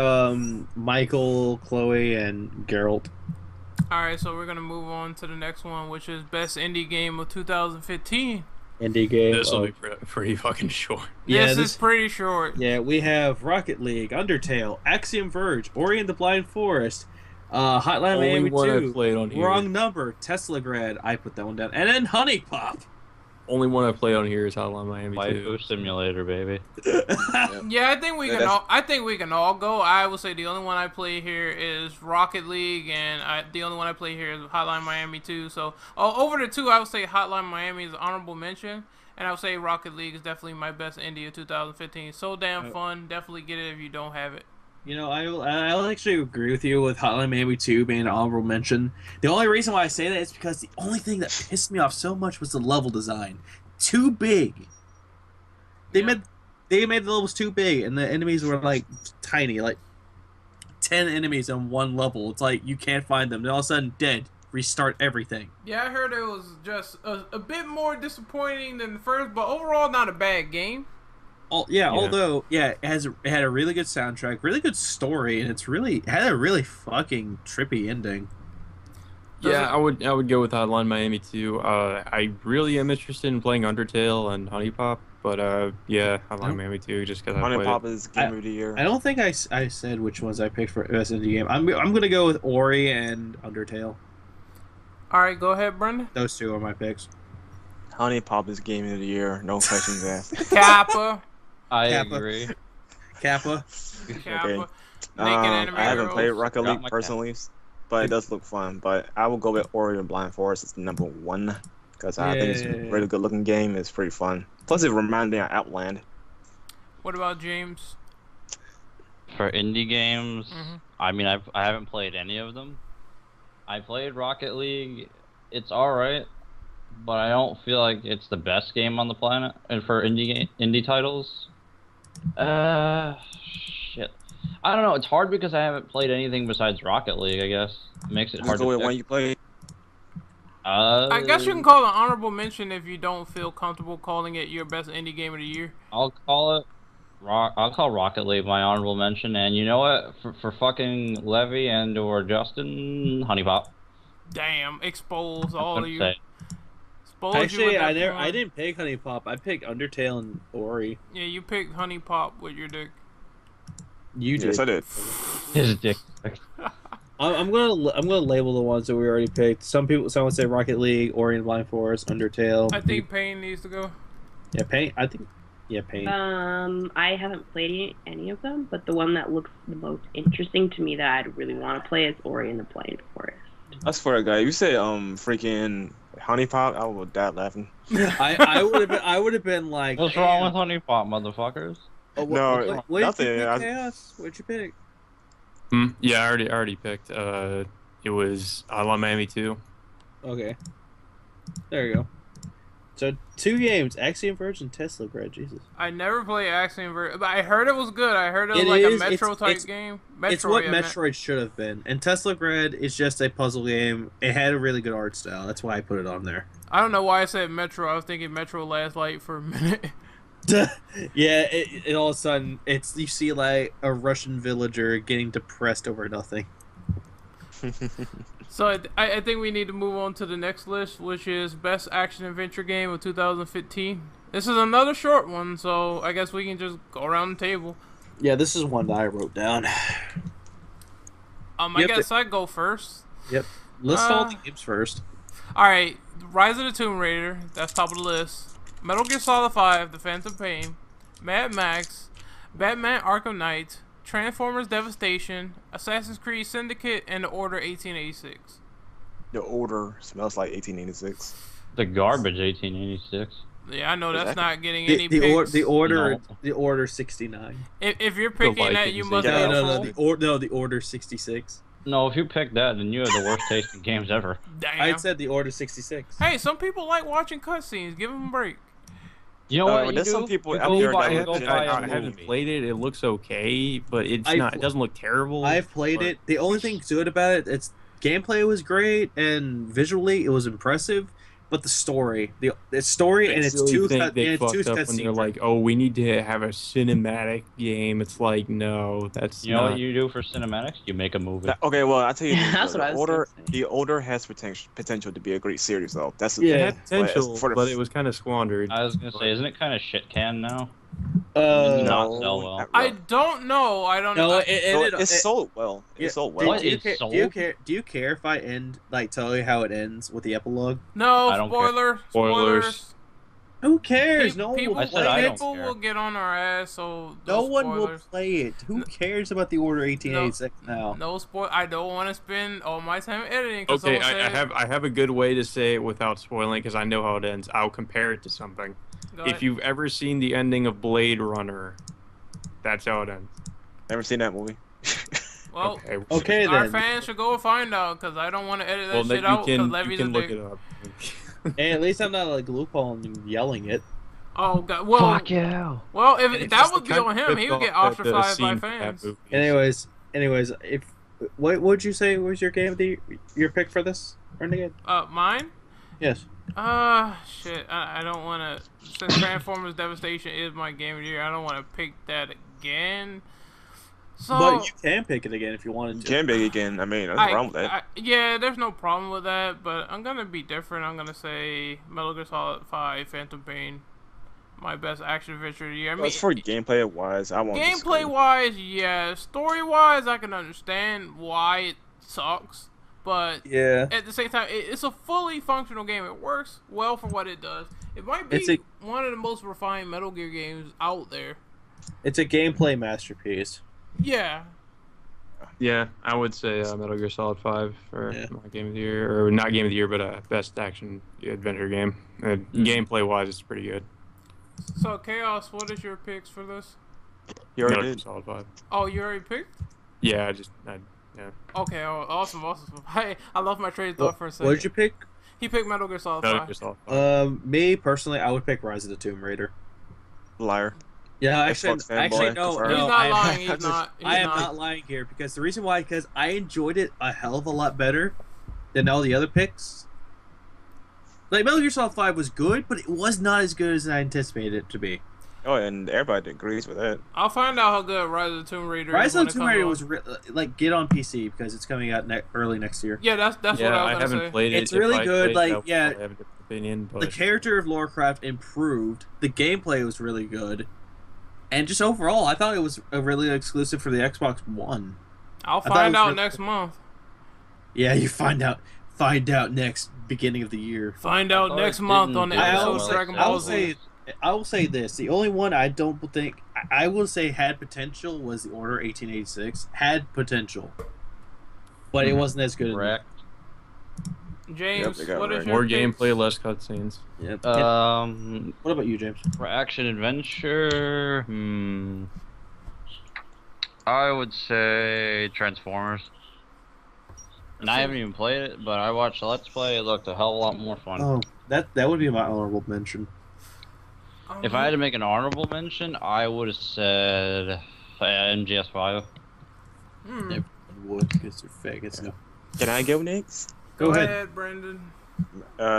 Michael, Chloe, and Geralt. Alright, so we're gonna move on to the next one, which is best indie game of 2015. Indie game. This will be pretty fucking short. Yeah, this this is pretty short. Yeah, we have Rocket League, Undertale, Axiom Verge, Ori and the Blind Forest, Hotline Only Miami one 2, I've played on here. Wrong Number, Tesla Grad, I put that one down, and then Honey Pop. Only one I play on here is Hotline Miami 2. Waifu Simulator, baby. Yeah, I think we Yeah, can that's- all. I think we can all go. I would say the only one I play here is Rocket League, and the only one I play here is Hotline Miami 2. So over the two, I would say Hotline Miami is an honorable mention, and I would say Rocket League is definitely my best indie of 2015. So damn fun. Definitely get it if you don't have it. You know, I actually agree with you with Hotline Miami 2 being an honorable mention. The only reason why I say that is because the only thing that pissed me off so much was the level design. Too big. They Yeah. made the levels too big, and the enemies were like tiny, like 10 enemies on one level. It's like you can't find them. They're all of a sudden dead. Restart everything. Yeah, I heard it was just a bit more disappointing than the first, but overall not a bad game. Although it had a really good soundtrack, really good story, and it had a really fucking trippy ending. Yeah, I would go with Hotline Miami too. I really am interested in playing Undertale and Honey Pop, but yeah, Hotline Miami too, just because I Honey played Pop it. is Game of the Year. I don't think I said which ones I picked for best indie game. I'm gonna go with Ori and Undertale. All right, go ahead, Brendan. Those two are my picks. Honey Pop is Game of the Year. No questions asked. Kappa. I Kappa. agree. Kappa. Kappa. Okay. Naked Anime I haven't played Girls. Rocket Got League my personally, but it does look fun. But I will go with Ori and Blind Forest as number 1 because I think it's a Yeah. really good looking game. It's pretty fun. Plus, it reminds me of Outland. What about James? For indie games, Mhm. I mean, I haven't played any of them. I played Rocket League. It's alright, but I don't feel like it's the best game on the planet. And for indie titles, shit. I don't know. It's hard because I haven't played anything besides Rocket League. I guess it makes it Just hard go to with pick. one you play. I guess you can call it an honorable mention if you don't feel comfortable calling it your best indie game of the year. I'll call it. I'll call Rocket League my honorable mention, and you know what? For fucking Levy and or Justin, Honey Pop. Damn, expose all of Couldn't you. say. Expose you Actually, with that I porn. didn't pick Honey Pop. I picked Undertale and Ori. Yeah, you picked Honey Pop with your dick. You did. Yes, I did. His dick. I'm gonna label the ones that we already picked. Some would say Rocket League, Ori and Blind Forest, Undertale. I think Payne needs to go. Yeah, Paint. I think. Yeah, Paint. I haven't played any of them, but the one that looks the most interesting to me that I'd really want to play is Ori and the Blind Forest. I swear to God, you say freaking Honey Pop, I would die laughing. I would have been like. What's wrong with Honey Pop, motherfuckers? Oh, No, what did nothing. you pick, I- Chaos? What'd you pick? Yeah, I already picked. It was Hotline Miami 2. Okay. There you go. So 2 games: Axiom Verge and Tesla Grad. Jesus. I never played Axiom Verge, but I heard it was good. I heard it was It like is. a Metro type It's- game. It's what yeah, Me- Metroid should have been. And Tesla Grad is just a puzzle game. It had a really good art style. That's why I put it on there. I don't know why I said Metro. I was thinking Metro Last Light for a minute. Yeah, it all of a sudden you see like a Russian villager getting depressed over nothing. So I think we need to move on to the next list, which is Best Action Adventure Game of 2015. This is another short one, so I guess we can just go around the table. Yeah, this is one that I wrote down. I Yep, guess I go first. Yep. List all the games first. All right, Rise of the Tomb Raider. That's top of the list. Metal Gear Solid 5: The Phantom Pain, Mad Max, Batman: Arkham Knight, Transformers: Devastation, Assassin's Creed Syndicate, and The Order 1886. The Order smells like 1886. The garbage 1886. Yeah, I know that's Exactly. not getting any picks. The order 69. If you're picking that, Vikings, you must yeah. be No, full. the order 66. No, if you pick that, then you have the worst taste in games ever. Damn. I said the order 66. Hey, some people like watching cutscenes. Give them a break. You know what? But You there's do? some people You out go there buy- that you go legit- buy I a haven't movie. played it. It looks okay, but it's I've- not. It doesn't look terrible. I've played but- it. The only thing good about it, its gameplay was great and visually it was impressive, but the story, the story and it's really too think cut, they and it's too fucked up when they're cutscene. like, "Oh, we need to have a cinematic game." It's like, no, that's You know not. what you do for cinematics? You make a movie. Okay, well, I'll tell you this, That's though. what I was gonna say. The Order has potential to be a great series, though. That's the Yeah. It thing. had potential, for the- but it was kind of squandered. I was gonna say, isn't it kind of shit can now? Uh, not No, sell well. not I really. don't know. I don't no, know. it ended. It's sold well. Yeah. It's sold Do, well. What? do you It's care, sold? do you care if I tell you how it ends with the epilogue? No, I don't care. spoilers. Spoilers. Who cares? No one people, will I said I play don't it. people care. will get on our ass, so No one will spoilers. play it. Who cares about the Order 1886 now? No spoil. I don't want to spend all my time editing. 'Cause Okay, someone said- I have a good way to say it without spoiling because I know how it ends. I'll compare it to something. Go If ahead. you've ever seen the ending of Blade Runner, that's how it ends. Never seen that movie. Well, Okay our then. fans should go find out because I don't want to edit that Well, shit you out because can, Levy's you a can look dick. it up. Hey, at least I'm not like loopholing and yelling it. Oh god. Well, Fuck you. well, if It's that just would the be kind on of him, he would get rip-off the ostracized by scene from that fans. movie. Anyways, if what would you say was your game of the your pick for this Renegade? Mine? Yes. Shit. I don't want to. Since Transformers Devastation is my game of the year, I don't want to pick that again. So, But you can pick it again if you You wanted to. can big again. I mean, nothing wrong with that. yeah, there's no problem with that, but I'm gonna be different. I'm gonna say Metal Gear Solid 5, Phantom Pain, my best action adventure of the year. I mean, As for gameplay wise, I won't. gameplay wise, yeah. Story wise, I can understand why it sucks, but Yeah. at the same time, it's a fully functional game. It works well for what it does. It might be It's a- one of the most refined Metal Gear games out there. It's a gameplay masterpiece. Yeah. Yeah, I would say Metal Gear Solid 5 for Yeah. my game of the year, or not game of the year, but best action adventure game. Gameplay wise, it's pretty good. So Chaos, what is your picks for this? You already Metal Gear did. Solid 5. Oh, you already picked? Yeah, yeah. Okay, awesome. I lost my train of thought for a second. What did you pick? He picked Metal Gear Solid Metal 5. Gear Solid 5. Me personally, I would pick Rise of the Tomb Raider. Liar. Yeah, Xbox fanboy, actually, no, confirmed. He's no, not I am lying. He's not. I am not lying here because the reason why, because I enjoyed it a hell of a lot better than all the other picks. Like Metal Gear Solid 5 was good, but it was not as good as I anticipated it to be. Oh, and everybody agrees with that. I'll find out how good Rise of the Tomb Raider is. Rise when of the it Tomb comes Raider out. was like get on PC because it's coming out early next year. Yeah, that's what Yeah, I I was haven't gonna say. played it. It's If really I good, played it, like, I would yeah, probably have a different opinion, but The character of Lara Croft improved. The gameplay was really good, and just overall, I thought it was a really exclusive for the Xbox One. I'll thought it find was out really- next month. Yeah, you find out next beginning of the year. Find out thought next it month didn't on the do I episode will of say, Dragon I Ball will Z. say, I will say this: the only one I don't think I will say had potential was the Order 1886. Had potential, but it wasn't as good. Correct. James, they got what is right. your more picks? gameplay, less cutscenes. Yeah. What What about you, James? for action adventure? I would say Transformers. And I haven't even played it, but I watched the Let's Play. It looked a hell of a lot more fun. Oh, that would be my honorable mention. If I had to make an honorable mention, I would have said MGS5. Hmm. Would because they're faggots. No. Can I go next? Go ahead. Brandon.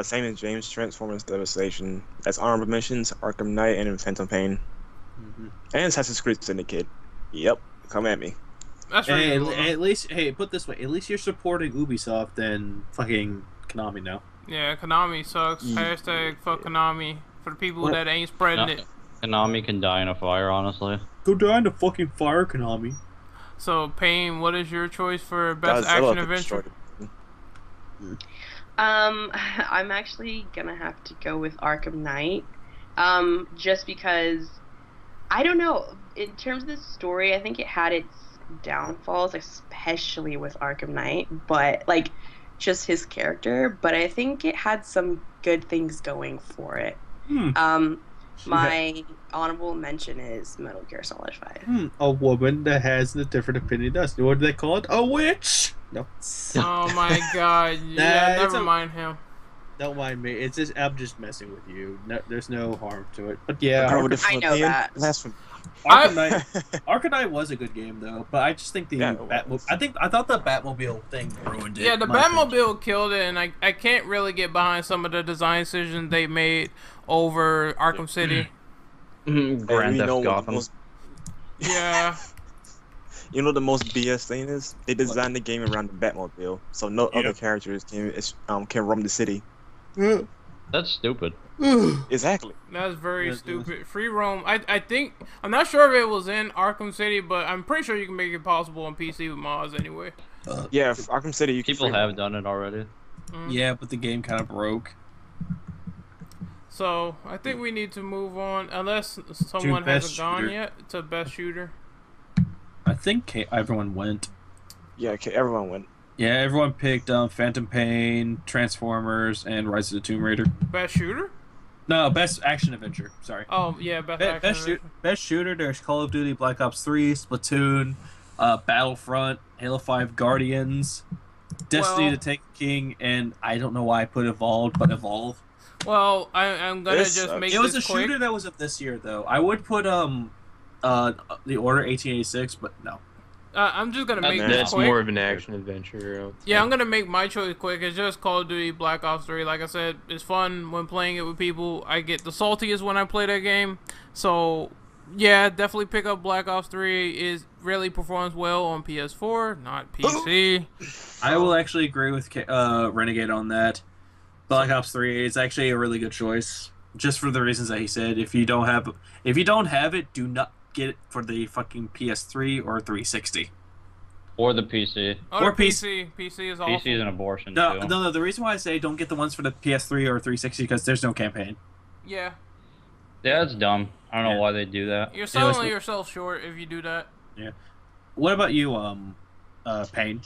Same as James. Transformers Devastation. That's honorable mentions. Arkham Knight and Phantom Pain. Mhm. And Assassin's Creed Syndicate. Yep. Come at me. That's Hey, reasonable. at least, hey, put it this way: at least you're supporting Ubisoft and fucking Konami now. Yeah, Konami sucks. Yeah. Hashtag fuck Konami for the people What? that ain't spreading No. it. Konami can die in a fire, honestly. Go die in the fucking fire, Konami. So, Payne, what is your choice for best Godzilla action could adventure? destroy it. I'm actually gonna have to go with Arkham Knight. Just because I don't know. In terms of the story, I think it had its downfalls, especially with Arkham Knight, but like just his character. But I think it had some good things going for it. My honorable mention is Metal Gear Solid 5. A woman that has a different opinion than us. What do they call it? A witch. No. Oh my god. Yeah, it's never a- mind him. Don't mind me. It's just I'm just messing with you. No, there's no harm to it. But yeah, Girl with the I know Philippine that. blasphemy. Arkham Knight. Arkham Knight was a good game though, but I just think the Yeah, it was. I thought the Batmobile thing ruined it. Yeah, the in my opinion. Batmobile killed it, and I can't really get behind some of the design decisions they made over Arkham City. Grand And you Theft know what the Gotham. most, Yeah. you know the most BS thing is? They designed the game around the Batmobile, so no other characters can roam the city. That's stupid. Exactly. That's very Yeah, stupid. Free roam. I think I'm not sure if it was in Arkham City, but I'm pretty sure you can make it possible on PC with mods anyway. Yeah, Arkham City. You can People free have roam. done it already. Yeah, but the game kind of broke. So I think we need to move on, unless someone best hasn't gone shooter. yet, to best shooter. I think everyone went. Yeah, okay, everyone went. Yeah, everyone picked Phantom Pain, Transformers, and Rise of the Tomb Raider. Best shooter? No, best action adventure. Sorry. Oh yeah, best action Best adventure. shooter. There's Call of Duty, Black Ops 3, Splatoon, Battlefront, Halo 5 Guardians, Destiny Well- to Take King, and I don't know why I put Evolved, but Evolve. Well, I'm gonna This just sucks. make It was this a quick. shooter that was of this year, though. I would put The Order 1886, but no. I'm just gonna make That's this That's quick. more of an action adventure. Yeah, I'm gonna make my choice quick. It's just Call of Duty Black Ops 3. Like I said, it's fun when playing it with people. I get the saltiest when I play that game. So, yeah, definitely pick up Black Ops 3. It really performs well on PS4, not PC. I will actually agree with Renegade on that. Black Ops 3 is actually a really good choice, just for the reasons that he said. If you don't have it, do not get it for the fucking PS3 or 360. Or the PC. Or Or PC. PC is awful. PC is an abortion No, too. no. The reason why I say don't get the ones for the PS3 or 360 because there's no campaign. Yeah, Yeah, it's dumb. I don't Yeah. know why they do that. you're was- selling yourself short if you do that. What about you, Payne?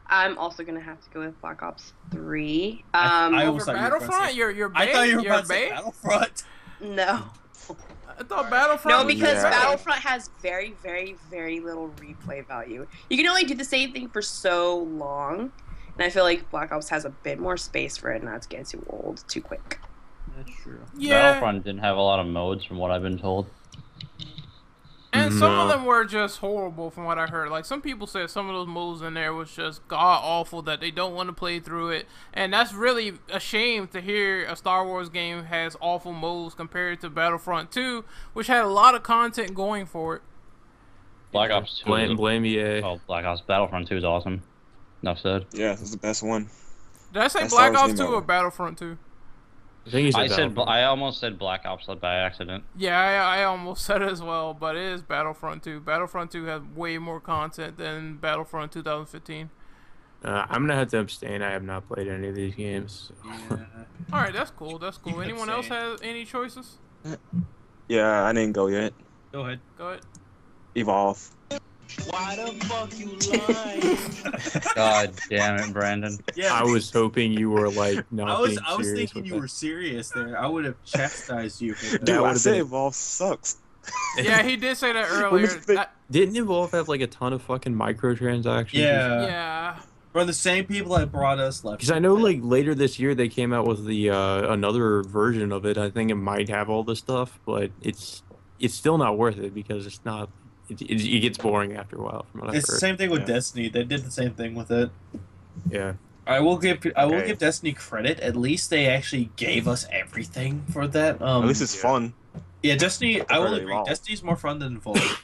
I'm also gonna have to go with Black Ops 3. I Over almost thought you were gonna Battlefront, say- you're I thought you were you're about to say bae? Battlefront. No. I thought Battlefront. No, was because bae. Battlefront has very, very, very little replay value. You can only do the same thing for so long, and I feel like Black Ops has a bit more space for it not to get too old too quick. That's true. Yeah, Battlefront didn't have a lot of modes, from what I've been told. and some of No. them were just horrible from what I heard. Like some people said some of those moves in there was just god awful that they don't want to play through it. And that's really a shame to hear a Star Wars game has awful moves compared to Battlefront 2, which had a lot of content going for it. Black Ops 2. Blame EA. Oh, Black Ops Battlefront 2 is awesome. Enough said. Yeah, it's the best one. Did I say That's Black Star Wars Ops game 2 or ever. Battlefront 2? I think he said I said Battlefront. I almost said Black Ops by accident. Yeah, I almost said it as well, but it is Battlefront 2. Battlefront 2 has way more content than Battlefront 2015. I'm gonna have to abstain. I have not played any of these games. So. All right, that's cool. That's cool. You can Anyone else say- have any choices? Yeah, I didn't go yet. Go ahead. Go ahead. Evolve. Why the fuck you lying? God damn it, Brandon. Yeah, I was hoping you were like not I was being serious thinking with you that. were serious there. I would have chastised you for that. Dude, I would've said been- Evolve sucks. Yeah, he did say that earlier. think- Didn't Evolve have like a ton of fucking microtransactions? Yeah. Yeah. From the same people that brought us left. Because I know like later this year they came out with the another version of it. I think it might have all this stuff, but it's still not worth it because it's not. It gets boring after a while. From what I've It's the heard. same thing with Yeah. Destiny. They did the same thing with it. Yeah. I will give Okay. Destiny credit. At least they actually gave us everything for that. At least it's fun. Yeah, Destiny. I will Very agree. long. Destiny's more fun than Evolve.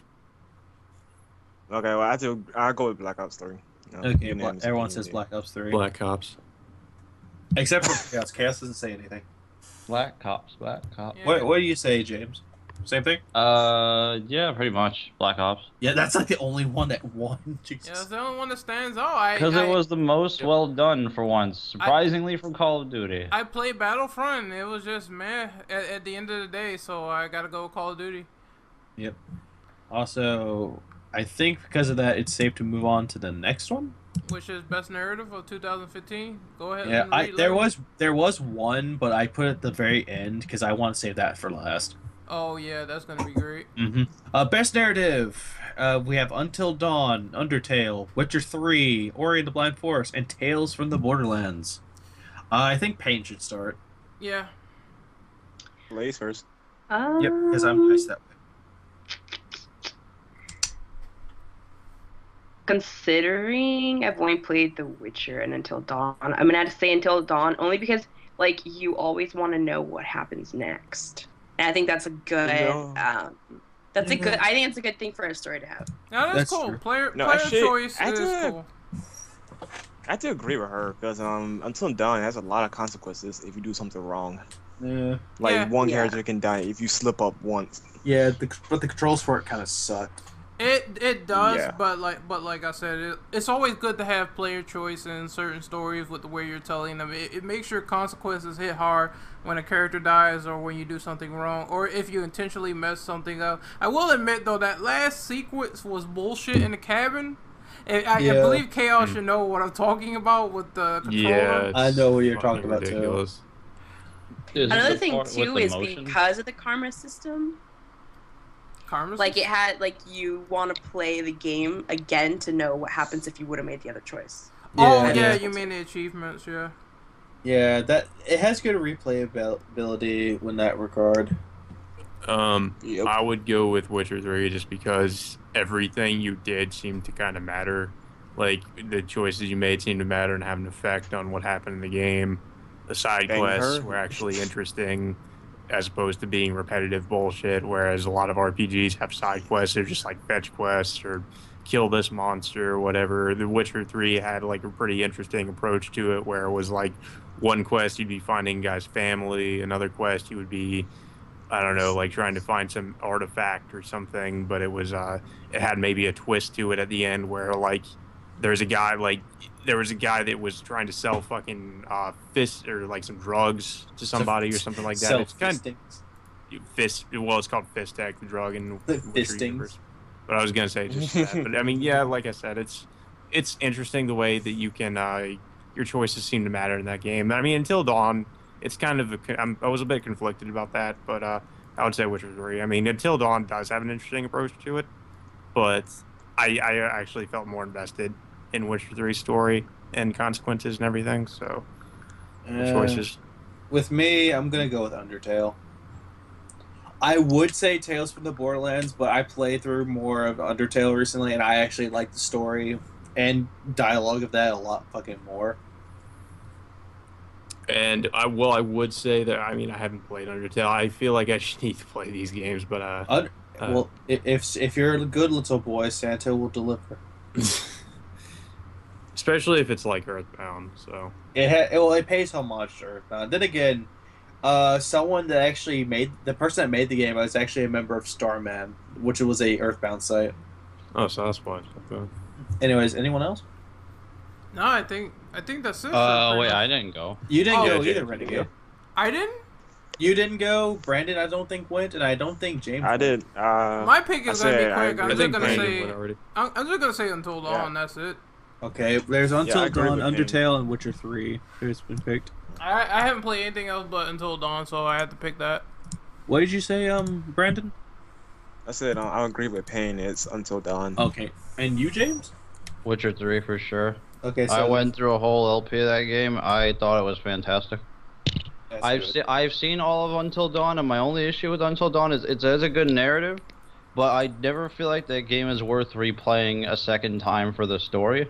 Okay, well, I'll go with Black Ops 3. No, Okay, unanimous everyone opinion says there. Black Ops 3. Black Ops. Except for Chaos. Chaos doesn't say anything. Black Ops. Yeah. What do you say, James? Same thing? Yeah, pretty much. Black Ops. Yeah, that's like the only one that won. Yeah, Jesus. that's the only one that stands out. Because it was the most well done for once, surprisingly from Call of Duty. I played Battlefront. And it was just meh at the end of the day, so I gotta go with Call of Duty. Yep. Also, I think because of that, it's safe to move on to the next one. Which is best narrative of 2015? Go ahead. Yeah, and there was one, but I put it at the very end because I want to save that for last. Oh yeah, that's gonna be great. Mm-hmm. Best narrative. We have Until Dawn, Undertale, Witcher 3, Ori and the Blind Forest, and Tales from the Borderlands. I think Payne should start. Yeah. Ladies first. Yep, because I'm nice that way. Considering I've only played The Witcher and Until Dawn, I'm gonna have to say Until Dawn only because like you always want to know what happens next, and I think that's a good. Yeah. That's a good. I think it's a good thing for a story to have. No, that's That's cool. true. Player No, player actually, choice I is did- cool. I have to agree with her because Until Dawn has a lot of consequences if you do something wrong. Yeah, Like Yeah. one Yeah. character can die if you slip up once. but the controls for it kind of suck. It does, Yeah. but like I said, it's always good to have player choice in certain stories with the way you're telling them. It makes your consequences hit hard when a character dies or when you do something wrong or if you intentionally mess something up. I will admit though that last sequence was bullshit in the cabin. I Yeah. believe Chaos should know what I'm talking about with the controller. Yeah. I know what you're it's talking fucking about, too. ridiculous. Is it Another the thing part with too the is motion? because of the karma system. Karma. Like it had like you want to play the game again to know what happens if you would have made the other choice. Oh Yeah. yeah, you mean the achievements? Yeah. Yeah, that it has good replayability in that regard. Yep. I would go with Witcher 3 just because everything you did seemed to kind of matter. Like, the choices you made seemed to matter and have an effect on what happened in the game. The side Bang quests her. were actually interesting as opposed to being repetitive bullshit, whereas a lot of RPGs have side quests. They're just like fetch quests or kill this monster or whatever. The Witcher 3 had like a pretty interesting approach to it where it was like one quest you'd be finding a guy's family, another quest you would be, I don't know, like trying to find some artifact or something, but it was it had maybe a twist to it at the end where like there was a guy that was trying to sell fucking fist or like some drugs to somebody or something like that. It's kind of fist. Well, it's called Fist Tech, the drug in the Witcher universe. But I was gonna say just that. But I mean, yeah, like I said, it's interesting the way that you can your choices seem to matter in that game. I mean, Until Dawn, it's kind of I was a bit conflicted about that, but I would say Witcher 3. I mean, Until Dawn does have an interesting approach to it, but I actually felt more invested in Witcher 3's story and consequences and everything. So choices. With me, I'm gonna go with Undertale. I would say Tales from the Borderlands, but I played through more of Undertale recently, and I actually like the story and dialogue of that a lot fucking more. And I would say that I mean I haven't played Undertale. I feel like I should need to play these games, but Well, if you're a good little boy, Santa will deliver. especially if it's like Earthbound. So It pays homage to Earthbound. Then again, someone that actually the person that made the game was actually a member of Starman, which was a Earthbound site. oh, so that's why. Okay. Anyways, anyone else? No, I think that's it. Wait, I didn't go. You didn't Oh, go yeah, either, James, Renegade. I didn't. You didn't go. Brandon, I don't think went, and I don't think James. I went. did. My pick is gonna be quick. I I'm just think gonna Brandon say. went already. I'm just gonna say Until Dawn. Yeah. That's it. Okay, there's I Until agree Dawn, with him. Undertale, and Witcher 3. Who's been picked? I haven't played anything else but Until Dawn, so I had to pick that. What did you say, Brandon? I said I agree with Payne. It's Until Dawn. Okay, and you, James? Witcher 3 for sure. Okay, so I went through a whole LP of that game. I thought it was fantastic. that's good. I've seen all of Until Dawn, and my only issue with Until Dawn is it has a good narrative, but I never feel like that game is worth replaying a second time for the story.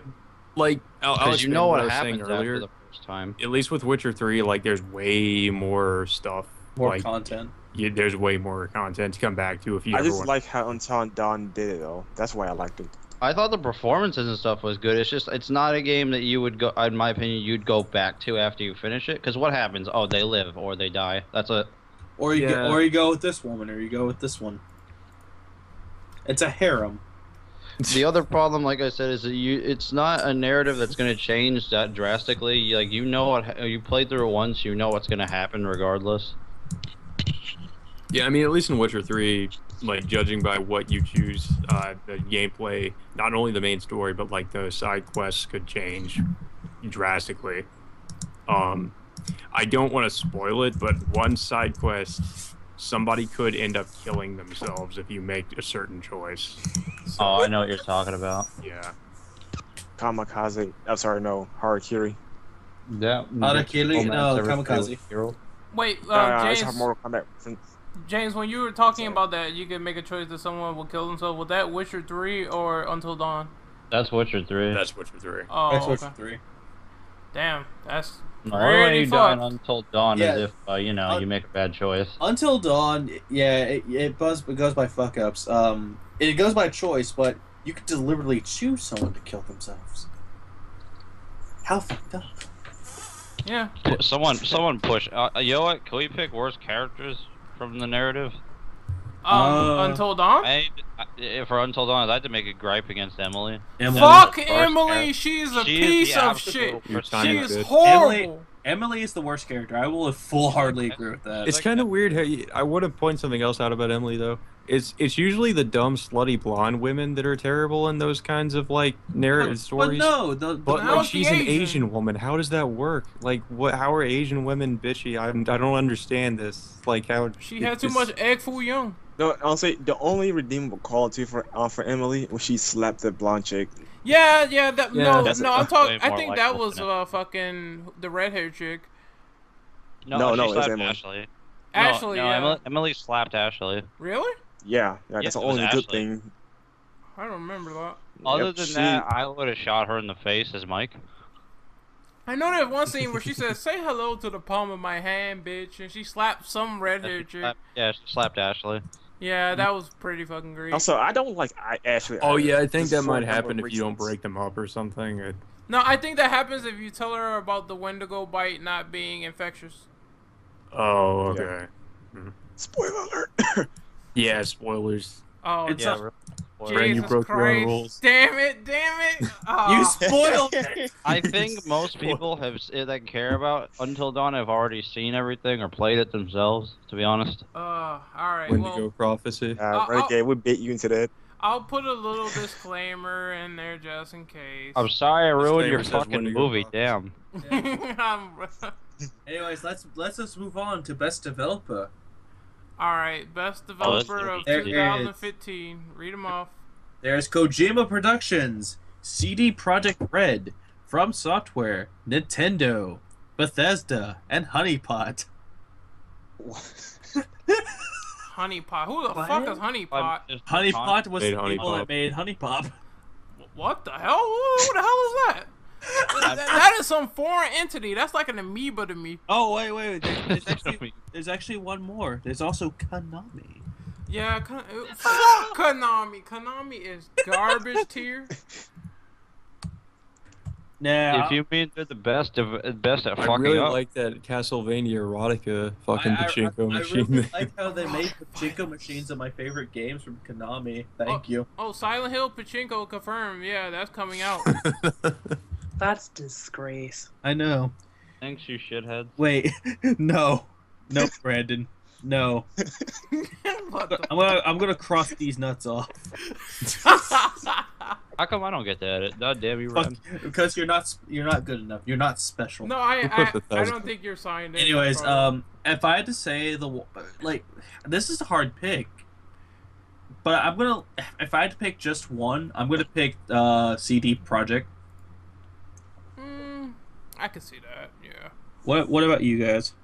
Like Because you know what happens earlier. after the first time. At least with Witcher 3, like there's way more stuff. More like, content. there's way more content to come back to if you I ever just want. like how Until Dawn did it though. That's why I liked it. I thought the performances and stuff was good. It's just it's not a game that you would go. In my opinion, you'd go back to after you finish it. Because what happens? Oh, they live or they die. That's it. Or you Yeah. or you go with this woman, or you go with this one. It's a harem. The other problem, like I said, is that it's not a narrative that's going to change that drastically. You know what you played through it once, you know what's going to happen regardless. Yeah, I mean, at least in Witcher 3, like judging by what you choose, the gameplay, not only the main story, but like the side quests could change drastically. I don't want to spoil it, but one side quest, somebody could end up killing themselves if you make a certain choice. So, Oh, I know what you're talking about. yeah. Kamikaze. I'm sorry, no. Harakiri. Yeah. Harakiri? No, Kamikaze. Wait, I just have James. Mortal Kombat reference. James, when you were talking about that, you could make a choice that someone will kill themselves. Was that Witcher 3 or Until Dawn? That's Witcher 3. That's Witcher 3. Oh, That's okay. Witcher 3. Damn, that's The only way pretty you die in fucked. Until Dawn Yeah. is if you make a bad choice. Until Dawn, yeah, it goes by fuck ups. It goes by choice, but you could deliberately choose someone to kill themselves. How fucked up? Yeah. Someone push. You know what? Can we pick worst characters from the narrative? Until Dawn? For Until Dawn, I had to make a gripe against Emily. Fuck First Emily! character. She's a She is piece the of absolute shit. Your worst time She is is good. horrible. Emily is the worst character. I will full-heartedly agree with that. It's kind of weird how I want to point something else out about Emily though. It's usually the dumb, slutty blonde women that are terrible in those kinds of like narrative But stories. no, But how's like the she's an Asian? Asian woman. How does that work? Like what? How are Asian women bitchy? I don't understand this. Like how She had too much egg foo young. No, I'll say the only redeemable quality for Emily was she slapped the blonde chick. Yeah, Yeah, no, that's I'm way talking. I more think that likable was than it. fucking the red haired chick. No, she it's slapped Emily. Ashley. Ashley, no, yeah. Emily slapped Ashley. Really? Yeah, that's it the was only good Ashley. thing. I don't remember that. Other Yep, than that, I would have shot her in the face as Mike. I know that one scene where she says, "Say hello to the palm of my hand, bitch," and she slapped some red haired chick. She slapped Ashley. Yeah, that was pretty fucking great. Also, I don't like Ashley. Oh either, yeah, I think just that for a might number happen of if you don't reasons. break them up or something. No, I think that happens if you tell her about the Wendigo bite not being infectious. Oh, Yeah. okay. Spoiler alert. Yeah, spoilers. Oh, It's Yeah, a- Brandon, you Jesus broke your own Christ. rules. Damn it. You Oh. spoiled it. I think most people that care about Until Dawn have already seen everything or played it themselves. To be honest. Alright, Wendigo well, prophecy. Renegade, we bait you into that. I'll put a little disclaimer in there just in case. I'm sorry I ruined your Disclaimer says fucking Wendigo movie. prophecy. Damn. Anyways, let's just move on to best developer. Alright, best Oh, developer of there it is. 2015. Read them off. There's Kojima Productions, CD Projekt Red, From Software, Nintendo, Bethesda, and Honeypot. Honeypot. Who the What? fuck is Honeypot? Honeypot was Made the people Honeypop. that made Honeypop. What the hell? Who the hell is that? That is some foreign entity. That's like an amoeba to me. Oh wait. There's actually one more. There's also Konami. Yeah, fuck Konami. Konami is garbage tier. Nah, If you mean they're the best at I fucking really up, like that Castlevania erotica fucking I pachinko machine. really like how they made pachinko machines of my favorite games from Konami. Thank you. Oh, Silent Hill Pachinko confirmed. Yeah, that's coming out. That's disgrace. I know. thanks you shitheads. Wait, no, Brandon, no. What the I'm gonna cross these nuts off. How come I don't get to edit? God damn you, Fuck, Ren. because you're not good enough. You're not special. No, We'll put the I thousand. don't think you're signed in. Anyways, bro. if I had to say this is a hard pick, but if I had to pick just one, I'm gonna pick CD Projekt. I can see that. Yeah. What about you guys?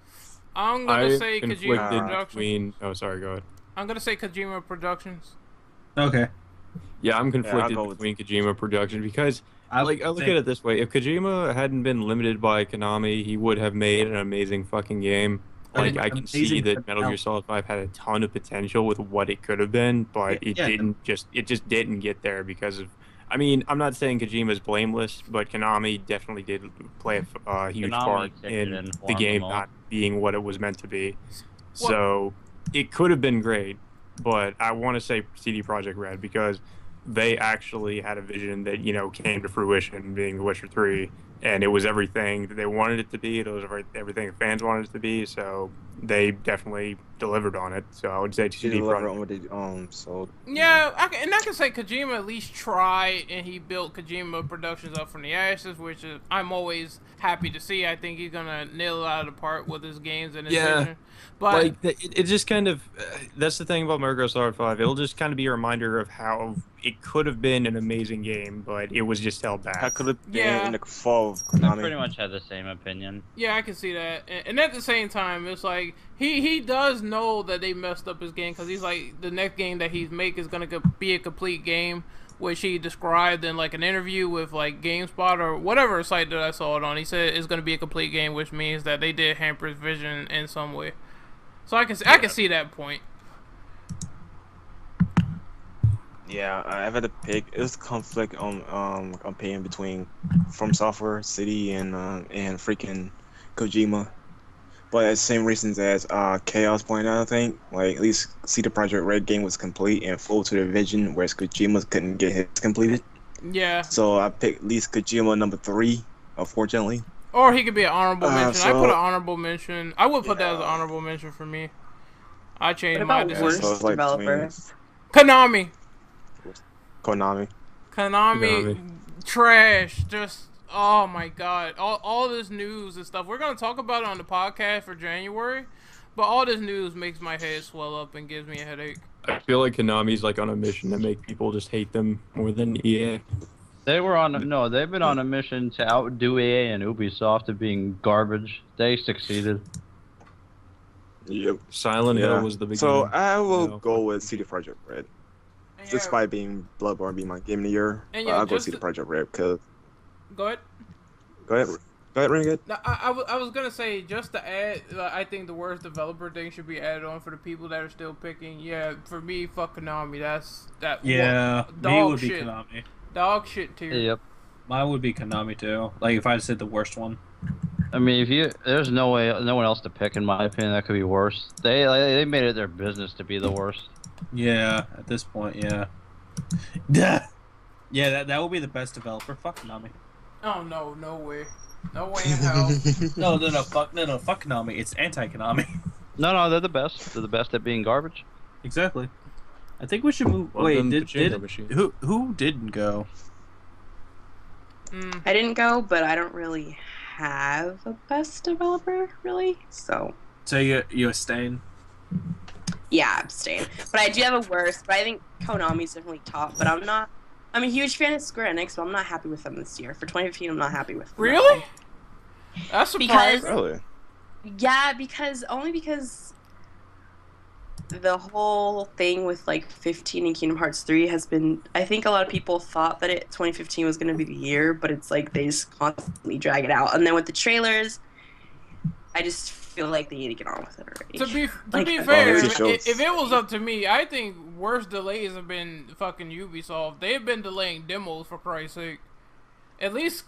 I'm gonna I say Kojima conflicted Productions. between. Oh, sorry. Go ahead. I'm gonna say Kojima Productions. Okay, Yeah, I'm conflicted go with- between Kojima Production because I look think- at it this way: if Kojima hadn't been limited by Konami, he would have made an amazing fucking game. Like I can see Amazing that Metal Gear Solid 5 had a ton of potential with what it could have been, but it Yeah. just didn't get there because of. I mean, I'm not saying Kojima's blameless, but Konami definitely did play a huge Konami part kicked it in in for the him game the most. not being what it was meant to be. Well- So it could have been great, but I want to say CD Projekt Red because they actually had a vision that came to fruition, being The Witcher 3, and it was everything that they wanted it to be. It was everything the fans wanted it to be. So they definitely delivered on it. So I would say She CD delivered Projekt. on what they so Yeah, I can say Kojima at least tried, and he built Kojima Productions up from the ashes, which I'm always happy to see. I think he's gonna nail it out of the park with his games and his Yeah. vision. But Like it just kind of that's the thing about Metal Gear Solid 5. It'll just kind of be a reminder of how it could have been an amazing game, but it was just held back. that could have been Yeah. in the fall of I Konami. pretty much had the same opinion. yeah, I can see that. And at the same time, it's like he does know that they messed up his game because he's like the next game that he's make is gonna be a complete game, which he described in like an interview with like GameSpot or whatever site that I saw it on. He said it's gonna be a complete game, which means that they did hamper his vision in some way. So I can see that point. Yeah, I had to pick. It was conflict on opinion between From Software, City, and freaking Kojima. But the same reasons as Chaos pointed out, I think. Like at least CD Projekt Red game was complete and full to the vision, whereas Kojima couldn't get his completed. Yeah. So I picked at least Kojima number 3, unfortunately. Or he could be an honorable mention. I so- put an honorable mention. I would put that as an Yeah. honorable mention for me. I What changed my about decision. worst So it's like developer? Konami. Konami. Konami, trash. Just oh my god, all this news and stuff. We're gonna talk about it on the podcast for January, but all this news makes my head swell up and gives me a headache. I feel like Konami's like on a mission to make people just hate them more than EA. They've been on a mission to outdo EA and Ubisoft at being garbage. They succeeded. Yep. Silent Hill was the beginning. So I will No. go with CD Projekt Red. And Despite being Bloodborne being my game of the year, And but yeah, I'll go just CD to- Projekt Red because go ahead. go ahead, Renegade. No, I was gonna say just to add, I think the worst developer thing should be added on for the people that are still picking. Yeah, for me, fuck Konami. That's that. Yeah, me dog would be shit. Konami. Dog shit tier. Yep. Mine would be Konami too. Like if I had said the worst one. I mean, there's no one else to pick in my opinion that could be worse. They made it their business to be the worst. Yeah, at this point, yeah. Yeah, that would be the best developer. Fuck Konami. Oh no, no way, no way in hell. No, fuck Konami. It's anti-Konami. No, they're the best. They're the best at being garbage. Exactly. I think we should move. Well, Wait, then did Pachinko machine. who didn't go? I didn't go, but I don't really have a best developer, really. So, So you abstain. yeah, abstain. But I do have a worst, but I think Konami's definitely top, but I'm a huge fan of Square Enix, but I'm not happy with them this year. For 2015, I'm not happy with them. Really? That's surprising. Really? Yeah, because the whole thing with like 15 and Kingdom Hearts 3 has been, I think a lot of people thought that 2015 was going to be the year, but it's like they just constantly drag it out. And then with the trailers, I just feel like they need to get on with it already. To be Like, fair, it shows. if it was up to me, I think worse delays have been fucking Ubisoft. They've been delaying demos for Christ's sake. At least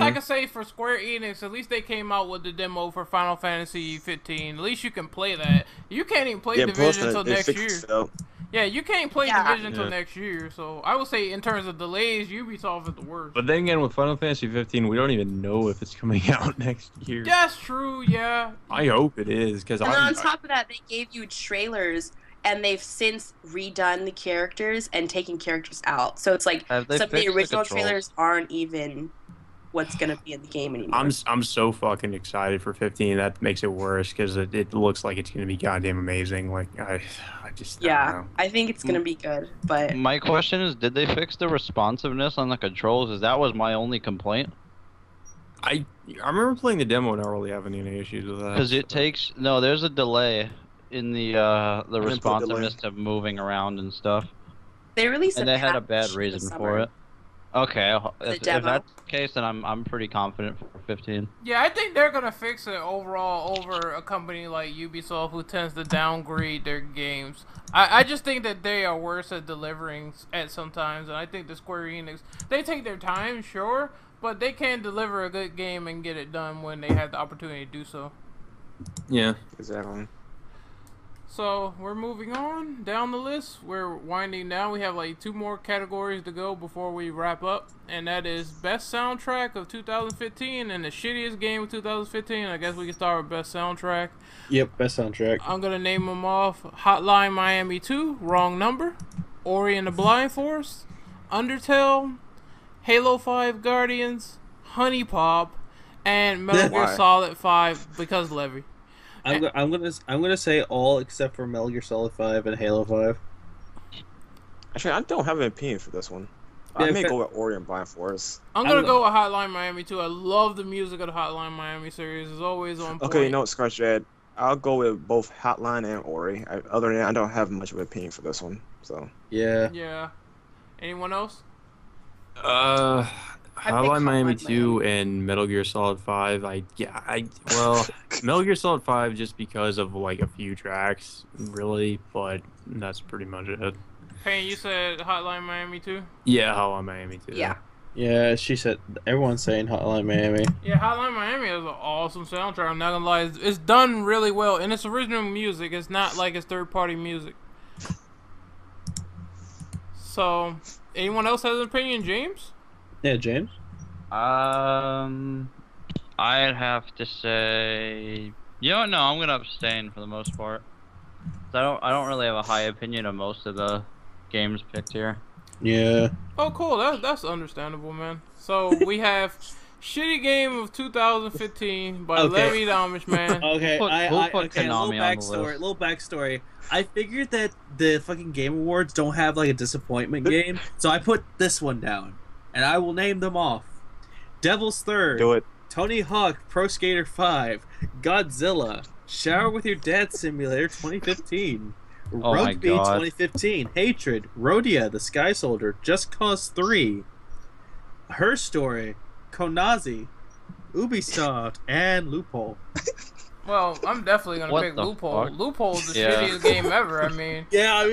I can say for Square Enix, at least they came out with the demo for Final Fantasy 15. At least you can play that. You can't even play Division until next year. Yeah, you can't play Division until next year. So I would say in terms of delays, Ubisoft is the worst. But then again, with Final Fantasy 15, we don't even know if it's coming out next year. That's true. Yeah. I hope it is, because And then on top of that, they gave you trailers, and they've since redone the characters and taken characters out. So it's like some Have they of the fixed the original controls? trailers aren't even what's going to be in the game anymore. I'm so fucking excited for 15. That makes it worse because it looks like it's gonna be goddamn amazing. Like I just don't Yeah, know. I think it's going to be good, but My question is, did they fix the responsiveness on the controls? Because that was my only complaint. I remember playing the demo and not really having any issues with that. Because it takes there's a delay in the put responsiveness delay. to moving around and stuff, they released and a they had a patch bad this reason summer. for it. Okay, if demo. that's the case, then I'm pretty confident for 15. Yeah, I think they're gonna fix it overall over a company like Ubisoft who tends to downgrade their games. I just think that they are worse at delivering at sometimes, and I think the Square Enix, they take their time, sure, but they can deliver a good game and get it done when they have the opportunity to do so. Yeah. Exactly. So we're moving on down the list. We're winding down. We have like 2 more categories to go before we wrap up, and that is best soundtrack of 2015 and the shittiest game of 2015. I guess we can start with best soundtrack. Yep, best soundtrack. I'm gonna name them off: Hotline Miami 2, Wrong Number, Ori and the Blind Forest, Undertale, Halo 5 Guardians, Honey Pop, and Metal Gear Why? Solid 5 because Levy. I'm gonna say all except for Metal Gear Solid 5 and Halo 5. Actually, I don't have an opinion for this one. Yeah, I may fair- go with Ori and Blind Forest. I'm gonna go with Hotline Miami 2. I love the music of the Hotline Miami series. It's always on point. Okay, you know what, scratch that. I'll go with both Hotline and Ori. Other than that, I don't have much of an opinion for this one. So Yeah. Yeah. Anyone else? Hotline Miami Hotline 2 and Metal Gear Solid 5. Metal Gear Solid 5 just because of like a few tracks, really, but that's pretty much it. Payne, you said Hotline Miami 2? Yeah, Hotline Miami 2. Yeah. Yeah, she said everyone's saying Hotline Miami. Yeah, Hotline Miami has an awesome soundtrack. I'm not gonna lie. It's done really well, and it's original music. It's not like it's third-party music. So, anyone else has an opinion? James? Yeah, James. I'd have to say, no, I'm gonna abstain for the most part. I don't really have a high opinion of most of the games picked here. Yeah. Oh, cool. That's understandable, man. So we have shitty game of 2015 by Okay. Larry the Amish Man. Okay, We'll put okay, Konami on the list. little backstory. I figured that the fucking Game Awards don't have like a disappointment game, so I put this one down, and I will name them off: Devil's Third, Do it. Tony Hawk Pro Skater 5, Godzilla, Shower with Your Dad Simulator 2015, Oh my Rugby God. 2015, Hatred, Rhodia the Sky Soldier, Just Cause 3, Her Story, Konazi, Ubisoft, and Loophole. Well, I'm definitely gonna What pick the Loophole. fuck? Loophole is the Yeah. shittiest game ever. I mean, Yeah,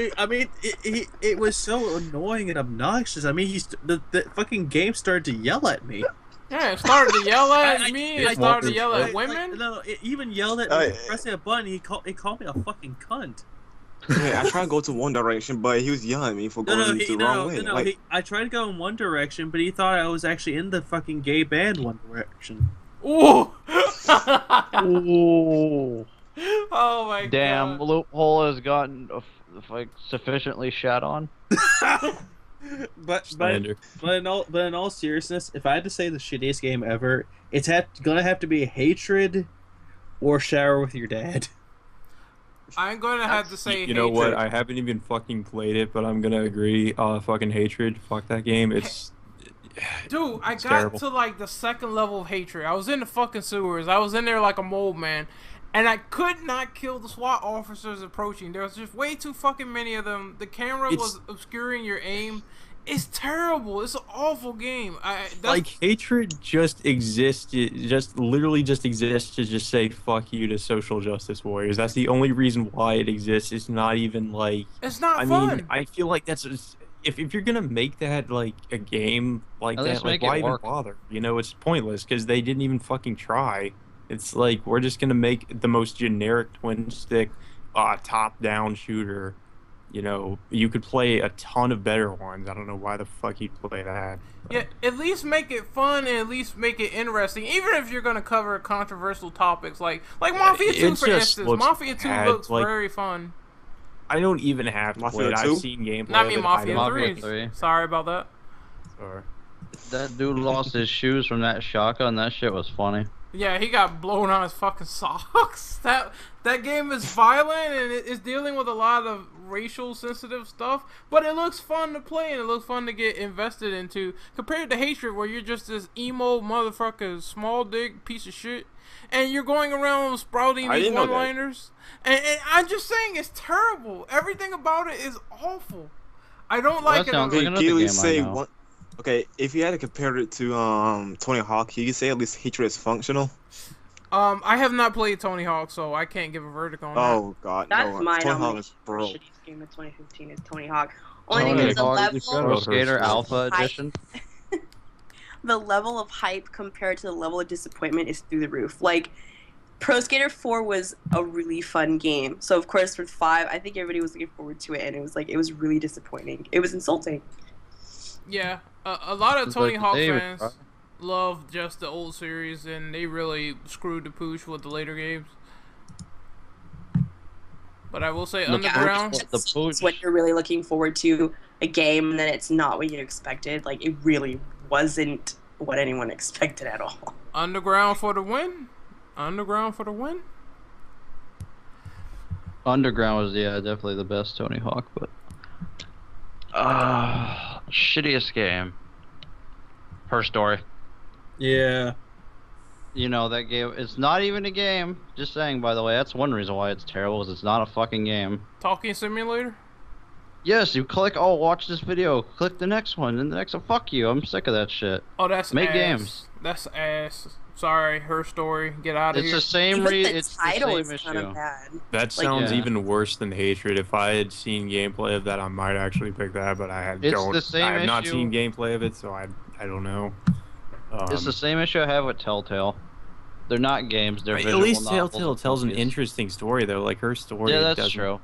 it was so annoying and obnoxious. I mean, the fucking game started to yell at me. yeah, it started to yell at I- me. I- It started to yell I- at women. No, it even yelled at me for pressing a button. It called me a fucking cunt. Yeah, I tried to go to one direction, but he was yelling at me for going the wrong way. Like, I tried to go in one direction, but he thought I was actually in the fucking gay band One Direction. Ooh. Ooh. Oh my Damn, god. Loophole has gotten like sufficiently shat on. But Slander. in all seriousness, if I had to say the shittiest game ever, it's gonna have to be Hatred or Shower with Your Dad. I'm gonna have to say. You know what? Hatred. I haven't even fucking played it, but I'm gonna agree. Fucking Hatred. Fuck that game. It's Dude, I got terrible. to like the second level of Hatred. I was in the fucking sewers. I was in there like a mole man. And I could not kill the SWAT officers approaching. There was just way too fucking many of them. The camera was obscuring your aim. It's terrible. It's an awful game. like Hatred just exists. It just literally just exists to just say fuck you to social justice warriors. That's the only reason why it exists. It's not even like. It's not I fun. mean, I feel like that's if you're gonna make that like a game like At that, least like make it why even work. bother? You know, it's pointless because they didn't even fucking try. It's like we're just gonna make the most generic twin stick, top-down shooter. You know, you could play a ton of better ones. I don't know why the fuck you'd play that. Yeah, at least make it fun and at least make it interesting. Even if you're gonna cover controversial topics like Mafia 2 It for just instance. looks Mafia 2 bad, looks like- very fun. I don't even have to Mafia play it. 2? I've seen gameplay. Not of me, it. Mafia Mafia 3. 3. Sorry about that. Sorry. That dude lost his shoes from that shotgun. That shit was funny. Yeah, he got blown on his fucking socks. That game is violent and it's dealing with a lot of racial sensitive stuff, but it looks fun to play and it looks fun to get invested into. Compared to Hatred, where you're just this emo motherfucker, small dick piece of shit, and you're going around sprouting I these didn't know that. one-liners. And I'm just saying, it's terrible. Everything about it is awful. I don't like that it. sounds at like all. another can you at game least I say know. one? Okay, if you had to compare it to Tony Hawk, can you say at least Hatred is functional? I have not played Tony Hawk, so I can't give a verdict on that. Oh god, That's no. my Tony Hawk nomination is for bro. shittiest game of 2015 is Tony Hawk. Only Tony because the Hawk is level, incredible. Pro Skater Hype. Alpha Edition. the level of hype compared to the level of disappointment is through the roof. Like, Pro Skater 4 was a really fun game. So of course with 5, I think everybody was looking forward to it, and it was really disappointing. It was insulting. Yeah, a lot of It's Tony like Hawk David, fans right? love just the old series, and they really screwed the pooch with the later games. But I will say, The Underground. pooch- The It's when pooch. you're really looking forward to a game, and then it's not what you expected. Like, it really wasn't what anyone expected at all. Underground for the win. Underground for the win. Underground was definitely the best Tony Hawk, but shittiest game. Her Story. Yeah. You know that game. It's not even a game. Just saying, by the way, that's one reason why it's terrible. Is it's not a fucking game. Talking simulator. Yes, you click. Oh, watch this video. Click the next one, and the next one. Fuck you. I'm sick of that shit. Oh, that's Make ass. games. That's ass. Sorry, Her Story. Get out of It's here. the same Even reason. the It's the title same is kind issue. of bad. That sounds yeah. even worse than Hatred. If I had seen gameplay of that, I might actually pick that, but It's don't. the same I have not issue. seen gameplay of it, so I don't know. It's the same issue I have with Telltale. They're not games. They're At visual least novels Telltale with tells an movies. interesting story, though. Like her story. Yeah, that's doesn't true.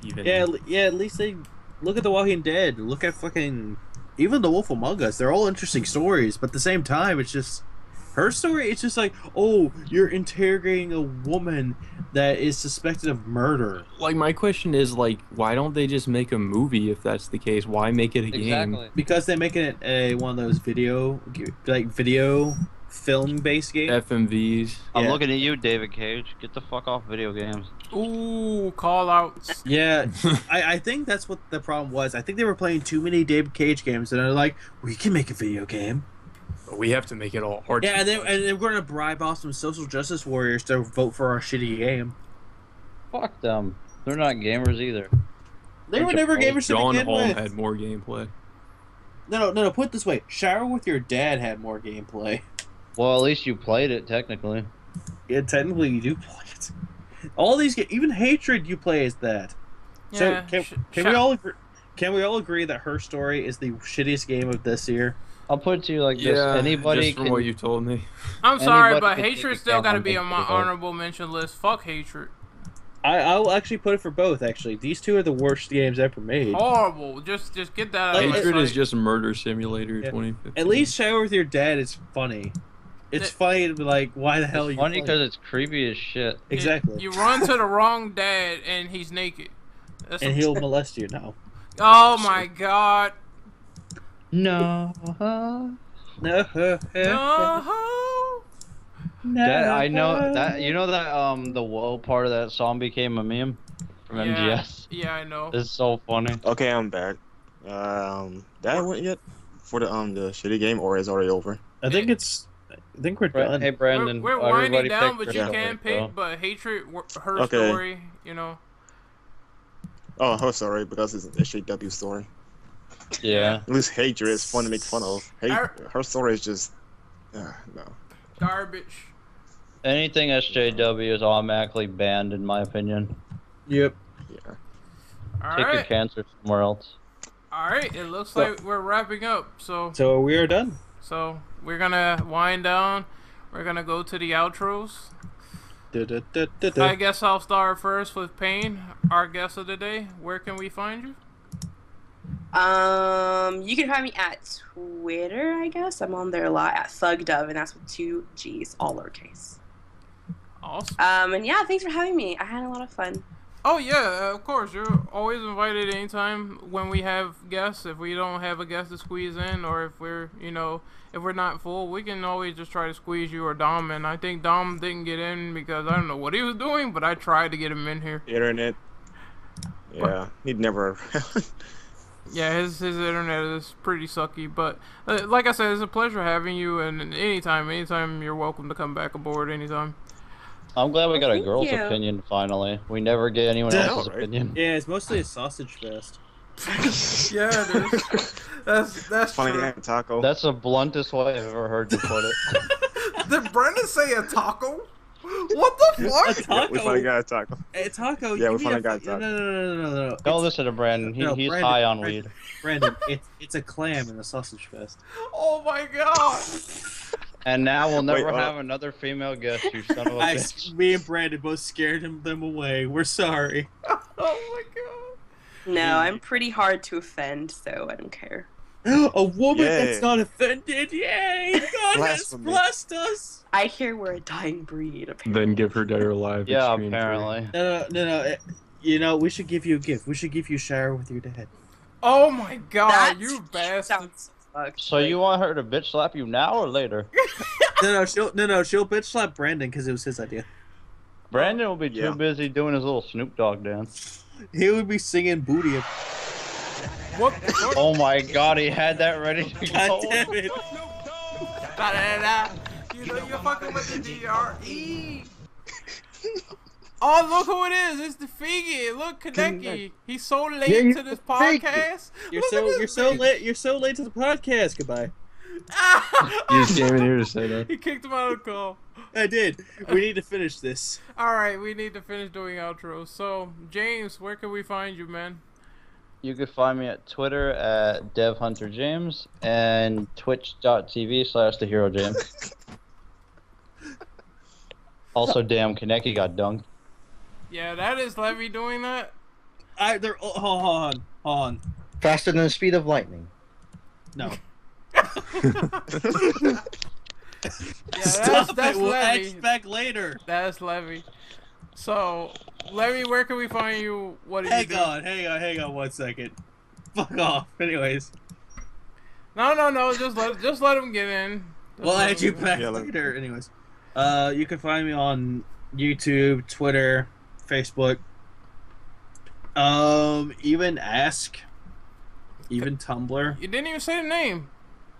Even. Yeah, at least they look at The Walking Dead. Look at fucking even The Wolf Among Us. They're all interesting stories, but at the same time, it's just Her story, it's just like, oh, you're interrogating a woman that is suspected of murder. Like, my question is, like, why don't they just make a movie if that's the case? Why make it a game? Exactly. Because they're making it one of those video film-based games. FMVs. I'm Yeah. looking at you, David Cage. Get the fuck off video games. Ooh, call outs. Yeah, I think that's what the problem was. I think they were playing too many David Cage games, and they're like, we can make a video game. But we have to make it all hard. Yeah, and then we're gonna bribe off some social justice warriors to vote for our shitty game. Fuck them. They're not gamers either. They were never gamers to John begin Holm with. had more gameplay. No. Put it this way: Shower with Your Dad had more gameplay. Well, at least you played it technically. Yeah, technically you do play it. All these, even Hatred, you play as that. Yeah, So can we all agree? Can we all agree that Her Story is the shittiest game of this year? I'll put it to you like this: Yeah, anybody just from can. what you told me. I'm sorry, Anybody but can take Hatred a still camera got to and be make on my it hard. honorable mention list. Fuck Hatred. I'll actually put it for both. Actually, these two are the worst games ever made. Horrible. Just get that out of my Hatred is sight. just Murder Simulator Yeah. 2015. At least Shower with Your Dad is funny. It's funny to be like, why the hell are It's you funny playing? because it's creepy as shit. Exactly. You run to the wrong dad and he's naked. That's And a- he'll molest you. No. Oh my god. No. No. No. That I know that you know that the whoa part of that song became a meme from MGS. Yeah, I know. It's so funny. Okay, I'm back. That went yet for the shitty game, or is already over? I think we're done. Hey Brandon, We're everybody winding down, pick but you your can topic, bro. pick. But Hatred, Her Okay. Story, you know. Oh, Her Story, because it's an SJW story. Yeah. At least Hatred is fun to make fun of. Her Story is just, no. Garbage. Anything SJW is automatically banned, in my opinion. Yep. Yeah. All Take your right. cancer somewhere else. All right. It looks like we're wrapping up. So we are done. So we're gonna wind down. We're gonna go to the outros. I guess I'll start first with Payne, our guest of the day. Where can we find you? You can find me at Twitter, I guess. I'm on there a lot at ThugDove, and that's with 2 G's, all lowercase. Awesome. And yeah, thanks for having me. I had a lot of fun. Oh yeah, of course. You're always invited anytime when we have guests. If we don't have a guest to squeeze in, or if we're, if we're not full, we can always just try to squeeze you or Dom. And I think Dom didn't get in because I don't know what he was doing, but I tried to get him in here. Internet. Yeah, he'd never. Yeah, his internet is pretty sucky, but like I said, it's a pleasure having you. And anytime you're welcome to come back aboard anytime. I'm glad we got a Thank girl's you. opinion finally. We never get anyone Yeah, else's right? opinion. Yeah, it's mostly a sausage fest. Yeah, it is. That's Funny true. guy taco. That's the bluntest way I've ever heard you put it. Did Brendan say a taco? What the fuck? A Yeah, we finally taco. got a taco. A taco. Yeah, we give me finally a got fu- taco. No. Don't listen to Brandon. He's Brandon, high on Brandon, weed. Brandon, it's a clam in the sausage fest. Oh my god. And now we'll never Wait, have another female guest, you son of a bitch. Me and Brandon both scared them away. We're sorry. Oh my god. No, I'm pretty hard to offend, so I don't care. A woman Yay. that's not offended. Yay! God has Blasphemy. blessed us. I hear we're a dying breed, apparently. Then give her dead or alive. Yeah, Extreme three. apparently. No. We should give you a gift. We should give you a shower with your dad. Oh my god, That you bastard. sounds fucked. So you want her to bitch slap you now or later? She'll bitch slap Brandon because it was his idea. Brandon will be Yeah. too busy doing his little Snoop Dogg dance. He would be singing booty. What the fuck? Oh my god, he had that ready to God go. damn it! Da-da-da-da. You know you're fucking with the DRE. Oh, look who it is! It's the Figgy. Look, Kaneki. He's so late to this podcast. You're Look at this so bitch. late. You're so late to the podcast. Goodbye. You just came in here to say that. He kicked him out of the call. I did. We need to finish this. Alright, we need to finish doing outros. So, James, where can we find you, man? You can find me at Twitter at DevHunterJames and twitch.tv/TheHeroJames. Also, damn, Kaneki got dunked. Yeah, that is Levy doing that. Hold on. Faster than the speed of lightning. No. Yeah, Stop that's it. We'll Levy. X back later. That's Levy. So, Levy, where can we find you? What do you do? Hang on 1 second. Fuck off. Anyways, No. Just let him get in. Just we'll let add him you get in. back Yeah, let- later. Anyways, you can find me on YouTube, Twitter, Facebook. Even Ask, even Tumblr. You didn't even say the name.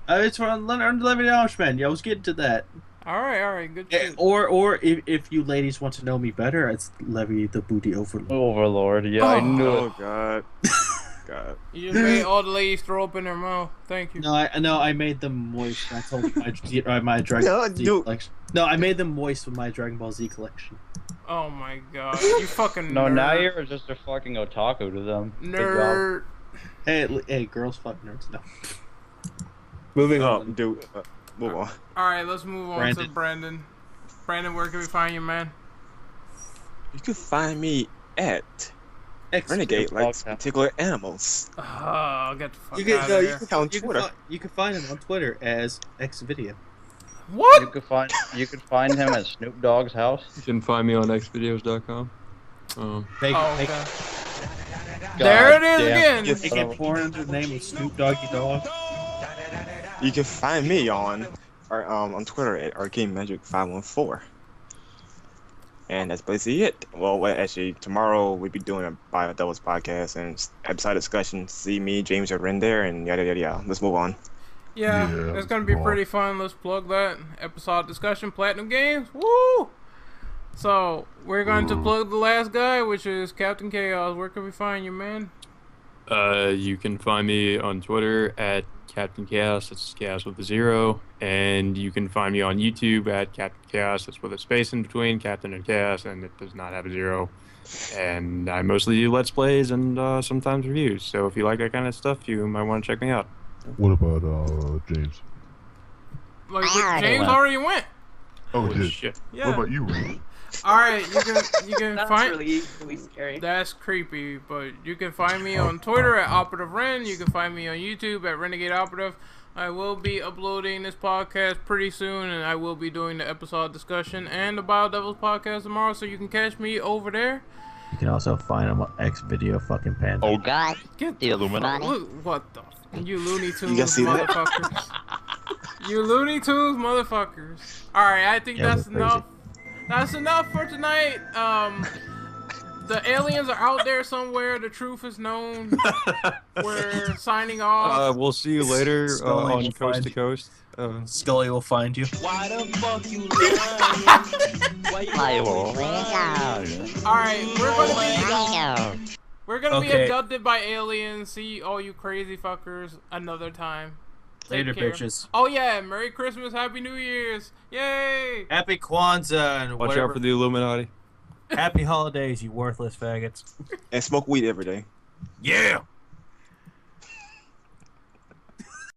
It's from Leonard Levy Oshman. Yeah, I was getting to that. All right, good shit. Or if you ladies want to know me better, it's Levy the Booty Overlord. Overlord. Yeah, I knew Oh it. God. God. You just made all the ladies throw up in their mouth. Thank you. No, I made them moist. I told you my Dragon No, Ball Z dude. collection. No, I made them moist with my Dragon Ball Z collection. Oh my god, you fucking No, nerd. now you're just a fucking otaku to them. Good job. Nerd. Hey, girls fuck nerds. No. Moving Oh, on. dude. Move on. All right, let's move on to Brandon. Brandon. Brandon, where can we find you, man? You can find me at X- Renegade Okay. likes particular animals. Oh, get the fuck You can, out no, of you here. can, On you, can Twitter. you can find him on Twitter as Xvideo. What? You could find him at Snoop Dogg's house. You can find me on xvideos.com. Make, Oh, make, okay. There it is damn. again. make it porn under the name of Snoop Doggy Dog. You can find me on Twitter at ArcadeMagic514. And that's basically it. Well, actually, tomorrow we'll be doing a Bio Doubles podcast and episode discussion. See me, James, are in there, and yada yada yada. Let's move on. Yeah, Yeah, it's gonna be wow. pretty fun. Let's plug that episode discussion. Platinum Games. Woo! So we're going to plug the last guy, which is Captain Chaos. Where can we find you, man? You can find me on Twitter at Captain Chaos. That's Chaos with a 0. And you can find me on YouTube at Captain Chaos. That's with a space in between Captain and Chaos, and it does not have a 0. And I mostly do Let's Plays and sometimes reviews. So if you like that kind of stuff, you might want to check me out. What about James? Like James already went. Oh, Holy shit. shit. Yeah. What about you, Ray? All right, you can That's find. really scary. That's creepy, but you can find me on Twitter at Operative Ren. You can find me on YouTube at Renegade Operative. I will be uploading this podcast pretty soon, and I will be doing the episode discussion and the Bio Devils podcast tomorrow, so you can catch me over there. You can also find him on Xvideo fucking Panda. Oh God, Get the Illuminati. What the? You Looney Tunes You guys see that? motherfuckers. You Looney Tunes motherfuckers. All right, I think Yeah, that's we're enough. That's enough for tonight. The aliens are out there somewhere. The truth is known. We're signing off. We'll see you later Scully on will Coast find to you. Coast. Scully will find you. Why the fuck you lying? Why you I will always lying? All right, we're gonna be Okay. abducted by aliens. See all you crazy fuckers another time. Take Later, care. bitches. Oh yeah, Merry Christmas, Happy New Year's, yay! Happy Kwanzaa and Watch whatever. out for the Illuminati. Happy holidays, you worthless faggots. And smoke weed every day. Yeah.